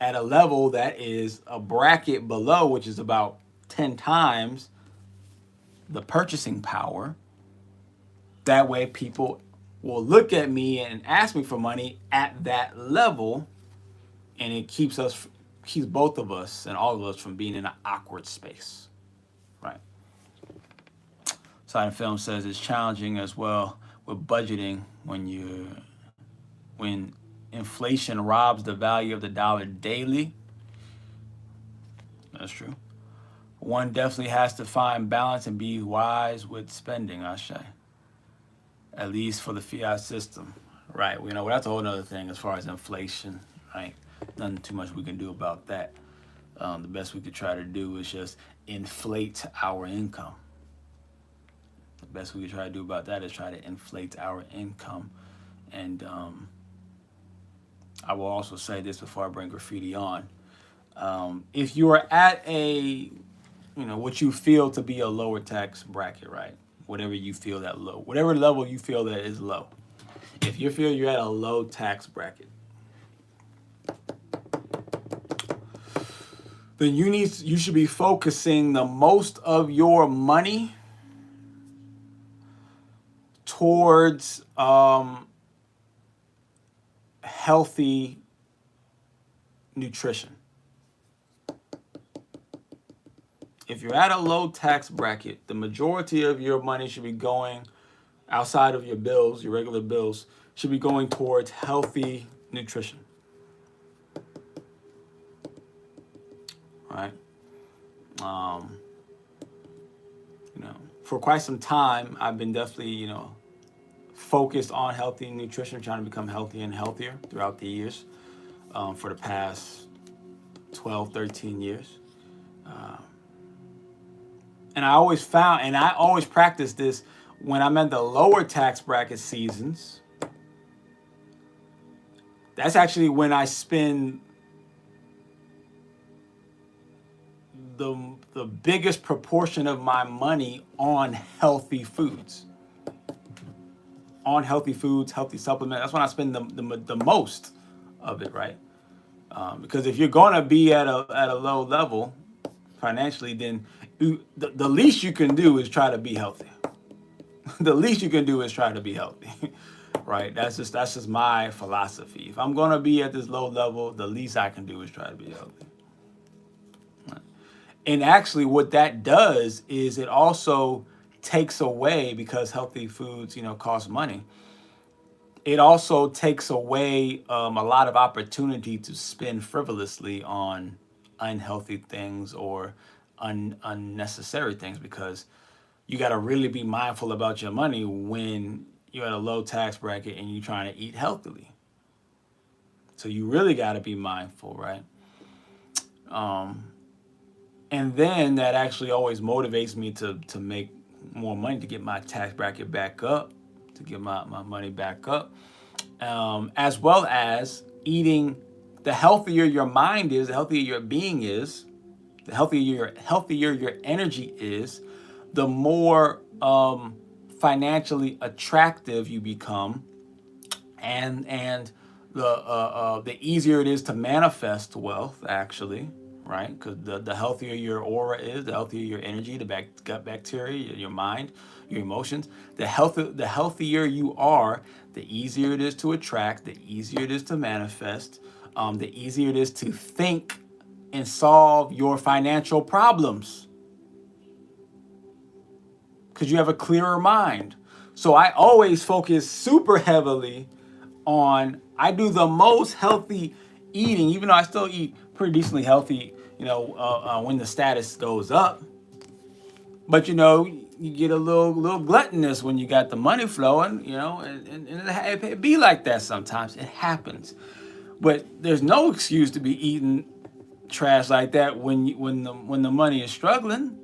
at a level that is a bracket below, which is about 10 times the purchasing power. That way people will look at me and ask me for money at that level, and it keeps both of us and all of us from being in an awkward space. Right? Silent Film says it's challenging as well with budgeting when inflation robs the value of the dollar daily. That's true. One definitely has to find balance and be wise with spending, Ashe. At least for the fiat system. Right. That's a whole other thing as far as inflation, right? Nothing too much we can do about that. The best we could try to do is just inflate our income. The best we could try to do about that is try to inflate our income. And I will also say this before I bring graffiti on. If you are at a, what you feel to be a lower tax bracket, right? Whatever you feel that low, whatever level you feel that is low. If you feel you're at a low tax bracket, then you should be focusing the most of your money towards healthy nutrition. If you're at a low tax bracket, the majority of your money should be going outside of your bills, your regular bills, should be going towards healthy nutrition. Right? For quite some time, I've been definitely, focused on healthy nutrition, trying to become healthier and healthier throughout the years, for the past 12, 13 years. And I always practice this when I'm in the lower tax bracket seasons. That's actually when I spend the biggest proportion of my money on healthy foods. On healthy foods, healthy supplements. That's when I spend the most of it, right? Because if you're going to be at a low level financially, then the least you can do is try to be healthy. The least you can do is try to be healthy, right? That's just my philosophy. If I'm going to be at this low level, the least I can do is try to be healthy. And actually what that does is it also takes away, because healthy foods, cost money. It also takes away a lot of opportunity to spend frivolously on unhealthy things or unnecessary things, because you got to really be mindful about your money when you're at a low tax bracket and you're trying to eat healthily. So you really got to be mindful, right? And then that actually always motivates me to make more money, to get my tax bracket back up, to get my money back up. As well as eating. The healthier your mind is, the healthier your being is, the healthier your energy is, the more financially attractive you become, and the easier it is to manifest wealth, actually, right? Because the healthier your aura is, the healthier your energy, the gut bacteria, your mind, your emotions, the healthier you are, the easier it is to attract, the easier it is to manifest, the easier it is to think and solve your financial problems, because you have a clearer mind. So I always focus super heavily on, I do the most healthy eating, even though I still eat pretty decently healthy, when the status goes up. But you get a little gluttonous when you got the money flowing, and it be like that sometimes. It happens. But there's no excuse to be eating trash like that when the money is struggling,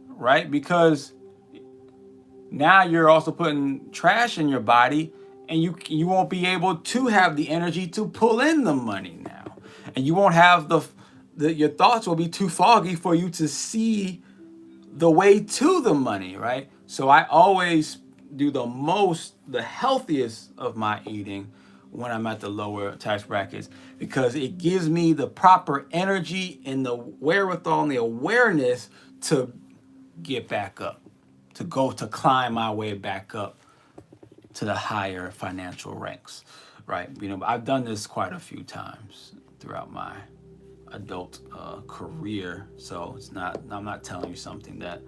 right? Because now you're also putting trash in your body, and you won't be able to have the energy to pull in the money now, and you won't have your thoughts will be too foggy for you to see the way to the money, right? So I always do the healthiest of my eating when I'm at the lower tax brackets, because it gives me the proper energy and the wherewithal and the awareness to get back up, to climb my way back up to the higher financial ranks, right? I've done this quite a few times throughout my adult career, so I'm not telling you something that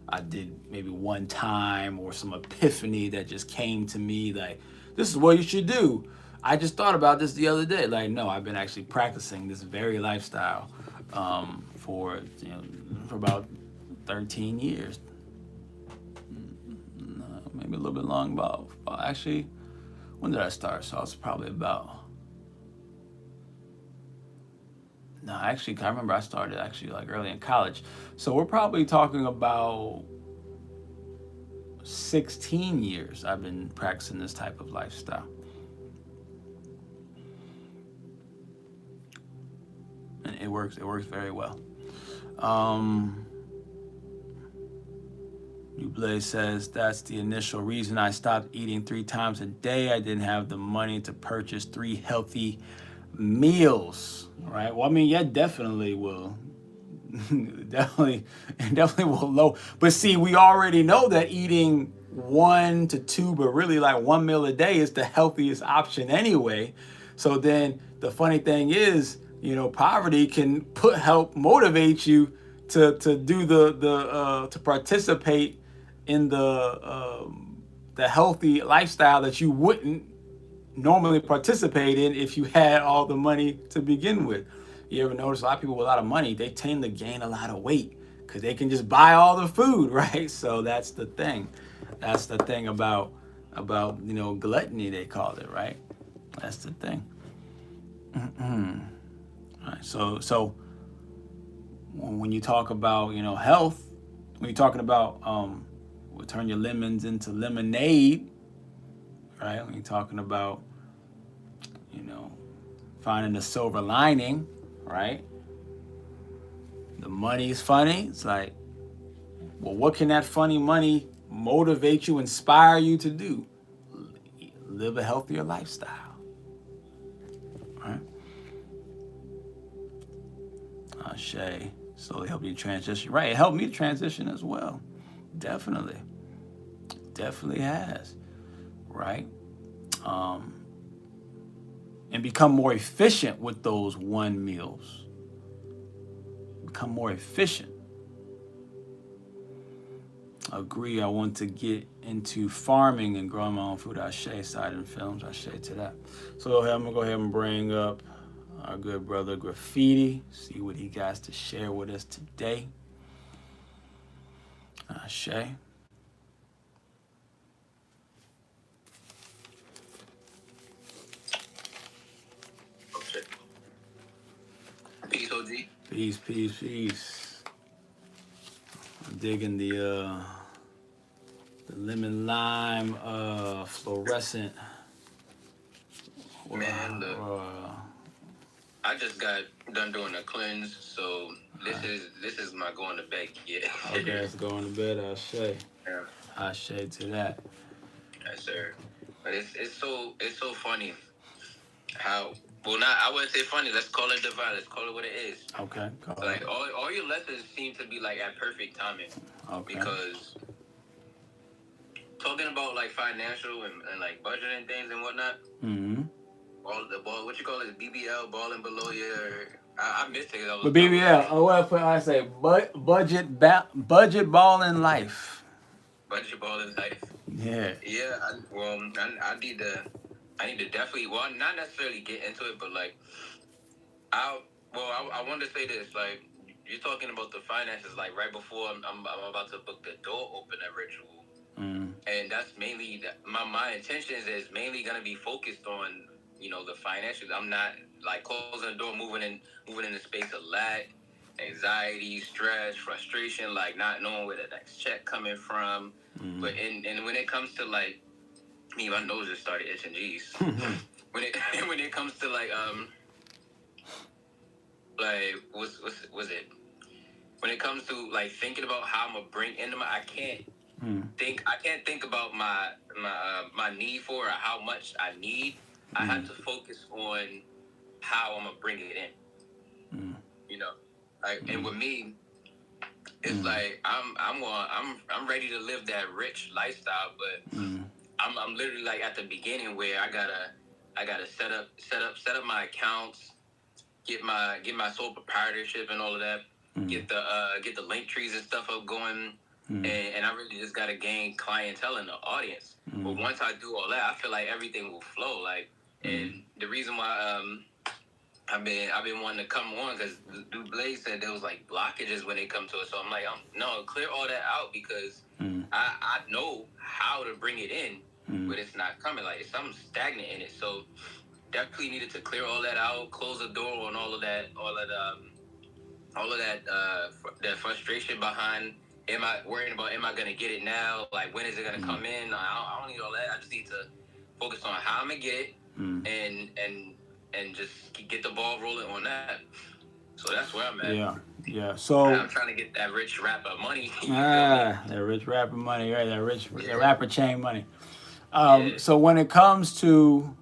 I did maybe one time, or some epiphany that just came to me like, this is what you should do. I just thought about this the other day. Like, no, I've been actually practicing this very lifestyle for about 13 years, maybe a little bit long. About actually, when did I start? So I was probably about. No, actually, I remember I started actually like early in college. So we're probably talking about 16 years I've been practicing this type of lifestyle. And it works very well. Duüblé says, that's the initial reason I stopped eating 3 times a day. I didn't have the money to purchase 3 healthy meals, right? Well, I mean, yeah, definitely will. definitely will low. But see, we already know that eating 1 to 2, but really like 1 meal a day is the healthiest option anyway. So then the funny thing is, poverty can help motivate you to do to participate in the healthy lifestyle that you wouldn't normally participate in if you had all the money to begin with. You ever notice a lot of people with a lot of money, they tend to gain a lot of weight because they can just buy all the food, right? So that's the thing. That's the thing about gluttony, they call it, right? That's the thing. All right, so when you talk about health, when you're talking about we'll turn your lemons into lemonade, right? When you're talking about finding the silver lining, right? The money's funny. It's like, well, what can that funny money motivate you, inspire you to do? Live a healthier lifestyle, right? Shay, slowly help you transition. Right, it helped me transition as well. Definitely has, right? And become more efficient with those 1 meals. Become more efficient. agree. I want to get into farming and growing my own food. I shade side in films. I shade to that. So I'm gonna go ahead and bring up our good brother Graffiti. See what he got to share with us today. Shay. Okay. Peace, OG. Peace, peace, peace. I'm digging the lemon lime fluorescent. Man, look, I just got done doing a cleanse, so this is my going to bed kit. Okay, let's go on to bed. I'll say. Yeah. I'll say to that. Yes, sir. But it's so funny how I wouldn't say funny. Let's call it divine. Let's call it what it is. Okay. Like all your lessons seem to be like at perfect timing. Okay. Because talking about like financial and like budgeting things and whatnot. Mm-hmm. All the ball, what you call it, BBL, balling below your. I missed it. But BBL, I say budget ball in life. Budget ball in life. Yeah. Yeah. I need to definitely. Well, not necessarily get into it, but like, I wanted to say this. Like, you're talking about the finances. Like right before I'm about to book the door opener ritual, and that's mainly my intentions is mainly gonna be focused on. The financials. I'm not like closing the door, moving in the space of lack, anxiety, stress, frustration, like not knowing where the next check coming from. But and when it comes to like me, my nose just started itching. Jeez. when it comes to like what's it? When it comes to like thinking about how I'm gonna bring into I can't think about my need for or how much I need. I have to focus on how I'm gonna bring it in. And with me, it's like I'm ready to live that rich lifestyle, but I'm literally like at the beginning where I gotta set up my accounts, get my sole proprietorship and all of that, get the link trees and stuff up going. And I really just gotta gain clientele in the audience. But once I do all that, I feel like everything will flow. Like, and the reason why I've been wanting to come on because Duüblé said there was like blockages when it comes to it. So I'm like, no, clear all that out because I know how to bring it in, but it's not coming. Like, it's something stagnant in it. So definitely needed to clear all that out, close the door on all of that frustration behind. Am I worrying about, am I going to get it now? Like, when is it going to come in? I don't need all that. I just need to focus on how I'm going to get it and just get the ball rolling on that. So that's where I'm at. Yeah. So I'm trying to get that rich rapper money. that rich rapper money, right? That rapper chain money. So when it comes to,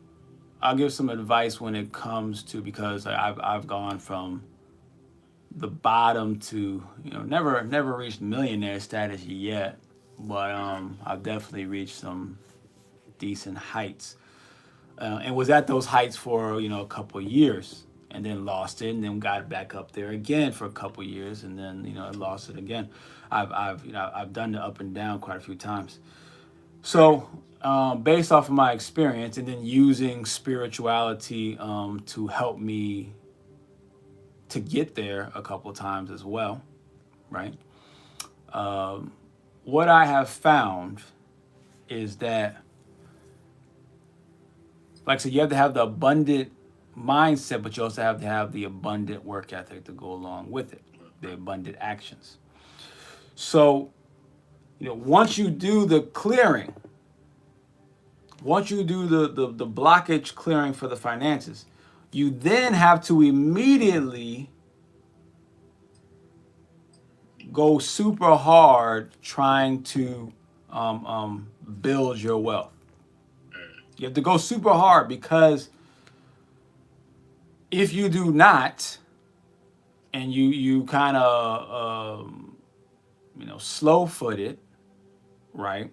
I'll give some advice when it comes to, because I've gone from the bottom to, never reached millionaire status yet, but I've definitely reached some decent heights, and was at those heights for a couple of years, and then lost it, and then got back up there again for a couple of years, and then I lost it again. I've done the up and down quite a few times. So based off of my experience, and then using spirituality to help me to get there a couple of times as well, right? What I have found is that, like I said, you have to have the abundant mindset, but you also have to have the abundant work ethic to go along with it, the abundant actions. So, once you do the clearing, once you do the blockage clearing for the finances, you then have to immediately go super hard trying to build your wealth. You have to go super hard, because if you do not, and you kind of slow-foot it, right?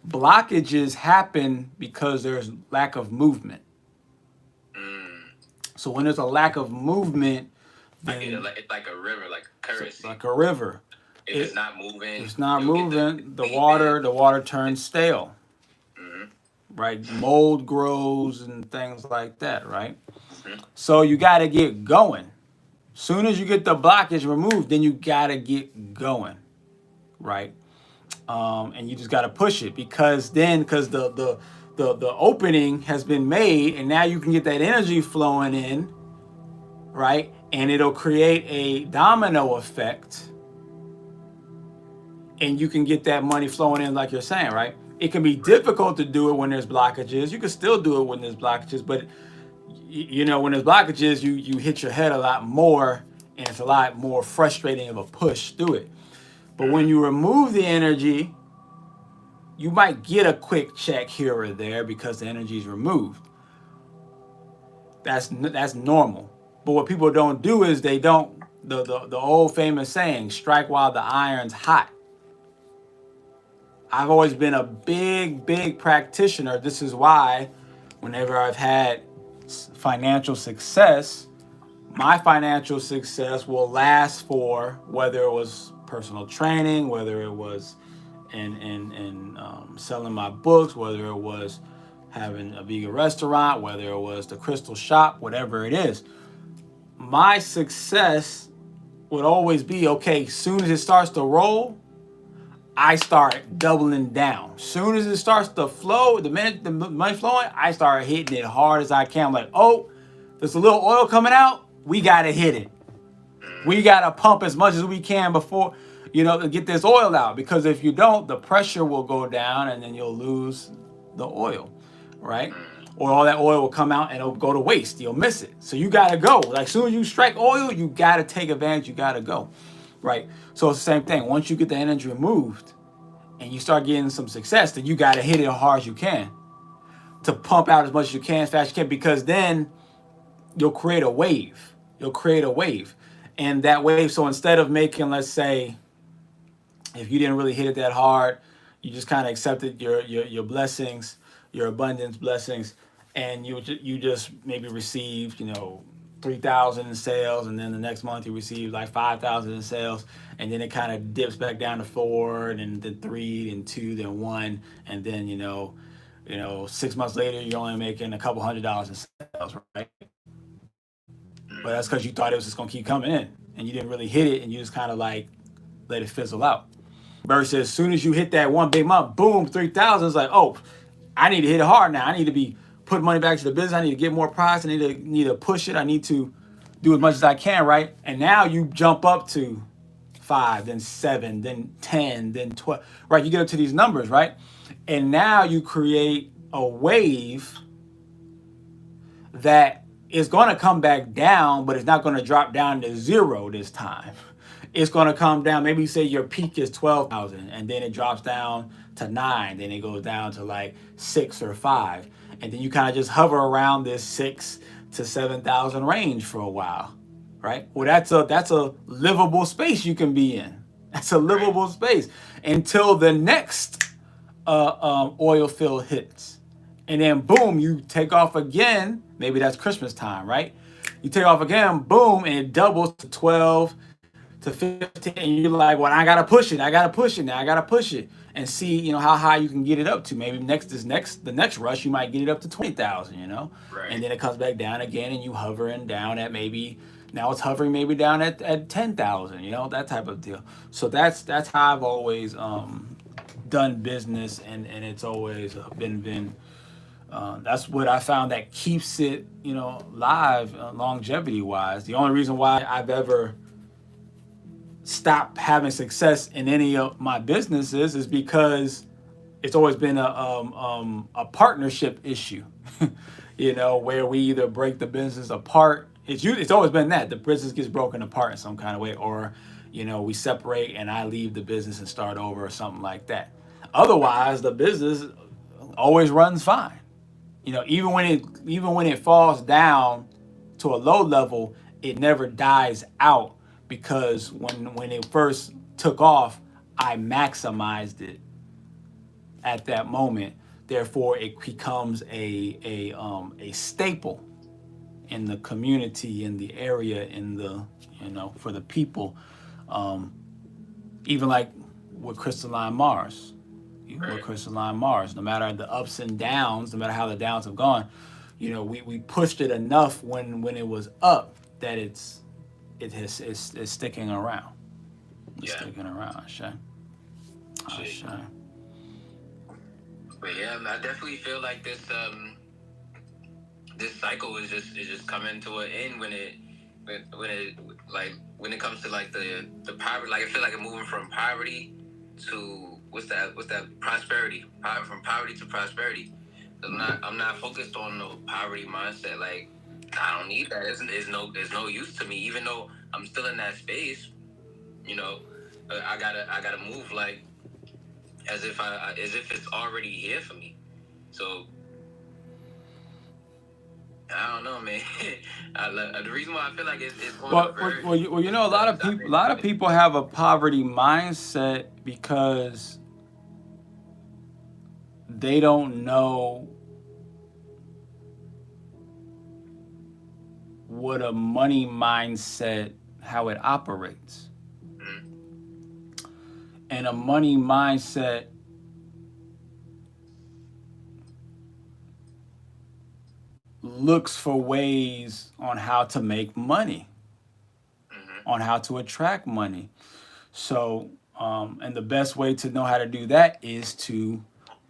Blockages happen because there's lack of movement. So when there's a lack of movement, then it's like a river, like a currency. Like a river. If it's not moving, it's not you'll get moving. The feedback. water turns stale, Mhm. right? Mold grows and things like that, right? Mhm. So you got to get going. Soon as you get the blockage removed, then you got to get going, right? And you just got to push it because the opening has been made, and now you can get that energy flowing in, right? And it'll create a domino effect, and you can get that money flowing in, like you're saying, right? It can be difficult to do it when there's blockages. You can still do it when there's blockages, but you know, when there's blockages, you hit your head a lot more, and it's a lot more frustrating of a push through it. But when you remove the energy, you might get a quick check here or there because the energy is removed. That's normal. But what people don't do is they don't the old famous saying, strike while the iron's hot. I've always been a big practitioner. This is why whenever I've had financial success, my financial success will last for whether it was personal training, whether it was in selling my books, whether it was having a vegan restaurant, whether it was the crystal shop, whatever it is. My success would always be okay. Soon as it starts to roll, I start doubling down. Soon as it starts to flow, the minute the money flowing, I start hitting it hard as I can. I'm like, oh, there's a little oil coming out. We gotta hit it. We gotta pump as much as we can before, to get this oil out. Because if you don't, the pressure will go down, and then you'll lose the oil, right? Or all that oil will come out and it'll go to waste. You'll miss it. So you gotta go. Like, soon as you strike oil, you gotta take advantage. You gotta go, right? So it's the same thing. Once you get the energy removed and you start getting some success, then you gotta hit it as hard as you can to pump out as much as you can, as fast as you can, because then you'll create a wave. You'll create a wave. And that wave, so instead of making, let's say, if you didn't really hit it that hard, you just kind of accepted your blessings, your abundance blessings, and you just maybe received 3,000 in sales, and then the next month you receive like 5,000 in sales, and then it kind of dips back down to 4, and then 3, then 2, then 1, and then 6 months later you're only making a couple $100 in sales, right? But that's because you thought it was just gonna keep coming in, and you didn't really hit it, and you just kind of like let it fizzle out. Versus as soon as you hit that one big month, boom, 3,000. It's like, oh, I need to hit it hard now. I need to be putting money back to the business. I need to get more products. I need to push it. I need to do as much as I can, right? And now you jump up to 5, then 7, then 10, then 12, right? You get up to these numbers, right? And now you create a wave that is going to come back down, but it's not going to drop down to 0 this time. It's going to come down. Maybe you say your peak is 12,000, and then it drops down to 9, then it goes down to like 6 or 5, and then you kind of just hover around this 6 to 7,000 range for a while, right? Well, that's a livable space you can be in. That's a livable space until the next oil fill hits, and then boom, you take off again. Maybe that's Christmas time, right? You take off again, boom, and it doubles to 12 to 15, and you're like, well, I gotta push it. I gotta push it now. I gotta push it and see, how high you can get it up to. Maybe the next rush, you might get it up to 20,000, Right. and then it comes back down again, and you hovering down at maybe now it's hovering maybe down at 10,000, that type of deal. So that's how I've always done business, and it's always been. That's what I found that keeps it, live, longevity wise. The only reason why I've ever stopped having success in any of my businesses is because it's always been a partnership issue, where we either break the business apart. It's always been that the business gets broken apart in some kind of way, or we separate and I leave the business and start over or something like that. Otherwise, the business always runs fine. Even when it falls down to a low level, it never dies out, because when it first took off, I maximized it at that moment. Therefore, it becomes a staple in the community, in the area, in the for the people. even like with Crystaline Mars. With Crystaline Mars, no matter the ups and downs, no matter how the downs have gone, we pushed it enough when it was up that it's sticking around. It's sticking around, Shay. But yeah, I definitely feel like this this cycle is just coming to an end when it comes to like the poverty. Like I feel like I'm moving from poverty to what's that prosperity. From poverty to prosperity. I'm not focused on no poverty mindset. Like I don't need that. There's no use to me. Even though I'm still in that space, I gotta move like as if it's already here for me. So I don't know, man. The reason why I feel like it's going a lot of people have a poverty mindset because they don't know what a money mindset, how it operates. And a money mindset looks for ways on how to make money, on how to attract money. So, and the best way to know how to do that is to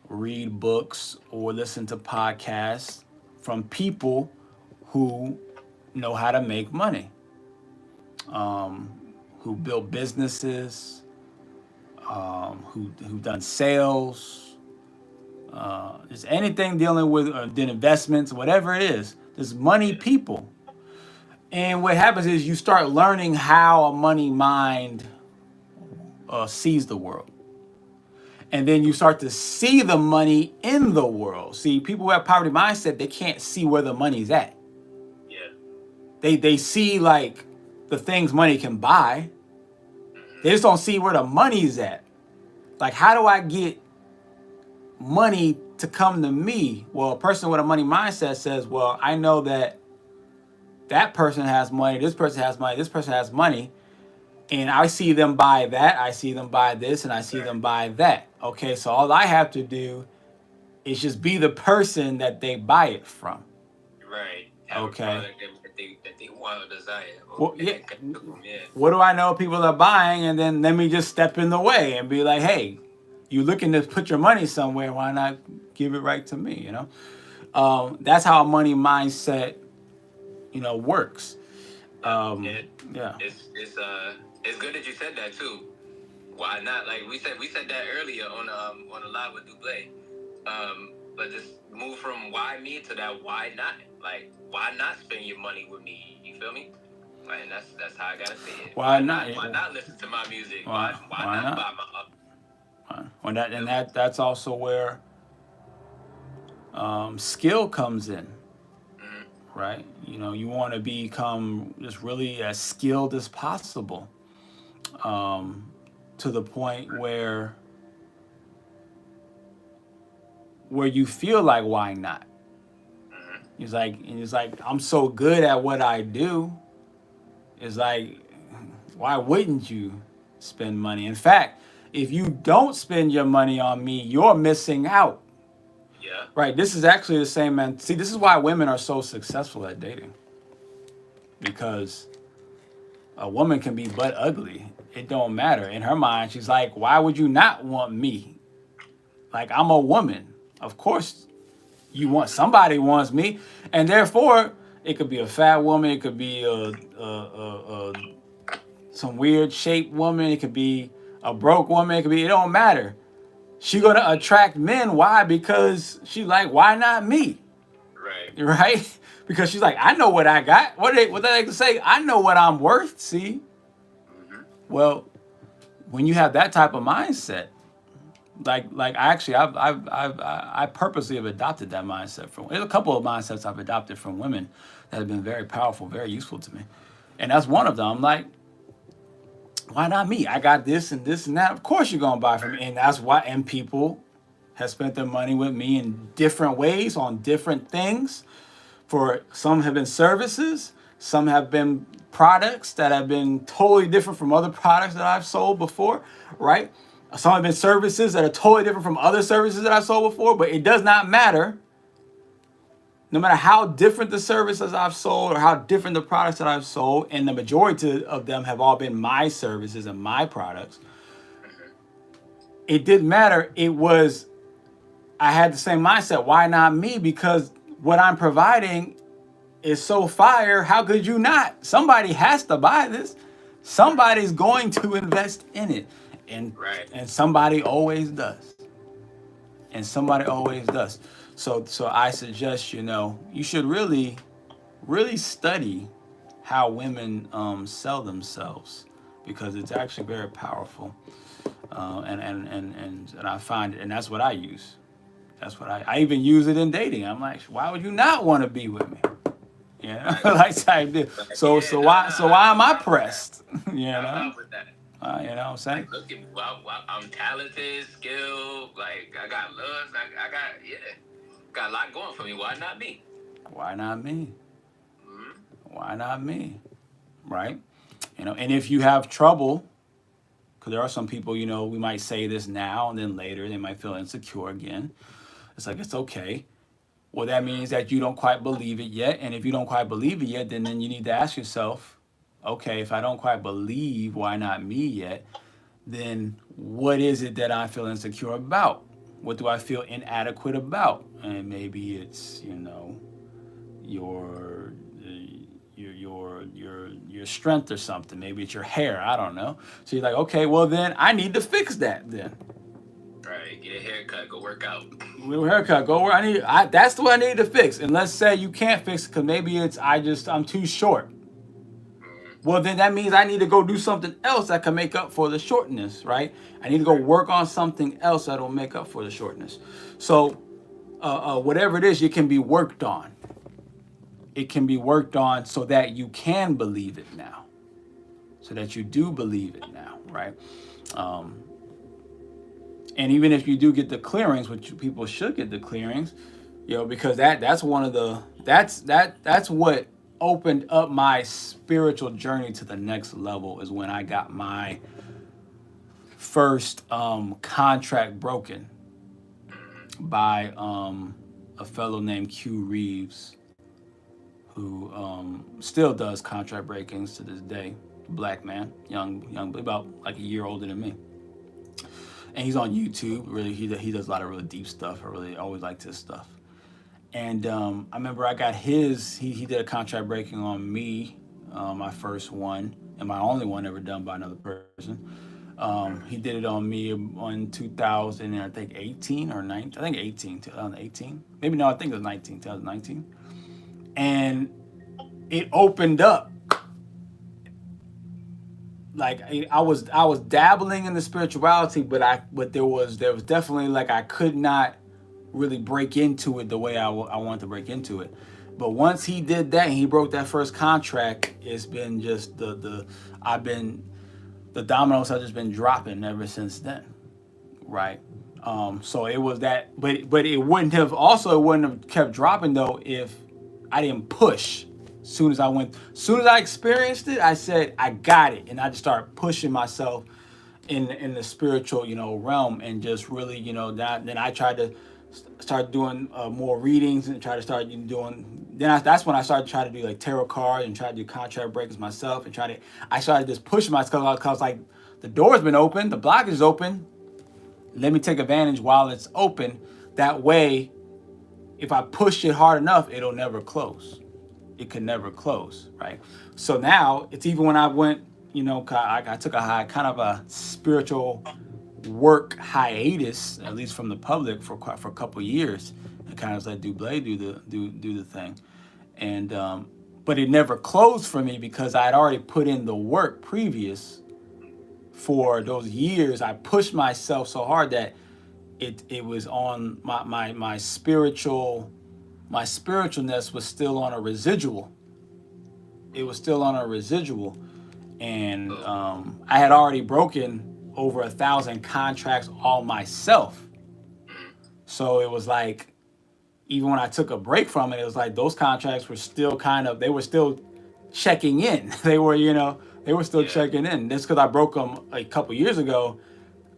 read books or listen to podcasts from people who know how to make money, who build businesses, who've done sales, just anything dealing with did investments, whatever it is. There's money people. And what happens is you start learning how a money mind sees the world. And then you start to see the money in the world. See, people who have poverty mindset, they can't see where the money's at. Yeah. They see like the things money can buy. They just don't see where the money's at. Like, how do I get money to come to me? Well, a person with a money mindset says, well, I know that person has money, this person has money, this person has money, and I see them buy that, I see them buy this, and I see them buy that. Okay, so all I have to do is just be the person that they buy it from. Right. Have okay. A product that they want or desire. Well, yeah. What do I know people are buying? And then let me just step in the way and be like, hey, you looking to put your money somewhere, why not give it right to me, That's how a money mindset, works. Yeah. It's good that you said that too. Why not? Like we said that earlier on a live with Duublé. But just move from why me to that why not? Like why not spend your money with me? You feel me? Like, and that's how I gotta say it. Why not? Why not listen to my music? Why not buy my that's also where skill comes in. Right? You want to become just really as skilled as possible, to the point where you feel like, why not? It's like I'm so good at what I do. It's like, why wouldn't you spend money? In fact, if you don't spend your money on me, you're missing out. Yeah. Right. This is actually the same man. See, this is why women are so successful at dating. Because a woman can be butt ugly. It don't matter. In her mind, she's like, why would you not want me? Like, I'm a woman. Of course, somebody wants me. And therefore, it could be a fat woman. It could be some weird shaped woman. It could be a broke woman. It don't matter. She's going to attract men. Why? Because she's like, why not me? Right? Because she's like, I know what I got. What they like to say, I know what I'm worth, see? Well, when you have that type of mindset, like actually, I purposely have adopted that mindset from. There's a couple of mindsets I've adopted from women that have been very powerful, very useful to me, and that's one of them. I'm like, why not me? I got this and this and that. Of course, you're gonna buy from me, and that's why. And people have spent their money with me in different ways on different things. For some have been services, some have been products that have been totally different from other products that I've sold before, right? Some have been services that are totally different from other services that I've sold before, but it does not matter. No matter how different the services I've sold or how different the products that I've sold, and the majority of them have all been my services and my products, it didn't matter. I had the same mindset. Why not me? Because what I'm providing is so fire. How could you not? Somebody has to buy this. Somebody's going to invest in it. And Right. and somebody always does. And somebody always does. So I suggest, you should really, really study how women sell themselves, because it's actually very powerful. And I find it, and that's what I use. That's what I even use it in dating. I'm like, why would you not want to be with me? Like type deal. So why am I pressed? I'm with that. You know what I'm saying? Look at me. I'm talented, skilled. Like, I got love. I got a lot going for me. Why not me? Why not me? Mhm. Why not me? Right? And if you have trouble, because there are some people, we might say this now and then later they might feel insecure again. It's like, it's okay. Well, that means that you don't quite believe it yet. And if you don't quite believe it yet, then you need to ask yourself, okay, if I don't quite believe why not me yet, then what is it that I feel insecure about? What do I feel inadequate about? And maybe it's, your your strength or something. Maybe it's your hair. I don't know. So you're like, okay, well then I need to fix that then. Right. Get a haircut. Go work out. Little haircut. Go where that's what I need to fix. And let's say you can't fix it because maybe it's I'm too short. Well, then that means I need to go do something else that can make up for the shortness, right? I need to go work on something else that'll make up for the shortness. So whatever it is, it can be worked on. It can be worked on so that you can believe it now. So that you do believe it now, right? And even if you do get the clearings, which people should get the clearings, because that's one of the that's what opened up my spiritual journey to the next level, is when I got my first contract broken by a fellow named Q Reeves, who still does contract breakings to this day. Black man, young, about like a year older than me. And he's on YouTube. Really, he does a lot of really deep stuff. I really always liked his stuff. And I remember I got his. He did a contract breaking on me, my first one and my only one ever done by another person. He did it on me in 2000, I think 18 or 19. I think 2018. Maybe no, I think it was 2019. And it opened up. Like I was dabbling in the spirituality, but there was definitely, like, I could not really break into it the way I wanted to break into it. But once he did that and he broke that first contract, it's been just the dominoes have just been dropping ever since then, right? So it was that, but it wouldn't have kept dropping though if I didn't push. Soon as I experienced it, I said, I got it. And I just started pushing myself in the spiritual, realm, and just really, then I tried to start doing more readings and try to start doing, that's when I started trying to do like tarot cards and try to do contract breakers myself, and I started just pushing myself because like the door's been open, the block is open. Let me take advantage while it's open. That way, if I push it hard enough, it'll never close. It could never close, right? So now it's even when I went, I took kind of a spiritual work hiatus, at least from the public, for a couple of years, and kind of let Duublé do the thing, and but it never closed for me because I had already put in the work previous for those years. I pushed myself so hard that it was on my spiritualness was still on a residual. It was still on a residual. And I had already broken over 1,000 contracts all myself. So it was like, even when I took a break from it, it was like those contracts were still checking in. They were, they were still Yeah. checking in. Just because I broke them a couple years ago,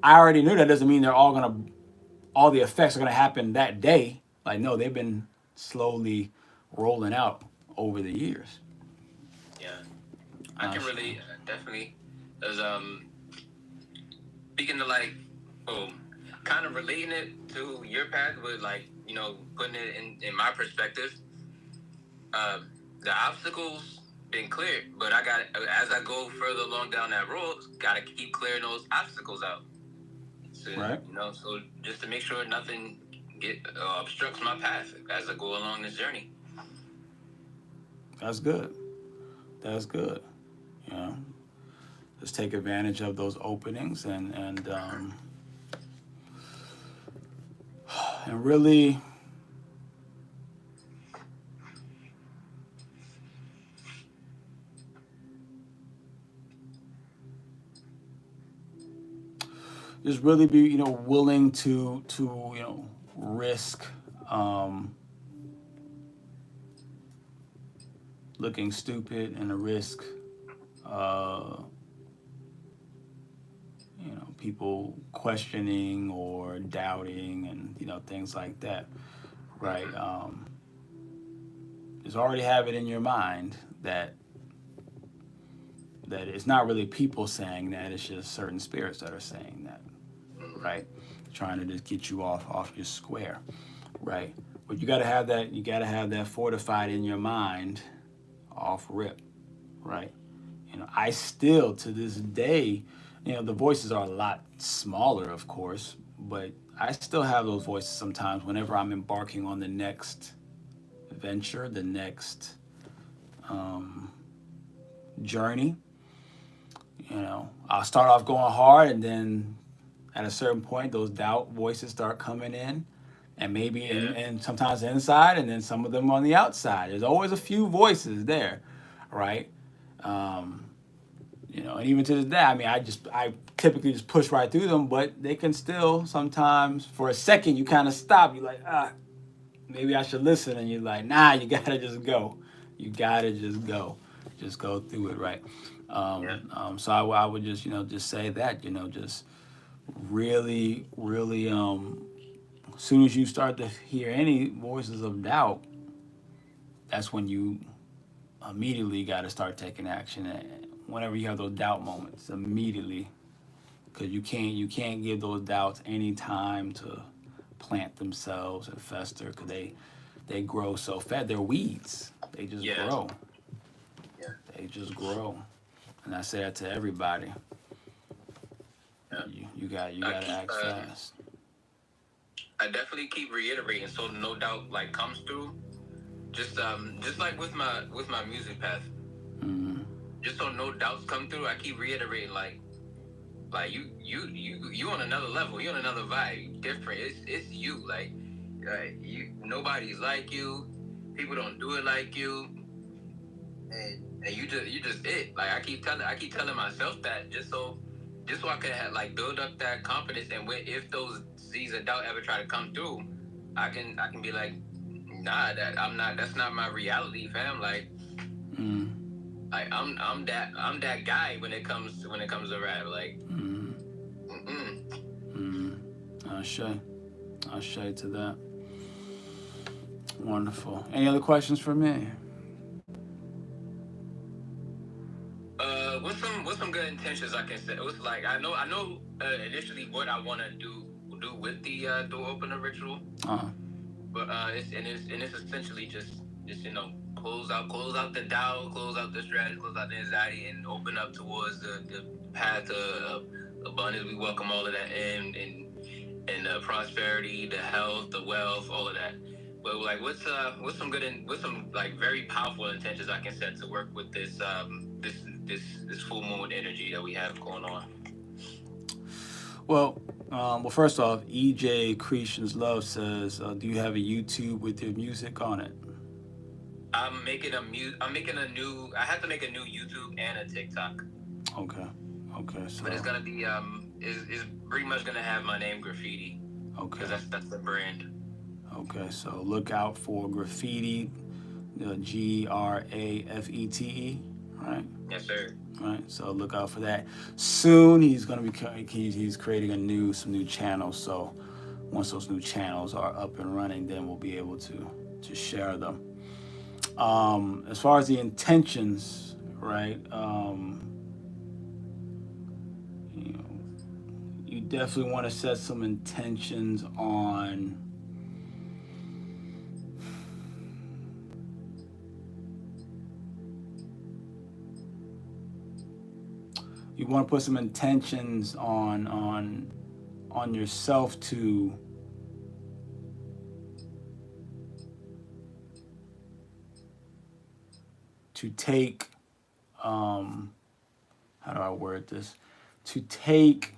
I already knew that doesn't mean they're all the effects are gonna happen that day. Like, no, they've been slowly rolling out over the years. Yeah. I can relate, definitely. There's speaking to like, kind of relating it to your path with like, putting it in my perspective. The obstacles been cleared, but I got as I go further along down that road, got to keep clearing those obstacles out. So, Right. So just to make sure nothing obstructs my path as I go along this journey. That's good. That's good. Just take advantage of those openings and really just really be willing to risk looking stupid and a risk people questioning or doubting and things like that, right? Just already have it in your mind that it's not really people saying that, it's just certain spirits that are saying that, right? Trying to just get you off your square, right? But you got to have that fortified in your mind off rip, right? I still to this day, the voices are a lot smaller, of course, but I still have those voices sometimes whenever I'm embarking on the next venture, the next journey. I'll start off going hard, and then at a certain point, those doubt voices start coming in, and maybe and sometimes inside, and then some of them on the outside. There's always a few voices there, right? And even to this day, I mean, I typically just push right through them, but they can still sometimes, for a second, you kind of stop. You're like, maybe I should listen, and you're like, nah, you gotta just go. You gotta just go through it, right? So I would just just say that just really as soon as you start to hear any voices of doubt, that's when you immediately got to start taking action. Whenever you have those doubt moments, immediately, because you can't give those doubts any time to plant themselves and fester, because they grow so fast. They're weeds. They just grow. Yeah. They just grow. And I say that to everybody. Yeah. You gotta act fast. I definitely keep reiterating so no doubt like comes through. Just like with my music path. Mm-hmm. Just so no doubts come through, I keep reiterating like you on another level, you on another vibe, different. It's you, like nobody's like you, people don't do it like you, and you just it. Like I keep telling myself that just so I can have, like build up that confidence, and if those seeds of doubt ever try to come through, I can be like, nah, that's not my reality, fam. Like. Like I'm that guy when it comes to rap. Like, Ashe to that. Wonderful. Any other questions for me? What's some good intentions I can say? It was like I know initially what I want to do with the door opener ritual. But it's essentially just close out the doubt, close out the stress, close out the anxiety, and open up towards the path of abundance. We welcome all of that and the prosperity, the health, the wealth, all of that. But like, what's some like very powerful intentions I can set to work with this full moon energy that we have going on? Well, first off, EJ Creations Love says, do you have a YouTube with your music on it? I have to make a new YouTube and a TikTok. Okay. So. But it's gonna be is pretty much gonna have my name Graffiti. Okay. Because that's the brand. Okay, so look out for Graffiti Grafete, right? Yes, sir. Right. So look out for that. Soon he's going to be he's creating some new channels. So once those new channels are up and running, then we'll be able to share them. As far as the intentions, right? You know, you definitely want to set some intentions on. You want to put some intentions on yourself to take, how do I word this? To take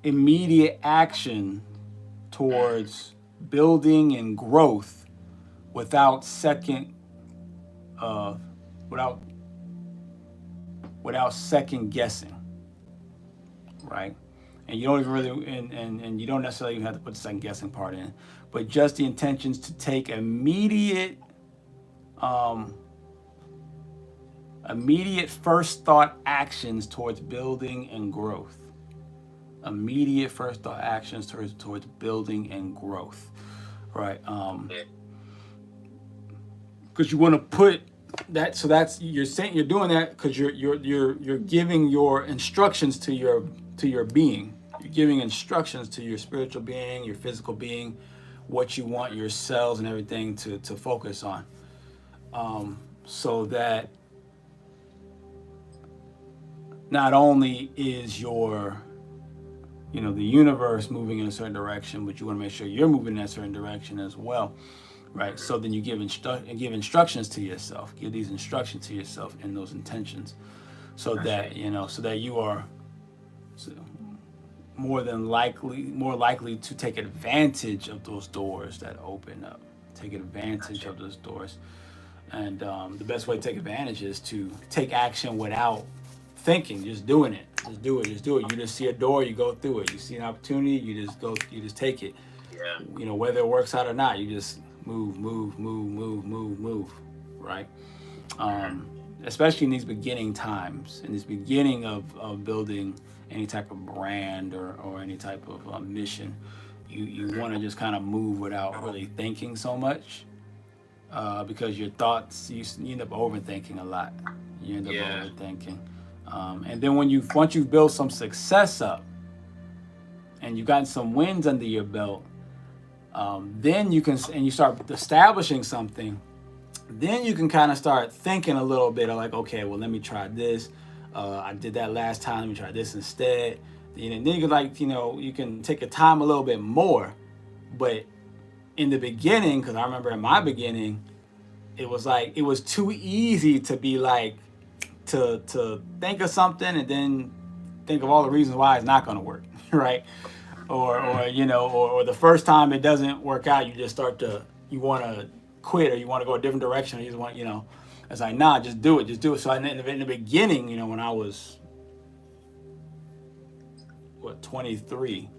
immediate action towards building and growth without second without second guessing, right? And you don't even really and you don't necessarily even have to put the second guessing part in, but just the intentions to take immediate first thought actions towards building and growth. Immediate first thought actions towards building and growth, right? Because you want to put that, so that's, you're saying you're doing that because you're giving your instructions to your being. You're giving instructions to your spiritual being, your physical being, what you want your cells and everything to focus on, so that not only is your, the universe moving in a certain direction, but you want to make sure you're moving in a certain direction as well, right? So then you give instructions to yourself. Give these instructions to yourself in those intentions, so that you are more likely to take advantage of those doors that open up. Take advantage of those doors, and the best way to take advantage is to take action without thinking, just doing it. Just do it. You just see a door, you go through it. You see an opportunity, you just take it. Yeah. Whether it works out or not, you just move, right? Especially in these beginning times, in this beginning of building any type of brand or any type of mission, you want to just kind of move without really thinking so much, because your thoughts, you end up overthinking a lot. You end up overthinking. And then once you've built some success up and you've gotten some wins under your belt, then you start establishing something, then you can kind of start thinking a little bit of like, okay, well, let me try this. I did that last time, let me try this instead. And then you can you can take your time a little bit more. But in the beginning, because I remember in my beginning, it was too easy to be like, to think of something and then think of all the reasons why it's not going to work, right? Or the first time it doesn't work out, you just you want to quit, or you want to go a different direction, or you just want, it's like, nah, just do it. So in the beginning, when I was 23,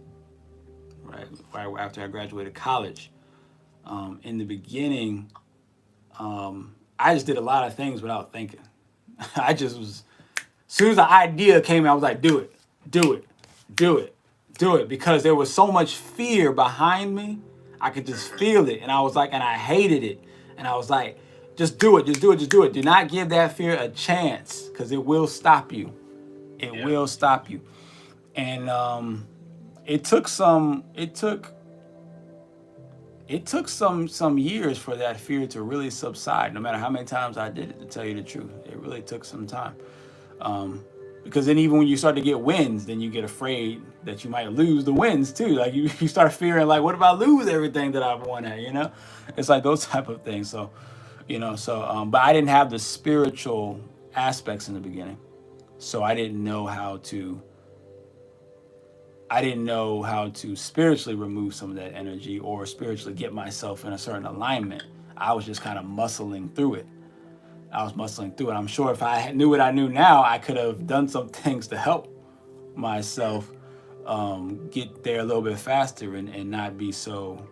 right after I graduated college, in the beginning, I just did a lot of things without thinking. I just was, as soon as the idea came out, I was like, do it, because there was so much fear behind me. I could just feel it, and I was like, and I hated it, and I was like, just do it. Do not give that fear a chance, because it will stop you. It will stop you. And it took some years for that fear to really subside, no matter how many times I did it, to tell you the truth. It really took some time. Because then even when you start to get wins, then you get afraid that you might lose the wins too. Like you start fearing, like, what if I lose everything that I've won at, It's like those type of things. So, but I didn't have the spiritual aspects in the beginning. So I didn't know how to spiritually remove some of that energy, or spiritually get myself in a certain alignment. I was just kind of muscling through it. I'm sure if I knew what I knew now, I could have done some things to help myself get there a little bit faster, and not be so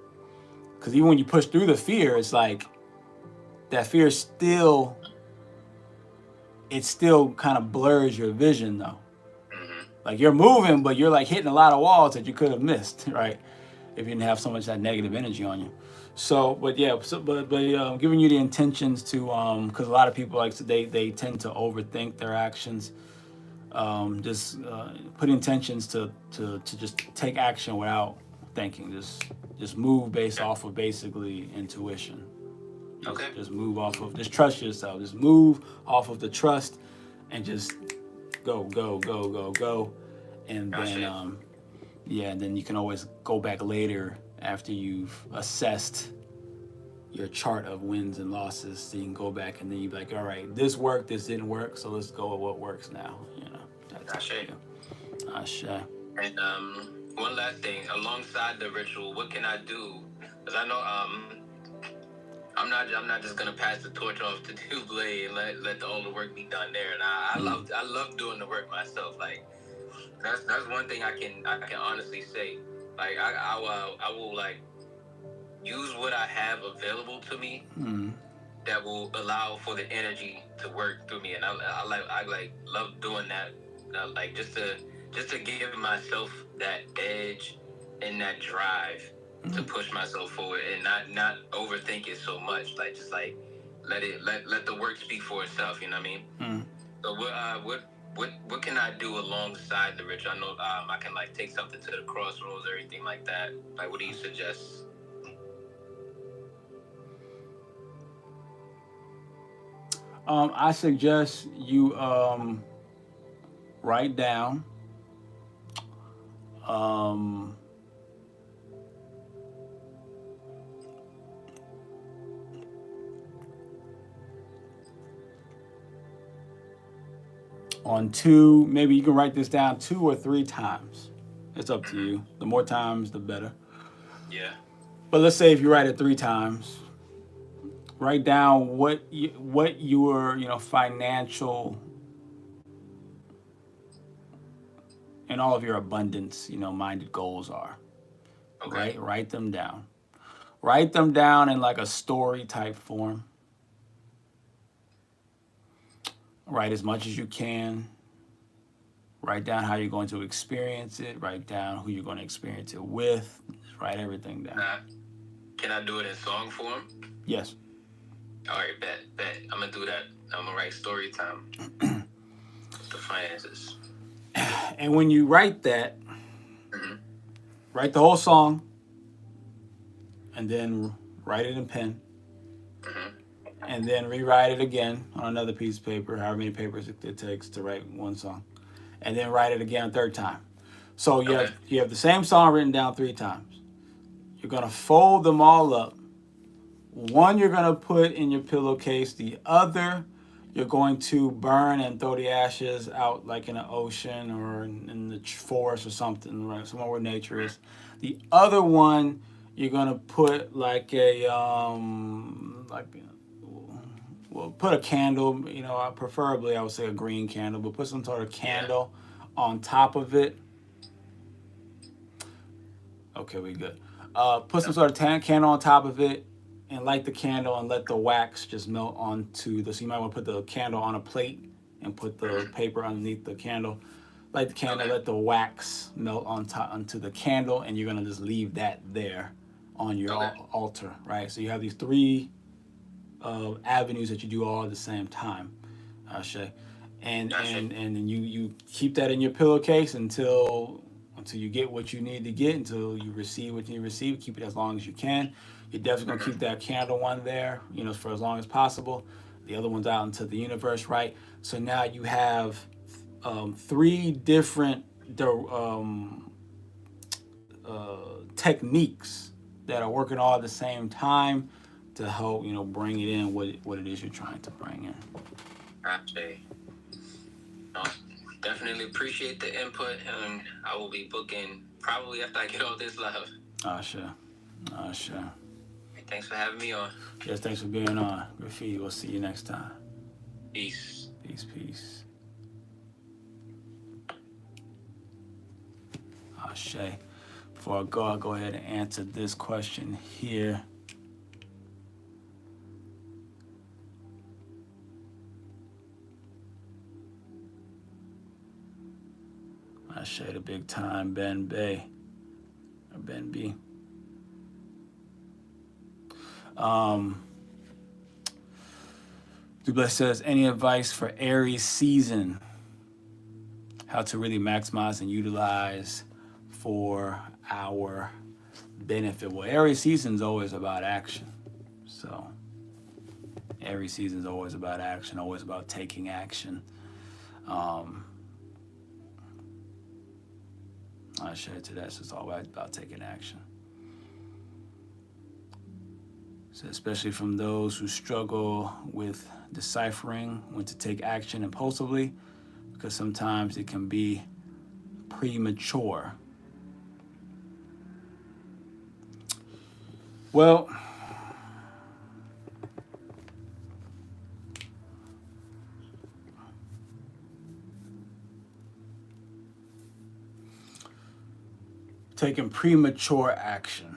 Because even when you push through the fear, it's like that fear still kind of blurs your vision though. Like you're moving, but you're like hitting a lot of walls that you could have missed, right? If you didn't have so much that negative energy on you. So, but giving you the intentions to, because a lot of people like they tend to overthink their actions. Just put intentions to just take action without thinking. Just move based off of basically intuition. Just move off of, just trust yourself. Just move off of the trust and just go. And then, and then you can always go back later after you've assessed your chart of wins and losses. So you can go back and then you be like, all right, this worked, this didn't work, so let's go with what works now. Ashe. And one last thing, alongside the ritual, what can I do? Because I know I'm not just gonna pass the torch off to Duublé and let all the work be done there. And I love doing the work myself. Like that's one thing I can honestly say. Like I will like use what I have available to me that will allow for the energy to work through me. And I love doing that. Like just to give myself that edge and that drive to push myself forward and not overthink it so much. Like just like let the work speak for itself. You know what I mean? So what can I do alongside the ritual? I know I can like take something to the crossroads or anything like that. Like what do you suggest? I suggest you write down on two, maybe you can write this down 2 or 3 times. It's up to you. The more times, the better. Yeah. But let's say if you write it 3 times, write down what your financial and all of your abundance, minded goals are. Okay. Write them down. Write them down in like a story type form. Write as much as you can. Write down how you're going to experience it. Write down who you're going to experience it with. Just write everything down. Can I do it in song form? Yes. All right, bet. I'm going to do that. I'm going to write story time. The finances. And when you write that, write the whole song and then write it in pen. And then rewrite it again on another piece of paper, however many papers it takes to write one song. And then write it again a 3rd time. So you have the same song written down 3 times. You're going to fold them all up. One you're going to put in your pillowcase. The other you're going to burn and throw the ashes out like in an ocean or in the forest or something, right? Somewhere where nature is. The other one you're going to put like put a candle, preferably I would say a green candle, but put some sort of candle on top of it. Okay, we good. Put some sort of candle on top of it and light the candle and let the wax just melt onto so you might want to put the candle on a plate and put the paper underneath the candle. Light the candle, let the wax melt onto the candle, and you're going to just leave that there on your altar, right? So you have these 3 avenues that you do all at the same time, Ashe. And then you keep that in your pillowcase until you get what you need to get, until you receive what you need to receive. Keep it as long as you can. You're definitely going to keep that candle one there, for as long as possible. The other one's out into the universe, right? So now you have 3 different techniques that are working all at the same time to help, bring it in what it is you're trying to bring in. Gotcha. Definitely appreciate the input, and I will be booking probably after I get all this love. Ashe. Thanks for having me on. Yes, thanks for being on. Graffiti, we'll see you next time. Peace. Peace. Ashe. before I go, I'll go ahead and answer this question here. I shade a big time, Ben Bay, or Ben B. Duüblé says, any advice for Aries season? How to really maximize and utilize for our benefit? Well, Aries season is always about action. So Aries season is always about action, always about taking action. I shared to that, so it's always about taking action. So especially from those who struggle with deciphering when to take action impulsively, because sometimes it can be premature. Well, taking premature action.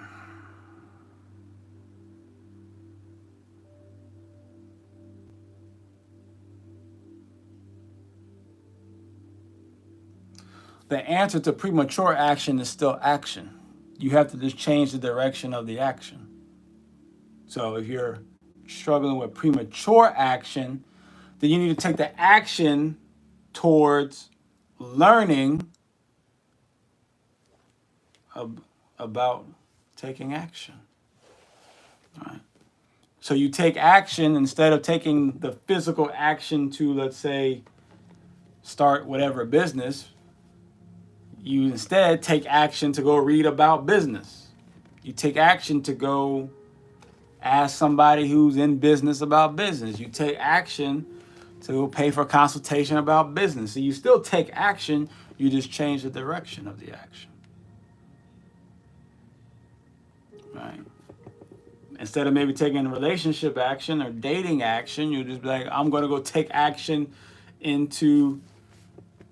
The answer to premature action is still action. You have to just change the direction of the action. So if you're struggling with premature action, then you need to take the action towards learning about taking action. All right. So you take action instead of taking the physical action to, let's say, start whatever business. You instead take action to go read about business. You take action to go ask somebody who's in business about business. You take action to pay for a consultation about business. So you still take action, you just change the direction of the action. Right? Instead of maybe taking relationship action or dating action, you just be like, I'm going to go take action into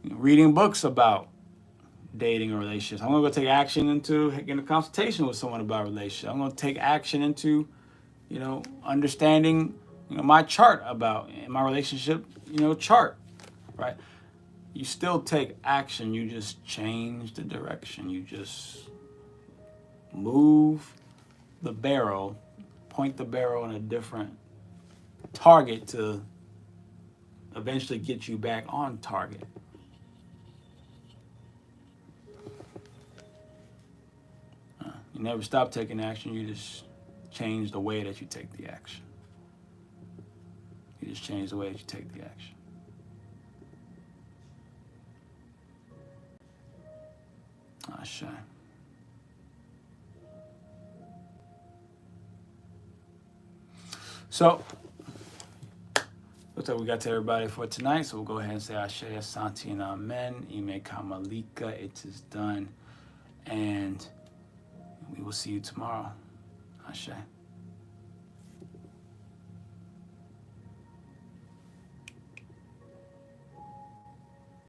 reading books about dating or relationships. I'm going to go take action into getting a consultation with someone about relationships. I'm going to take action into, understanding, my chart about in my relationship, chart, right? You still take action. You just change the direction. You just move the barrel, point the barrel in a different target to eventually get you back on target. You never stop taking action. You just change the way that you take the action. You just change the way that you take the action. Ashe. So, looks like we got to everybody for tonight. So we'll go ahead and say Ashe, Asante, and Amen. Ime Kamalika, it is done. And we will see you tomorrow. Ashe.